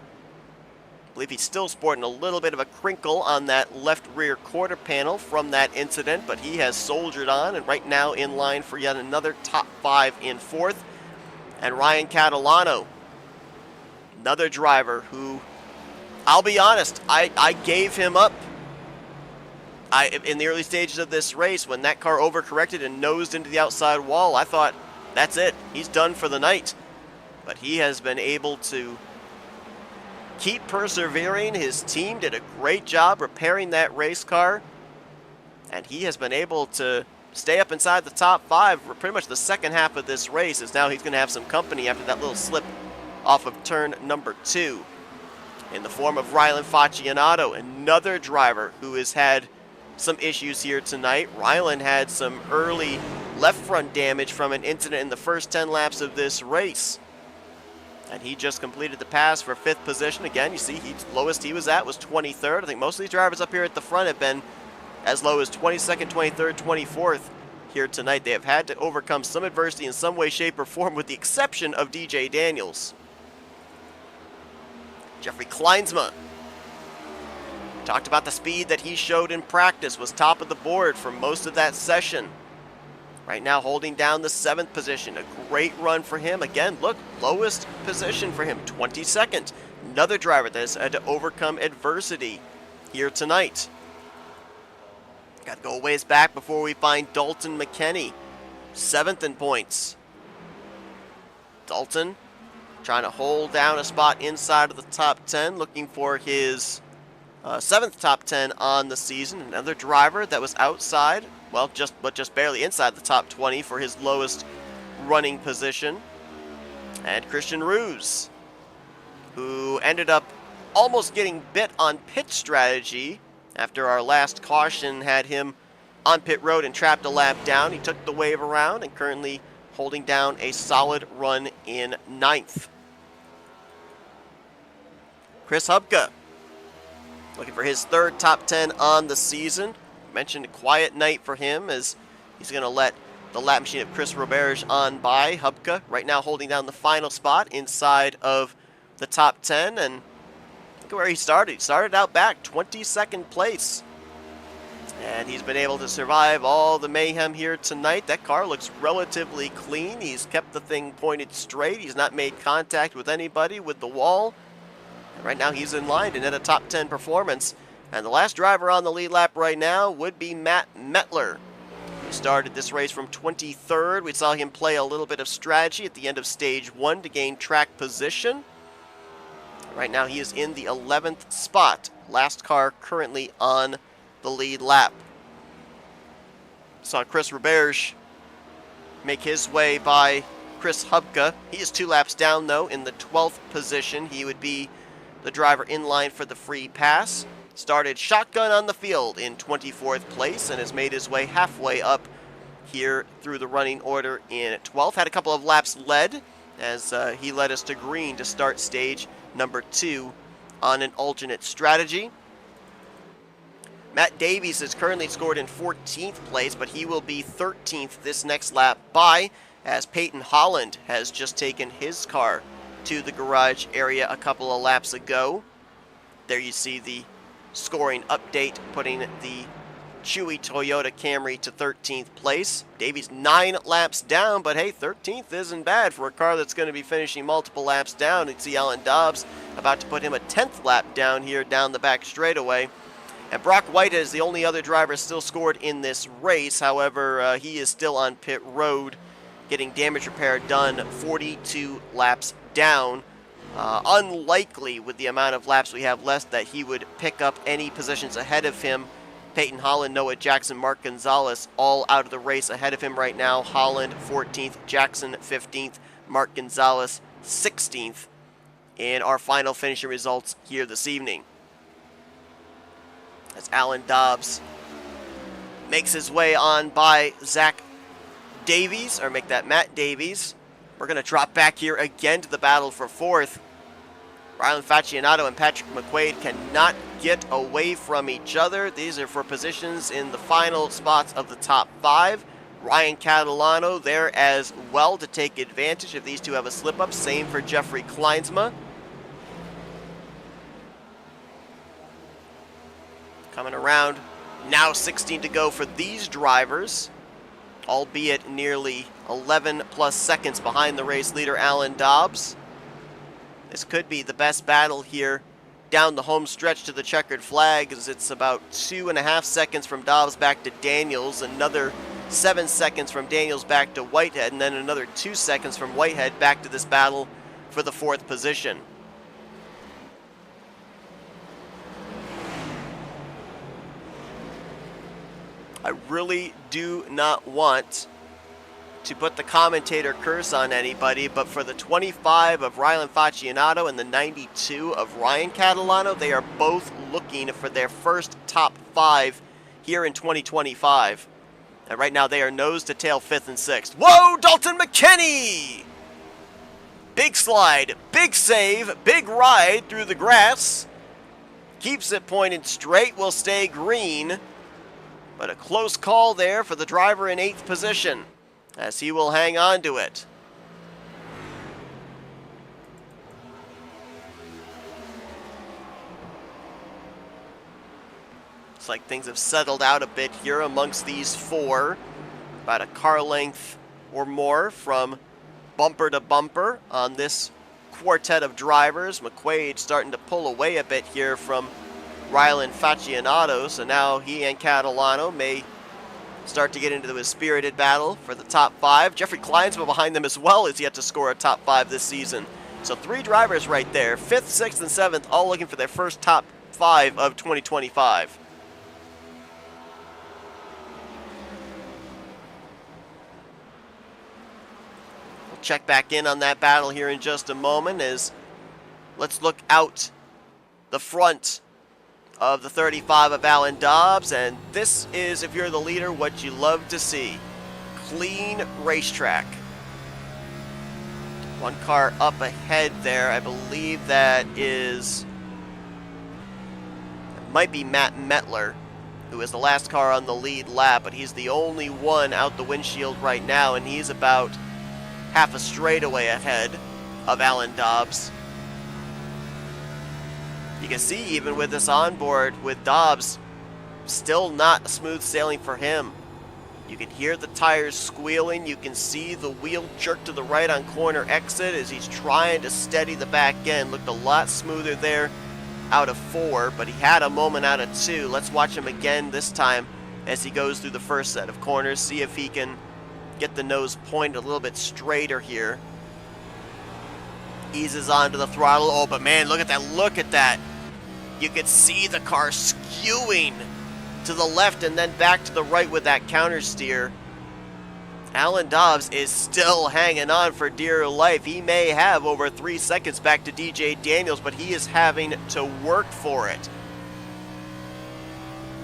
believe he's still sporting a little bit of a crinkle on that left rear quarter panel from that incident, but he has soldiered on and right now in line for yet another top 5 in 4th. And Ryan Catalano, another driver who, I'll be honest, I gave him up. In the early stages of this race, when that car overcorrected and nosed into the outside wall, I thought, that's it, he's done for the night. But he has been able to keep persevering. His team did a great job repairing that race car, and he has been able to stay up inside the top 5 for pretty much the second half of this race, as now he's going to have some company after that little slip off of turn number 2 in the form of Rylan Faccianato, another driver who has had some issues here tonight. Rylan had some early left front damage from an incident in the first 10 laps of this race, and he just completed the pass for 5th position. Again, you see, lowest he was at was 23rd. I think most of these drivers up here at the front have been as low as 22nd, 23rd, 24th here tonight. They have had to overcome some adversity in some way, shape, or form, with the exception of DJ Daniels. Jeffrey Kleinsma, talked about the speed that he showed in practice, was top of the board for most of that session. Right now holding down the 7th position. A great run for him. Again, look, lowest position for him, 22nd. Another driver that has had to overcome adversity here tonight. Got to go a ways back before we find Dalton McKenney, 7th in points. Dalton trying to hold down a spot inside of the top 10, looking for his 7th top 10 on the season. Another driver that was outside, well, just barely inside the top 20 for his lowest running position. And Christian Ruse, who ended up almost getting bit on pit strategy after our last caution had him on pit road and trapped a lap down. He took the wave around and currently holding down a solid run in 9th. Chris Hubka, looking for his 3rd top 10 on the season. Mentioned a quiet night for him as he's going to let the lap machine of Chris Roberge on by. Hubka right now holding down the final spot inside of the top 10, and look at where he started. He started out back, 22nd place. And he's been able to survive all the mayhem here tonight. That car looks relatively clean. He's kept the thing pointed straight. He's not made contact with anybody with the wall. And right now he's in line to net a top 10 performance. And the last driver on the lead lap right now would be Matt Mettler, who started this race from 23rd. We saw him play a little bit of strategy at the end of stage 1 to gain track position. Right now he is in the 11th spot. Last car currently on the lead lap. Saw Chris Roberge make his way by Chris Hubka. He is 2 laps down, though, in the 12th position. He would be the driver in line for the free pass. Started shotgun on the field in 24th place and has made his way halfway up here through the running order in 12th. Had a couple of laps led as he led us to green to start stage number 2 on an alternate strategy. Matt Davies is currently scored in 14th place, but he will be 13th this next lap by, as Peyton Holland has just taken his car to the garage area a couple of laps ago. There you see the scoring update, putting the Chewy Toyota Camry to 13th place. Davies 9 laps down, but hey, 13th isn't bad for a car that's going to be finishing multiple laps down. You see Alan Dobbs about to put him a 10th lap down here down the back straightaway. And Brock Whitehead is the only other driver still scored in this race. However, he is still on pit road getting damage repair done 42 laps down. Unlikely with the amount of laps we have left that he would pick up any positions ahead of him. Peyton Holland, Noah Jackson, Mark Gonzalez all out of the race ahead of him right now. Holland 14th, Jackson 15th, Mark Gonzalez 16th in our final finishing results here this evening. As Alan Dobbs makes his way on by Zach Davies, or make that Matt Davies. We're going to drop back here again to the battle for 4th. Rylan Faccianato and Patrick McQuaid cannot get away from each other. These are for positions in the final spots of the top 5. Ryan Catalano there as well to take advantage if these two have a slip-up. Same for Jeffrey Kleinsma. Coming around, now 16 to go for these drivers, albeit nearly 11 plus seconds behind the race leader, Alan Dobbs. This could be the best battle here down the home stretch to the checkered flag, as it's about 2.5 seconds from Dobbs back to Daniels, another 7 seconds from Daniels back to Whitehead, and then another 2 seconds from Whitehead back to this battle for the 4th position. I really do not want to put the commentator curse on anybody, but for the 25 of Rylan Faccianato and the 92 of Ryan Catalano, they are both looking for their first top 5 here in 2025. And right now they are nose to tail 5th and 6th. Whoa, Dalton McKinney! Big slide, big save, big ride through the grass. Keeps it pointed straight, will stay green. But a close call there for the driver in 8th position, as he will hang on to it. Looks like things have settled out a bit here amongst these 4. About a car length or more from bumper to bumper on this quartet of drivers. McQuaid starting to pull away a bit here from Rylan Faccianato, so now he and Catalano may start to get into a spirited battle for the top 5. Jeffrey Kleinsma behind them as well is yet to score a top 5 this season. So 3 drivers right there, 5th, 6th, and 7th, all looking for their first top 5 of 2025. We'll check back in on that battle here in just a moment, as let's look out the front of the 35 of Alan Dobbs, and this is, if you're the leader, what you love to see. Clean racetrack. One car up ahead there, I believe that is, it might be Matt Metler, who is the last car on the lead lap, but he's the only one out the windshield right now, and he's about half a straightaway ahead of Alan Dobbs. You can see even with this onboard with Dobbs, still not smooth sailing for him. You can hear the tires squealing. You can see the wheel jerk to the right on corner exit as he's trying to steady the back end. Looked a lot smoother there out of 4, but he had a moment out of 2. Let's watch him again this time as he goes through the first set of corners. See if he can get the nose pointed a little bit straighter here. Eases onto the throttle. Oh, but man, look at that. Look at that. You could see the car skewing to the left and then back to the right with that counter steer. Alan Dobbs is still hanging on for dear life. He may have over 3 seconds back to DJ Daniels, but he is having to work for it.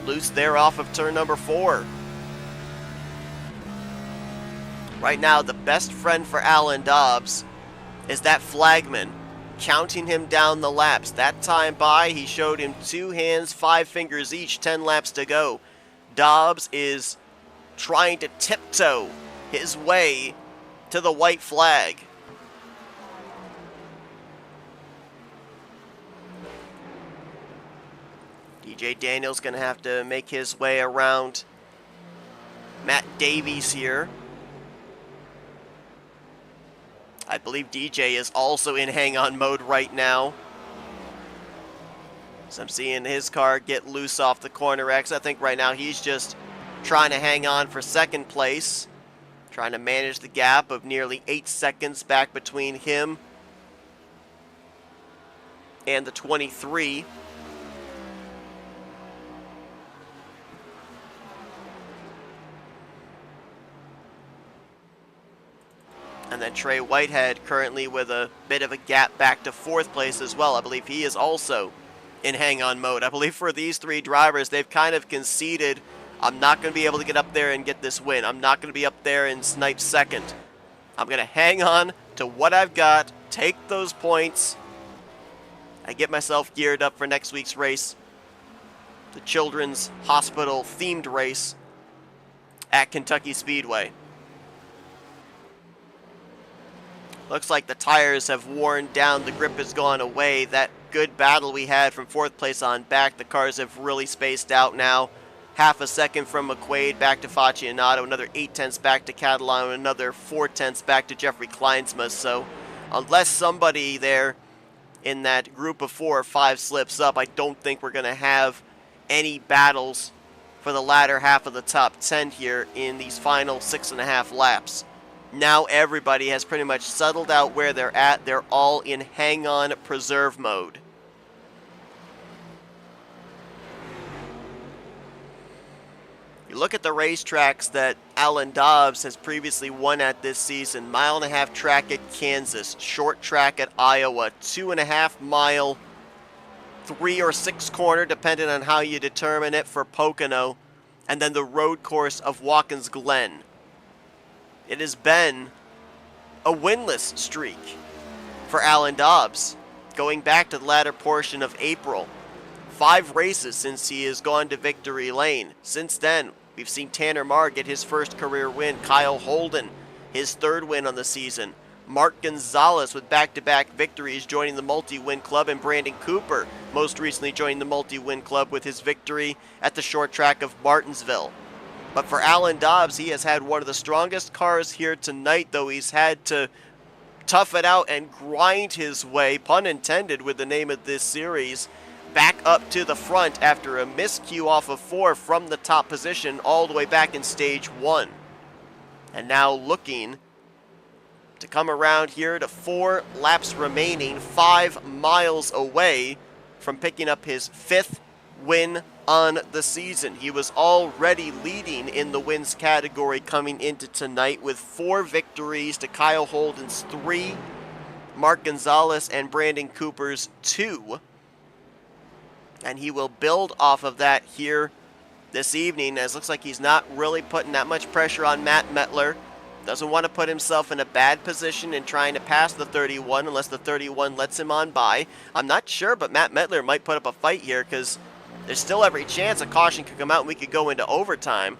Loose there off of turn number 4. Right now, the best friend for Alan Dobbs is that flagman counting him down the laps. That time by, he showed him 2 hands, 5 fingers each, 10 laps to go. Dobbs is trying to tiptoe his way to the white flag. DJ Daniels going to have to make his way around Matt Davies here. I believe DJ is also in hang-on mode right now. So I'm seeing his car get loose off the corner X. I think right now he's just trying to hang on for second place. Trying to manage the gap of nearly 8 seconds back between him and the 23. And then Trey Whitehead currently with a bit of a gap back to 4th place as well. I believe he is also in hang-on mode. I believe for these 3 drivers, they've kind of conceded, I'm not going to be able to get up there and get this win. I'm not going to be up there and snipe second. I'm going to hang on to what I've got, take those points, and get myself geared up for next week's race, the Children's Hospital themed race at Kentucky Speedway. Looks like the tires have worn down, the grip has gone away. That good battle we had from 4th place on back, the cars have really spaced out now. Half a second from McQuaid back to Faccianato, another 8/10 back to Catalano, another 4/10 back to Jeffrey Kleinsma. So unless somebody there in that group of 4 or 5 slips up, I don't think we're going to have any battles for the latter half of the top 10 here in these final 6.5 laps. Now everybody has pretty much settled out where they're at. They're all in hang-on preserve mode. You look at the racetracks that Alan Dobbs has previously won at this season. 1.5-mile track at Kansas, short track at Iowa, 2.5-mile, 3 or 6 corner, depending on how you determine it, for Pocono, and then the road course of Watkins Glen. It has been a winless streak for Alan Dobbs going back to the latter portion of April. 5 races since he has gone to victory lane. Since then, we've seen Tanner Marr get his first career win, Kyle Holden his 3rd win on the season, Mark Gonzalez with back-to-back victories joining the multi-win club, and Brandon Cooper most recently joining the multi-win club with his victory at the short track of Martinsville. But for Alan Dobbs, he has had one of the strongest cars here tonight, though he's had to tough it out and grind his way, pun intended with the name of this series, back up to the front after a miscue off of 4 from the top position all the way back in stage 1. And now looking to come around here to 4 laps remaining, 5 miles away from picking up his 5th win on the season. He was already leading in the wins category coming into tonight with 4 victories to Kyle Holden's 3, Mark Gonzalez and Brandon Cooper's 2. And he will build off of that here this evening, as it looks like he's not really putting that much pressure on Matt Mettler. Doesn't want to put himself in a bad position in trying to pass the 31 unless the 31 lets him on by. I'm not sure, but Matt Mettler might put up a fight here because there's still every chance a caution could come out and we could go into overtime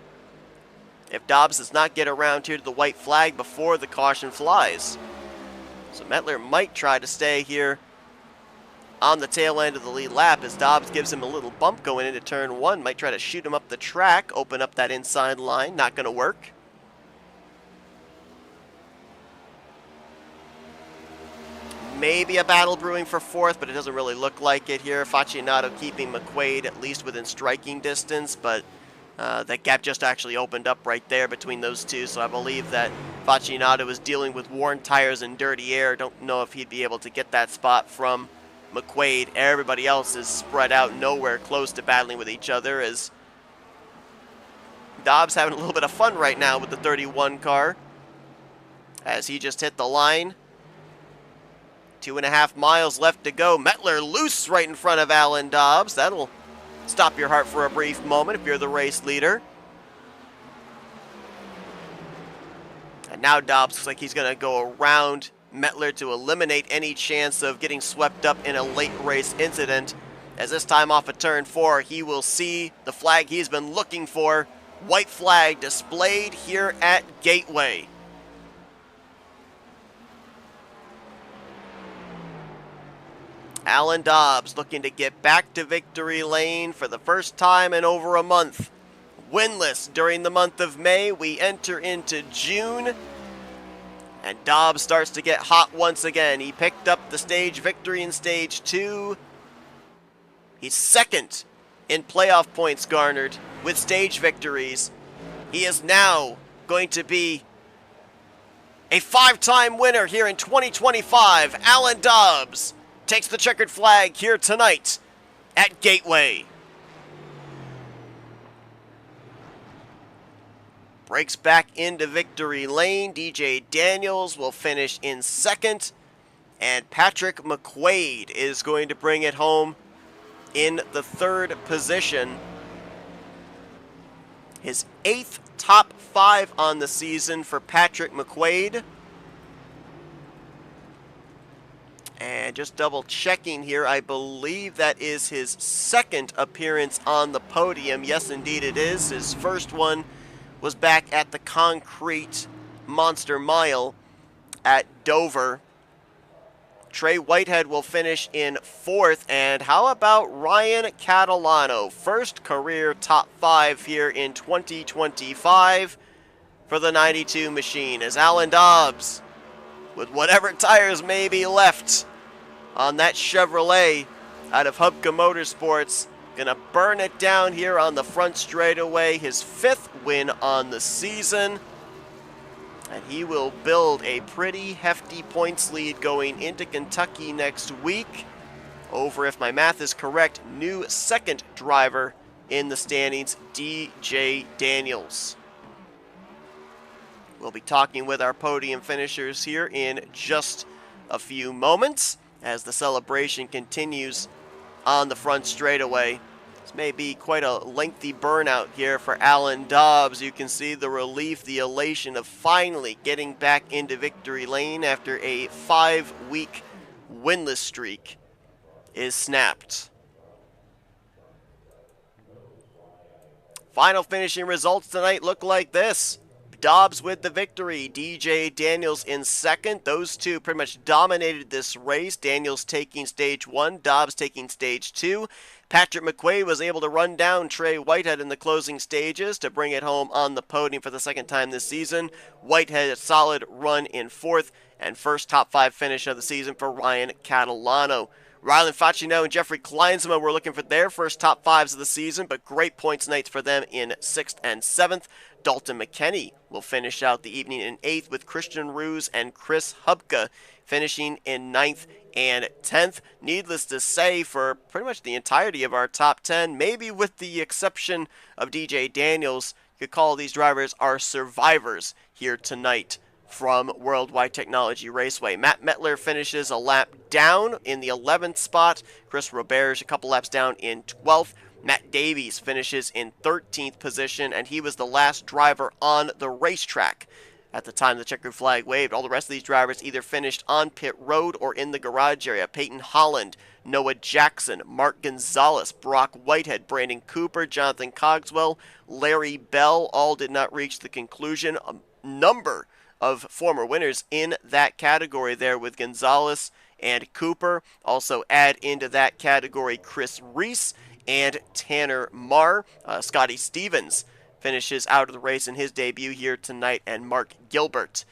if Dobbs does not get around here to the white flag before the caution flies. So Mettler might try to stay here on the tail end of the lead lap as Dobbs gives him a little bump going into turn 1. Might try to shoot him up the track, open up that inside line. Not going to work. Maybe a battle brewing for 4th, but it doesn't really look like it here. Faccianato keeping McQuaid at least within striking distance, but that gap just actually opened up right there between those two, so I believe that Faccianato is dealing with worn tires and dirty air. Don't know if he'd be able to get that spot from McQuaid. Everybody else is spread out nowhere close to battling with each other, as Dobbs having a little bit of fun right now with the 31 car as he just hit the line. 2.5 miles left to go. Mettler loose right in front of Alan Dobbs. That'll stop your heart for a brief moment if you're the race leader. And now Dobbs looks like he's going to go around Mettler to eliminate any chance of getting swept up in a late race incident. As this time off of turn 4, he will see the flag he's been looking for. White flag displayed here at Gateway. Alan Dobbs looking to get back to victory lane for the first time in over a month. Winless during the month of May, we enter into June, and Dobbs starts to get hot once again. He picked up the stage victory in stage 2. He's second in playoff points garnered with stage victories. He is now going to be a 5-time winner here in 2025. Alan Dobbs takes the checkered flag here tonight at Gateway. Breaks back into victory lane. DJ Daniels will finish in second. And Patrick McQuaid is going to bring it home in the third position. His 8th top 5 on the season for Patrick McQuaid. And just double checking here, I believe that is his 2nd appearance on the podium. Yes, indeed it is. His first one was back at the Concrete Monster Mile at Dover. Trey Whitehead will finish in 4th. And how about Ryan Catalano? First career top 5 here in 2025 for the 92 machine, as Alan Dobbs, with whatever tires may be left on that Chevrolet out of Hubka Motorsports, gonna burn it down here on the front straightaway. His 5th win on the season. And he will build a pretty hefty points lead going into Kentucky next week over, if my math is correct, new 2nd driver in the standings, DJ Daniels. We'll be talking with our podium finishers here in just a few moments as the celebration continues on the front straightaway. This may be quite a lengthy burnout here for Alan Dobbs. You can see the relief, the elation of finally getting back into victory lane after a 5-week winless streak is snapped. Final finishing results tonight look like this. Dobbs with the victory, DJ Daniels in 2nd. Those two pretty much dominated this race. Daniels taking stage 1, Dobbs taking stage 2. Patrick McQuaid was able to run down Trey Whitehead in the closing stages to bring it home on the podium for the 2nd time this season. Whitehead a solid run in 4th, and first top 5 finish of the season for Ryan Catalano. Rylan Facino and Jeffrey Kleinsma were looking for their first top 5s of the season, but great points nights for them in 6th and 7th. Dalton McKenney will finish out the evening in 8th, with Christian Ruse and Chris Hubka finishing in 9th and 10th. Needless to say, for pretty much the entirety of our top 10, maybe with the exception of DJ Daniels, you could call these drivers our survivors here tonight from Worldwide Technology Raceway. Matt Mettler finishes a lap down in the 11th spot. Chris Roberge a couple laps down in 12th. Matt Davies finishes in 13th position, and he was the last driver on the racetrack at the time the checkered flag waved. All the rest of these drivers either finished on pit road or in the garage area. Peyton Holland, Noah Jackson, Mark Gonzalez, Brock Whitehead, Brandon Cooper, Jonathan Cogswell, Larry Bell all did not reach the conclusion. A number of former winners in that category there with Gonzalez and Cooper. Also add into that category Chris Reese and Tanner Marr. Scotty Stevens finishes out of the race in his debut here tonight, and Mark Gilbert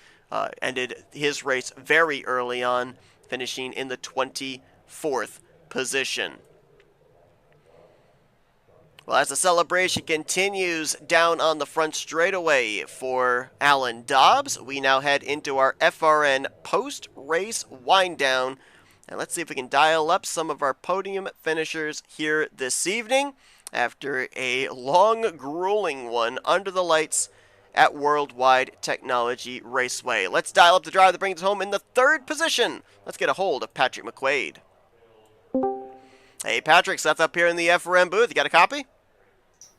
ended his race very early on, finishing in the 24th position. Well, as the celebration continues down on the front straightaway for Alan Dobbs, we now head into our FRN post-race wind-down. And let's see if we can dial up some of our podium finishers here this evening after a long, grueling one under the lights at Worldwide Technology Raceway. Let's dial up the driver that brings us home in the 3rd position. Let's get a hold of Patrick McQuaid. Hey, Patrick, Seth up here in the FRN booth. You got a copy?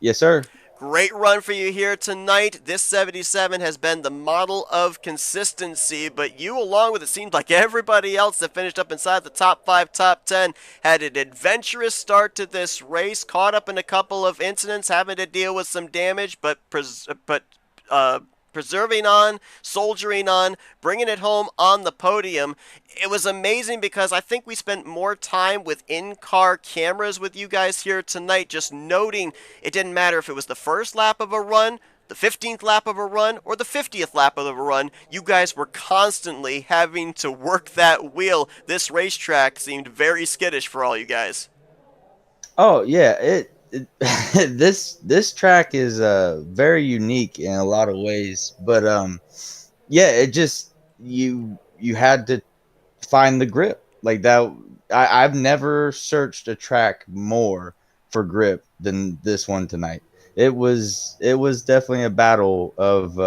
Yes, sir. Great run for you here tonight. This 77 has been the model of consistency, but you, along with it seemed like everybody else that finished up inside the top 5, top 10, had an adventurous start to this race, caught up in a couple of incidents, having to deal with some damage, uh, preserving on, soldiering on, bringing it home on the podium. It was amazing because I think we spent more time with in-car cameras with you guys here tonight, just noting it didn't matter if it was the first lap of a run, the 15th lap of a run, or the 50th lap of a run. You guys were constantly having to work that wheel. This racetrack seemed very skittish for all you guys. Oh yeah, it this track is very unique in a lot of ways, but yeah, it just you had to find the grip like that. I've never searched a track more for grip than this one tonight. It was definitely a battle of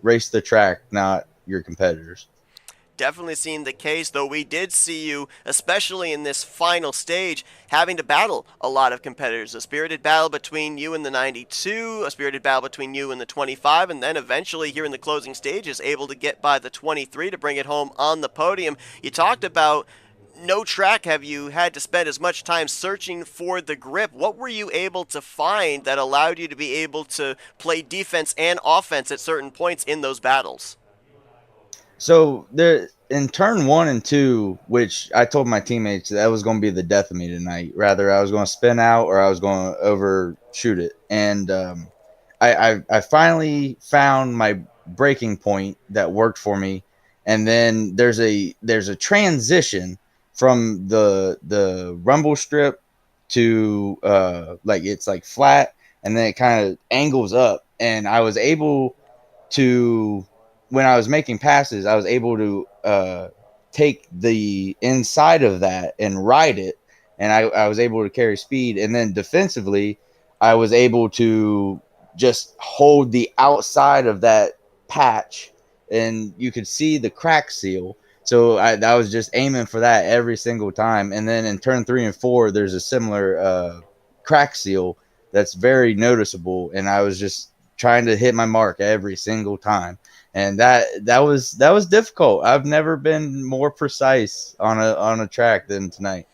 race the track, not your competitors. Definitely seen the case, though we did see you, especially in this final stage, having to battle a lot of competitors. A spirited battle between you and the 92, a spirited battle between you and the 25, and then eventually here in the closing stages, able to get by the 23 to bring it home on the podium. You talked about no track have you had to spend as much time searching for the grip. What were you able to find that allowed you to be able to play defense and offense at certain points in those battles? So there in turn 1 and 2, which I told my teammates that was going to be the death of me tonight. Rather, I was going to spin out or I was going to overshoot it, and I finally found my breaking point that worked for me. And then there's a transition from the rumble strip to like it's like flat, and then it kind of angles up, and I was able to when I was making passes, I was able to take the inside of that and ride it, and I was able to carry speed. And then defensively, I was able to just hold the outside of that patch, and you could see the crack seal. So I was just aiming for that every single time. And then in turn 3 and 4, there's a similar crack seal that's very noticeable, and I was just trying to hit my mark every single time, and that was difficult. I've never been more precise on a track than tonight.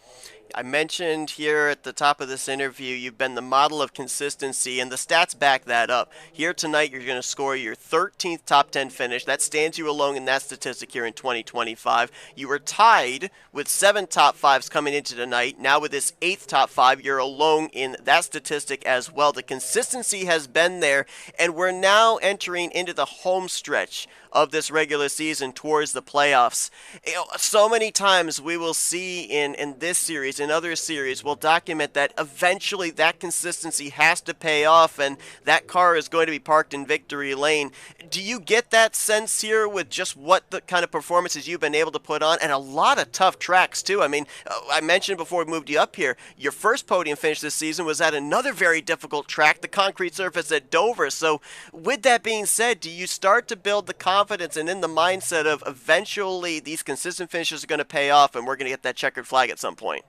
I mentioned here at the top of this interview, you've been the model of consistency, and the stats back that up. Here tonight, you're going to score your 13th top 10 finish. That stands you alone in that statistic here in 2025. You were tied with 7 top 5s coming into tonight. Now, with this 8th top 5, you're alone in that statistic as well. The consistency has been there, and we're now entering into the home stretch of this regular season towards the playoffs. So many times we will see in this series, in other series, we'll document that eventually that consistency has to pay off and that car is going to be parked in victory lane. Do you get that sense here with just what the kind of performances you've been able to put on, and a lot of tough tracks too? I mean, I mentioned before we moved you up here, your first podium finish this season was at another very difficult track, the concrete surface at Dover. So with that being said, do you start to build the confidence and in the mindset of eventually these consistent finishes are going to pay off and we're going to get that checkered flag at some point?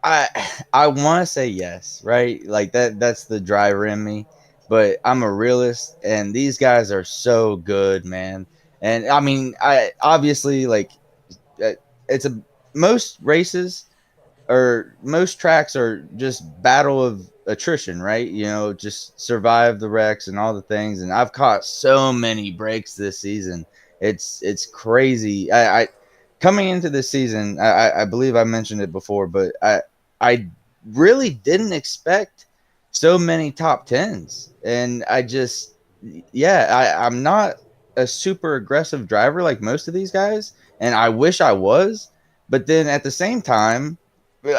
I I want to say yes, right? Like that's the driver in me, but I'm a realist, and these guys are so good, man. And I mean, I obviously like uh, it's a most races or most tracks are just battle of attrition, right? You know, just survive the wrecks and all the things. And I've caught so many breaks this season. It's crazy. I coming into this season, I believe I mentioned it before, but I really didn't expect so many top tens, and I just yeah, I'm not a super aggressive driver like most of these guys, and I wish I was, but then at the same time,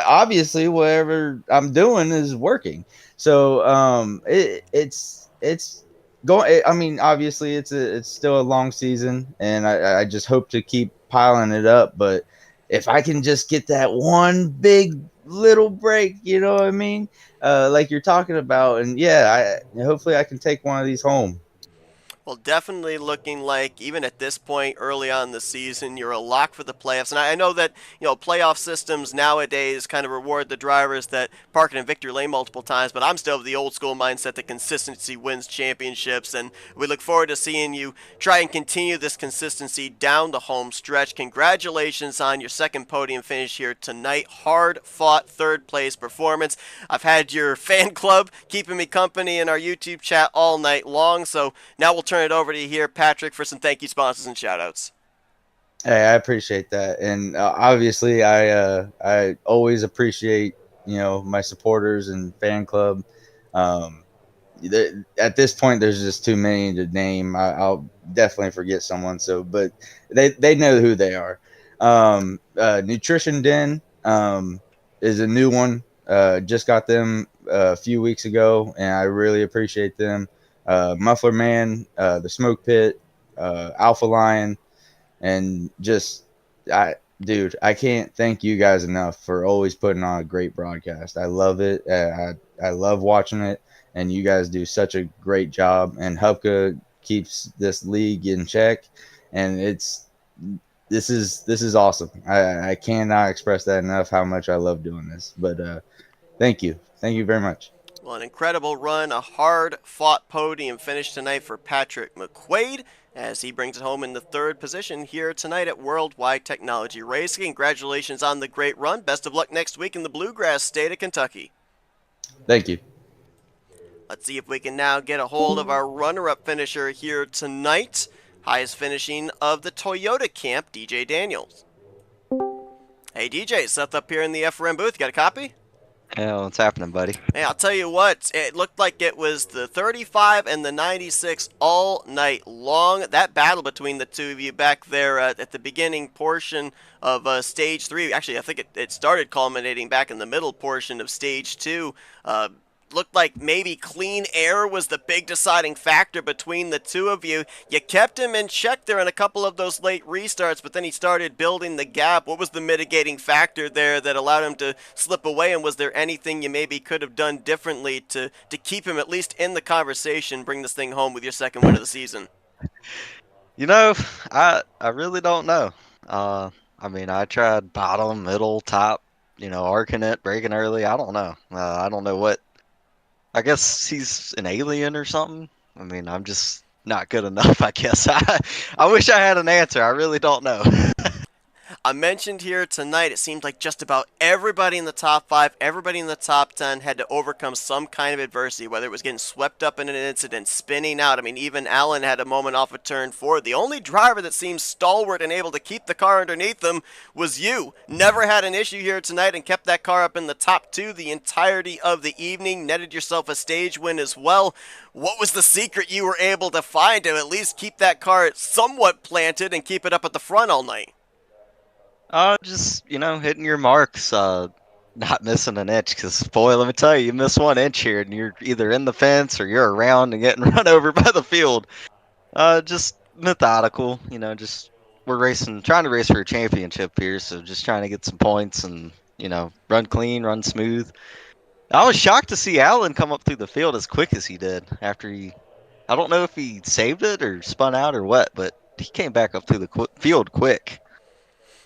obviously whatever I'm doing is working. So it's going. I mean, obviously it's still a long season, and I just hope to keep piling it up. But if I can just get that one big little break, you know what I mean? Like you're talking about, and yeah, I hopefully I can take one of these home. Well, definitely looking like, even at this point early on in the season, you're a lock for the playoffs. And I know that, playoff systems nowadays kind of reward the drivers that park it in victory lane multiple times, but I'm still of the old school mindset that consistency wins championships. And we look forward to seeing you try and continue this consistency down the home stretch. Congratulations on your second podium finish here tonight. Hard fought third place performance. I've had your fan club keeping me company in our YouTube chat all night long, so now we'll turn it over to you here, Patrick, for some thank you sponsors and shoutouts. Hey, I appreciate that, and obviously, I always appreciate my supporters and fan club. Um, at this point, there's just too many to name. I'll definitely forget someone. So, but they know who they are. Nutrition Den is a new one. Just got them a few weeks ago, and I really appreciate them. Muffler Man, the Smoke Pit, Alpha Lion, and just I can't thank you guys enough for always putting on a great broadcast. I love it. I love watching it, and you guys do such a great job. And Hupka keeps this league in check, and this is awesome. I cannot express that enough how much I love doing this. But thank you very much. Well, an incredible run, a hard-fought podium finish tonight for Patrick McQuaid as he brings it home in the third position here tonight at Worldwide Technology Racing. Congratulations on the great run. Best of luck next week in the Bluegrass state of Kentucky. Thank you. Let's see if we can now get a hold of our runner-up finisher here tonight. Highest finishing of the Toyota camp, DJ Daniels. Hey DJ, Seth up here in the FRM booth. Got a copy? Yeah, what's happening, buddy? Hey, I'll tell you what, it looked like it was the 35 and the 96 all night long. That battle between the two of you back there at the beginning portion of Stage 3, actually, I think it started culminating back in the middle portion of Stage 2. Looked like maybe clean air was the big deciding factor between the two of you. You kept him in check there in a couple of those late restarts, but then he started building the gap. What was the mitigating factor there that allowed him to slip away, and was there anything you maybe could have done differently to keep him at least in the conversation, bring this thing home with your second win of the season? You know, I really don't know. I mean, I tried bottom, middle, top, arcing it, braking early. I don't know. I don't know what. I guess he's an alien or something. I mean, I'm just not good enough, I guess. I wish I had an answer. I really don't know. I mentioned here tonight, it seemed like just about everybody in the top 5, everybody in the top 10 had to overcome some kind of adversity, whether it was getting swept up in an incident, spinning out. I mean, even Allen had a moment off of turn 4. The only driver that seemed stalwart and able to keep the car underneath him was you. Never had an issue here tonight and kept that car up in the top 2 the entirety of the evening. Netted yourself a stage win as well. What was the secret you were able to find to at least keep that car somewhat planted and keep it up at the front all night? Just, hitting your marks, not missing an inch. Because, boy, let me tell you, you miss 1 inch here, and you're either in the fence or you're around and getting run over by the field. Just methodical, just we're trying to race for a championship here, so just trying to get some points and, run clean, run smooth. I was shocked to see Allen come up through the field as quick as he did after I don't know if he saved it or spun out or what, but he came back up through the field quick.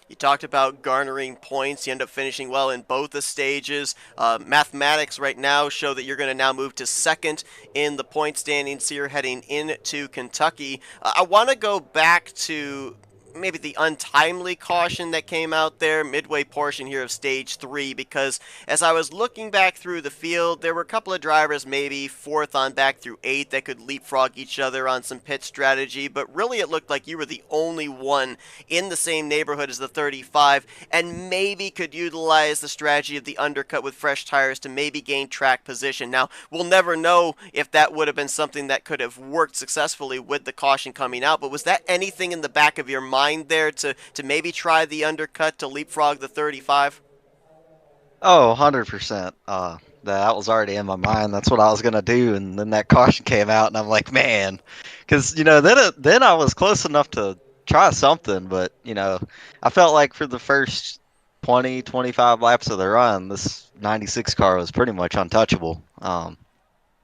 You talked about garnering points. You end up finishing well in both the stages. Mathematics right now show that you're going to now move to second in the point standings here heading into Kentucky. I want to go back to maybe the untimely caution that came out there midway portion here of stage 3, because as I was looking back through the field, there were a couple of drivers maybe 4th on back through 8th that could leapfrog each other on some pit strategy, but really it looked like you were the only one in the same neighborhood as the 35 and maybe could utilize the strategy of the undercut with fresh tires to maybe gain track position. Now, we'll never know if that would have been something that could have worked successfully with the caution coming out, but was that anything in the back of your mind there to maybe try the undercut to leapfrog the 35? Oh, 100%. That was already in my mind. That's what I was going to do. And then that caution came out, and I'm like, man. Because, then I was close enough to try something. But, I felt like for the first 20, 25 laps of the run, this 96 car was pretty much untouchable.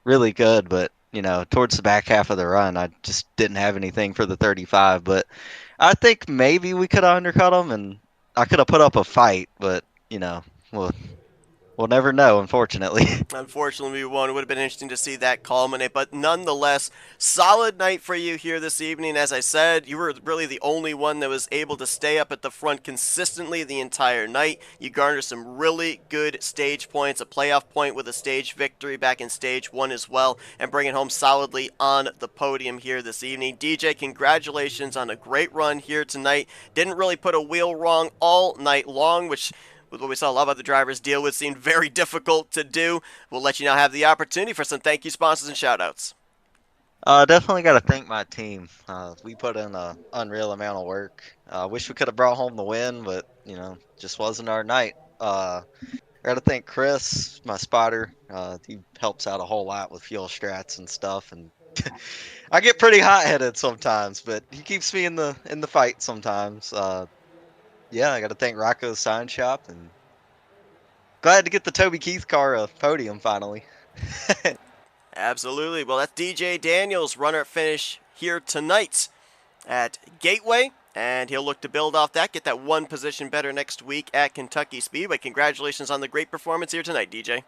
Really good. But towards the back half of the run, I just didn't have anything for the 35. But I think maybe we could have undercut them, and I could have put up a fight. But we'll we'll never know, unfortunately. Unfortunately, we won't. It would have been interesting to see that culminate, but nonetheless, solid night for you here this evening. As I said, you were really the only one that was able to stay up at the front consistently the entire night. You garnered some really good stage points, a playoff point with a stage victory back in stage 1 as well, and bring it home solidly on the podium here this evening. DJ, congratulations on a great run here tonight. Didn't really put a wheel wrong all night long, which with what we saw a lot of other drivers deal with, seemed very difficult to do. We'll let you now have the opportunity for some thank you sponsors and shout-outs. Definitely got to thank my team. We put in an unreal amount of work. Wish we could have brought home the win, but just wasn't our night. I got to thank Chris, my spotter. He helps out a whole lot with fuel strats and stuff, and I get pretty hot-headed sometimes, but he keeps me in the fight sometimes. Yeah, I got to thank Rocco's Sign Shop, and glad to get the Toby Keith car a podium finally. Absolutely. Well, that's DJ Daniels, runner finish here tonight at Gateway, and he'll look to build off that, get that one position better next week at Kentucky Speedway. Congratulations on the great performance here tonight, DJ.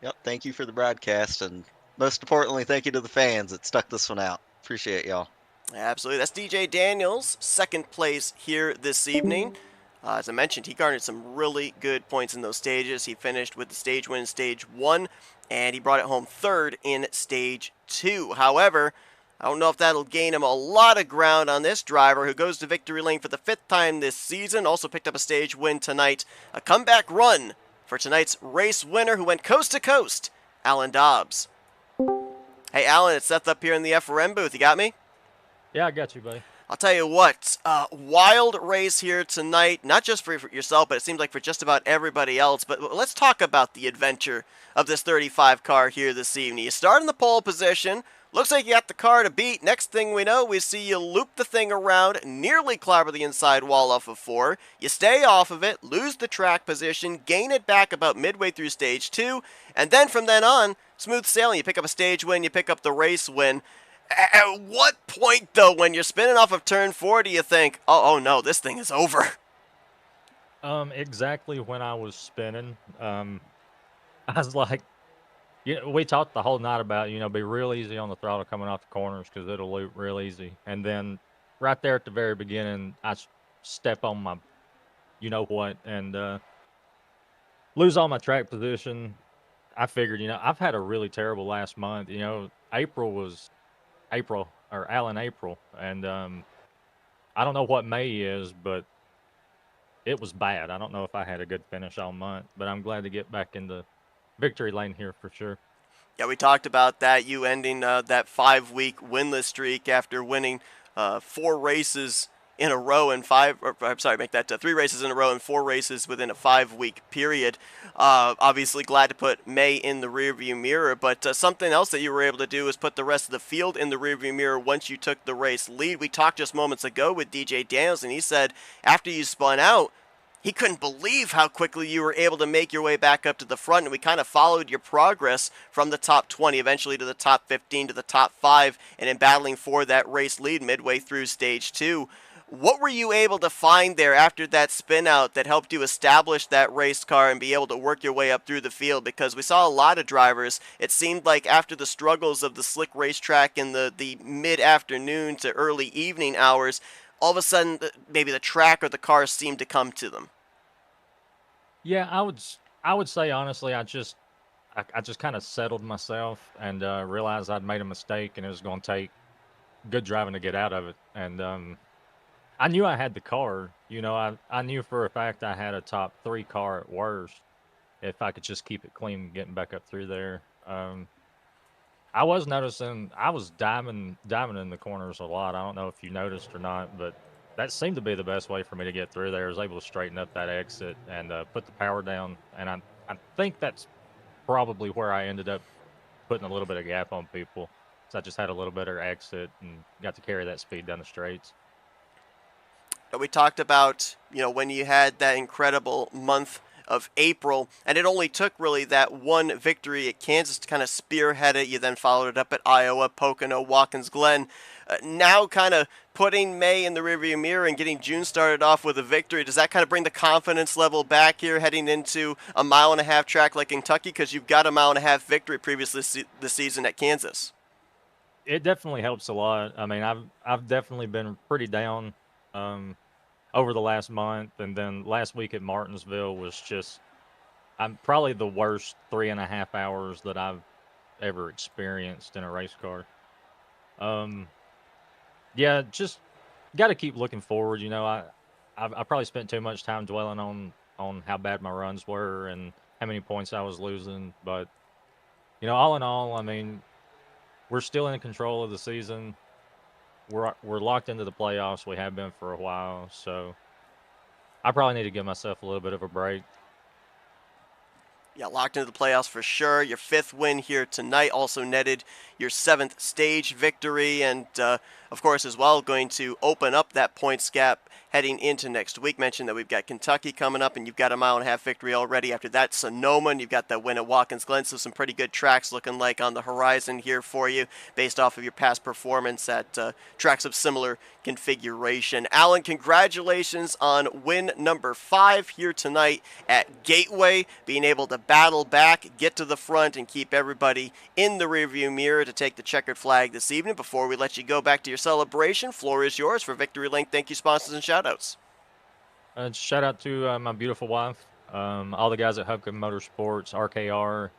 Yep, thank you for the broadcast, and most importantly, thank you to the fans that stuck this one out. Appreciate y'all. Absolutely. That's DJ Daniels, second place here this evening. As I mentioned, he garnered some really good points in those stages. He finished with the stage win in stage 1, and he brought it home third in stage 2. However, I don't know if that'll gain him a lot of ground on this driver who goes to victory lane for the 5th time this season. Also picked up a stage win tonight. A comeback run for tonight's race winner who went coast to coast, Alan Dobbs. Hey, Alan, it's Seth up here in the FRM booth. You got me? Yeah, I got you, buddy. I'll tell you what, wild race here tonight, not just for yourself, but it seems like for just about everybody else. But let's talk about the adventure of this 35 car here this evening. You start in the pole position. Looks like you got the car to beat. Next thing we know, we see you loop the thing around, nearly clobber the inside wall off of 4. You stay off of it, lose the track position, gain it back about midway through stage 2, and then from then on, smooth sailing. You pick up a stage win, you pick up the race win. At what point, though, when you're spinning off of turn 4, do you think, oh no, this thing is over? Exactly when I was spinning, I was like, we talked the whole night about, be real easy on the throttle coming off the corners because it'll loop real easy. And then right there at the very beginning, I step on my you-know-what and lose all my track position. I figured, I've had a really terrible last month. April was Alan April, and I don't know what May is, but it was bad. I don't know if I had a good finish all month, but I'm glad to get back in the victory lane here for sure. Yeah, we talked about that, you ending that 5-week winless streak after winning 4 races in a row and 3 races in a row and 4 races within a 5-week period. Obviously glad to put May in the rearview mirror, but something else that you were able to do is put the rest of the field in the rearview mirror once you took the race lead. We talked just moments ago with DJ Daniels, and he said after you spun out, he couldn't believe how quickly you were able to make your way back up to the front, and we kind of followed your progress from the top 20, eventually to the top 15, to the top 5, and in battling for that race lead midway through stage 2. What were you able to find there after that spin out that helped you establish that race car and be able to work your way up through the field? Because we saw a lot of drivers, it seemed like after the struggles of the slick racetrack in the mid-afternoon to early evening hours, all of a sudden maybe the track or the car seemed to come to them. Yeah, I would say honestly, I just kind of settled myself and realized I'd made a mistake and it was going to take good driving to get out of it. And I knew I had the car. I knew for a fact I had a top 3 car at worst if I could just keep it clean getting back up through there. I was noticing I was diving in the corners a lot. I don't know if you noticed or not, but that seemed to be the best way for me to get through there. I was able to straighten up that exit and put the power down. And I think that's probably where I ended up putting a little bit of gap on people. So I just had a little better exit and got to carry that speed down the straights. We talked about, when you had that incredible month of April, and it only took really that one victory at Kansas to kind of spearhead it. You then followed it up at Iowa, Pocono, Watkins Glen. Now kind of putting May in the rearview mirror and getting June started off with a victory, does that kind of bring the confidence level back here heading into a 1.5-mile track like Kentucky? Because you've got a 1.5-mile victory previously this season at Kansas. It definitely helps a lot. I mean, I've definitely been pretty down over the last month, and then last week at Martinsville was just, I'm probably the worst 3.5 hours that I've ever experienced in a race car. Yeah, just got to keep looking forward. You know, I probably spent too much time dwelling on how bad my runs were and how many points I was losing. But you know, all in all, I mean, we're still in control of the season. We're locked into the playoffs. We have been for a while, so I probably need to give myself a little bit of a break. Yeah, locked into the playoffs for sure. Your 5th win here tonight also netted your 7th stage victory, and of course as well going to open up that points gap heading into next week. Mentioned that we've got Kentucky coming up, and you've got a 1.5-mile victory already. After that, Sonoma, and you've got that win at Watkins Glen, so some pretty good tracks looking like on the horizon here for you based off of your past performance at tracks of similar configuration. Alan, congratulations on win number 5 here tonight at Gateway, being able to battle back, get to the front, and keep everybody in the rearview mirror to take the checkered flag this evening. Before we let you go back to your celebration, floor is yours for Victory Link. Thank you, sponsors, and shoutouts. Shout out to my beautiful wife, all the guys at Hubcap Motorsports, RKR,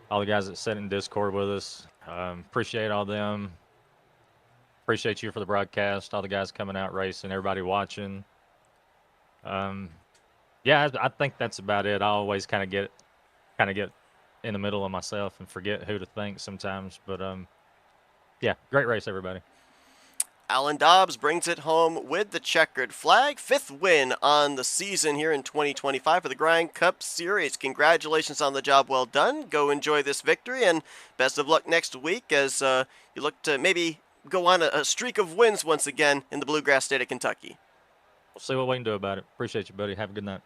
all the guys that sit in Discord with us. Appreciate all them. Appreciate you for the broadcast, all the guys coming out racing, everybody watching. Yeah, I think that's about it. I always kind of get in the middle of myself and forget who to thank sometimes. But yeah, great race, everybody. Alan Dobbs brings it home with the checkered flag. 5th win on the season here in 2025 for the Grind Cup Series. Congratulations on the job well done. Go enjoy this victory, and best of luck next week as you look to maybe go on a streak of wins once again in the Bluegrass State of Kentucky. We'll see what we can do about it. Appreciate you, buddy. Have a good night.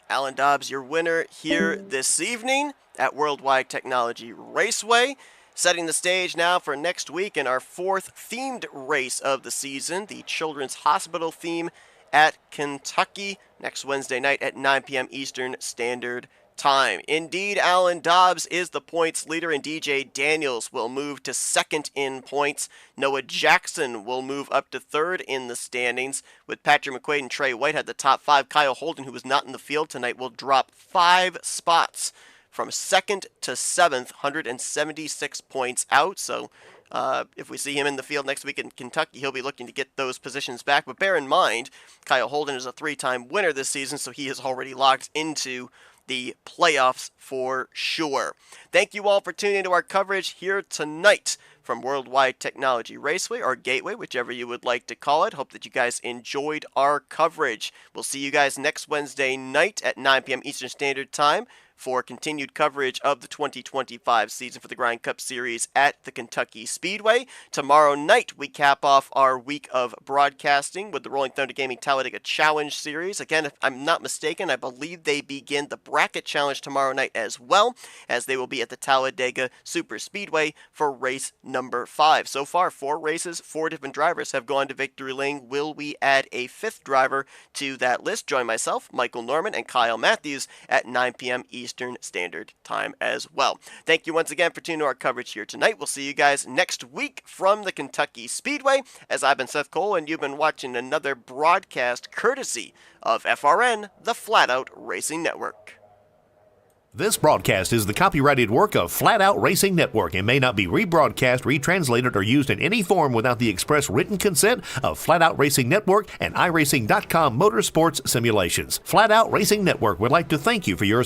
Alan Dobbs, your winner here this evening at Worldwide Technology Raceway. Setting the stage now for next week in our 4th themed race of the season, the Children's Hospital theme at Kentucky, next Wednesday night at 9 p.m. Eastern Standard Time. Indeed, Alan Dobbs is the points leader, and DJ Daniels will move to 2nd in points. Noah Jackson will move up to 3rd in the standings, with Patrick McQuaid and Trey Whitehead the top 5. Kyle Holden, who was not in the field tonight, will drop 5 spots from 2nd to 7th, 176 points out. So if we see him in the field next week in Kentucky, he'll be looking to get those positions back. But bear in mind, Kyle Holden is a 3-time winner this season, so he is already locked into the playoffs for sure. Thank you all for tuning into our coverage here tonight from Worldwide Technology Raceway, or Gateway, whichever you would like to call it. Hope that you guys enjoyed our coverage. We'll see you guys next Wednesday night at 9 p.m. Eastern Standard Time for continued coverage of the 2025 season for the Grind Cup Series at the Kentucky Speedway. Tomorrow night, we cap off our week of broadcasting with the Rolling Thunder Gaming Talladega Challenge Series. Again, if I'm not mistaken, I believe they begin the Bracket Challenge tomorrow night as well, as they will be at the Talladega Super Speedway for race number 5. So far, 4 races, 4 different drivers have gone to victory lane. Will we add a 5th driver to that list? Join myself, Michael Norman, and Kyle Matthews at 9 p.m. Eastern Standard Time as well. Thank you once again for tuning to our coverage here tonight. We'll see you guys next week from the Kentucky Speedway. As I've been Seth Cole, and you've been watching another broadcast courtesy of FRN, the Flatout Racing Network. This broadcast is the copyrighted work of Flatout Racing Network and may not be rebroadcast, retranslated, or used in any form without the express written consent of Flatout Racing Network and iRacing.com Motorsports Simulations. Flatout Racing Network would like to thank you for your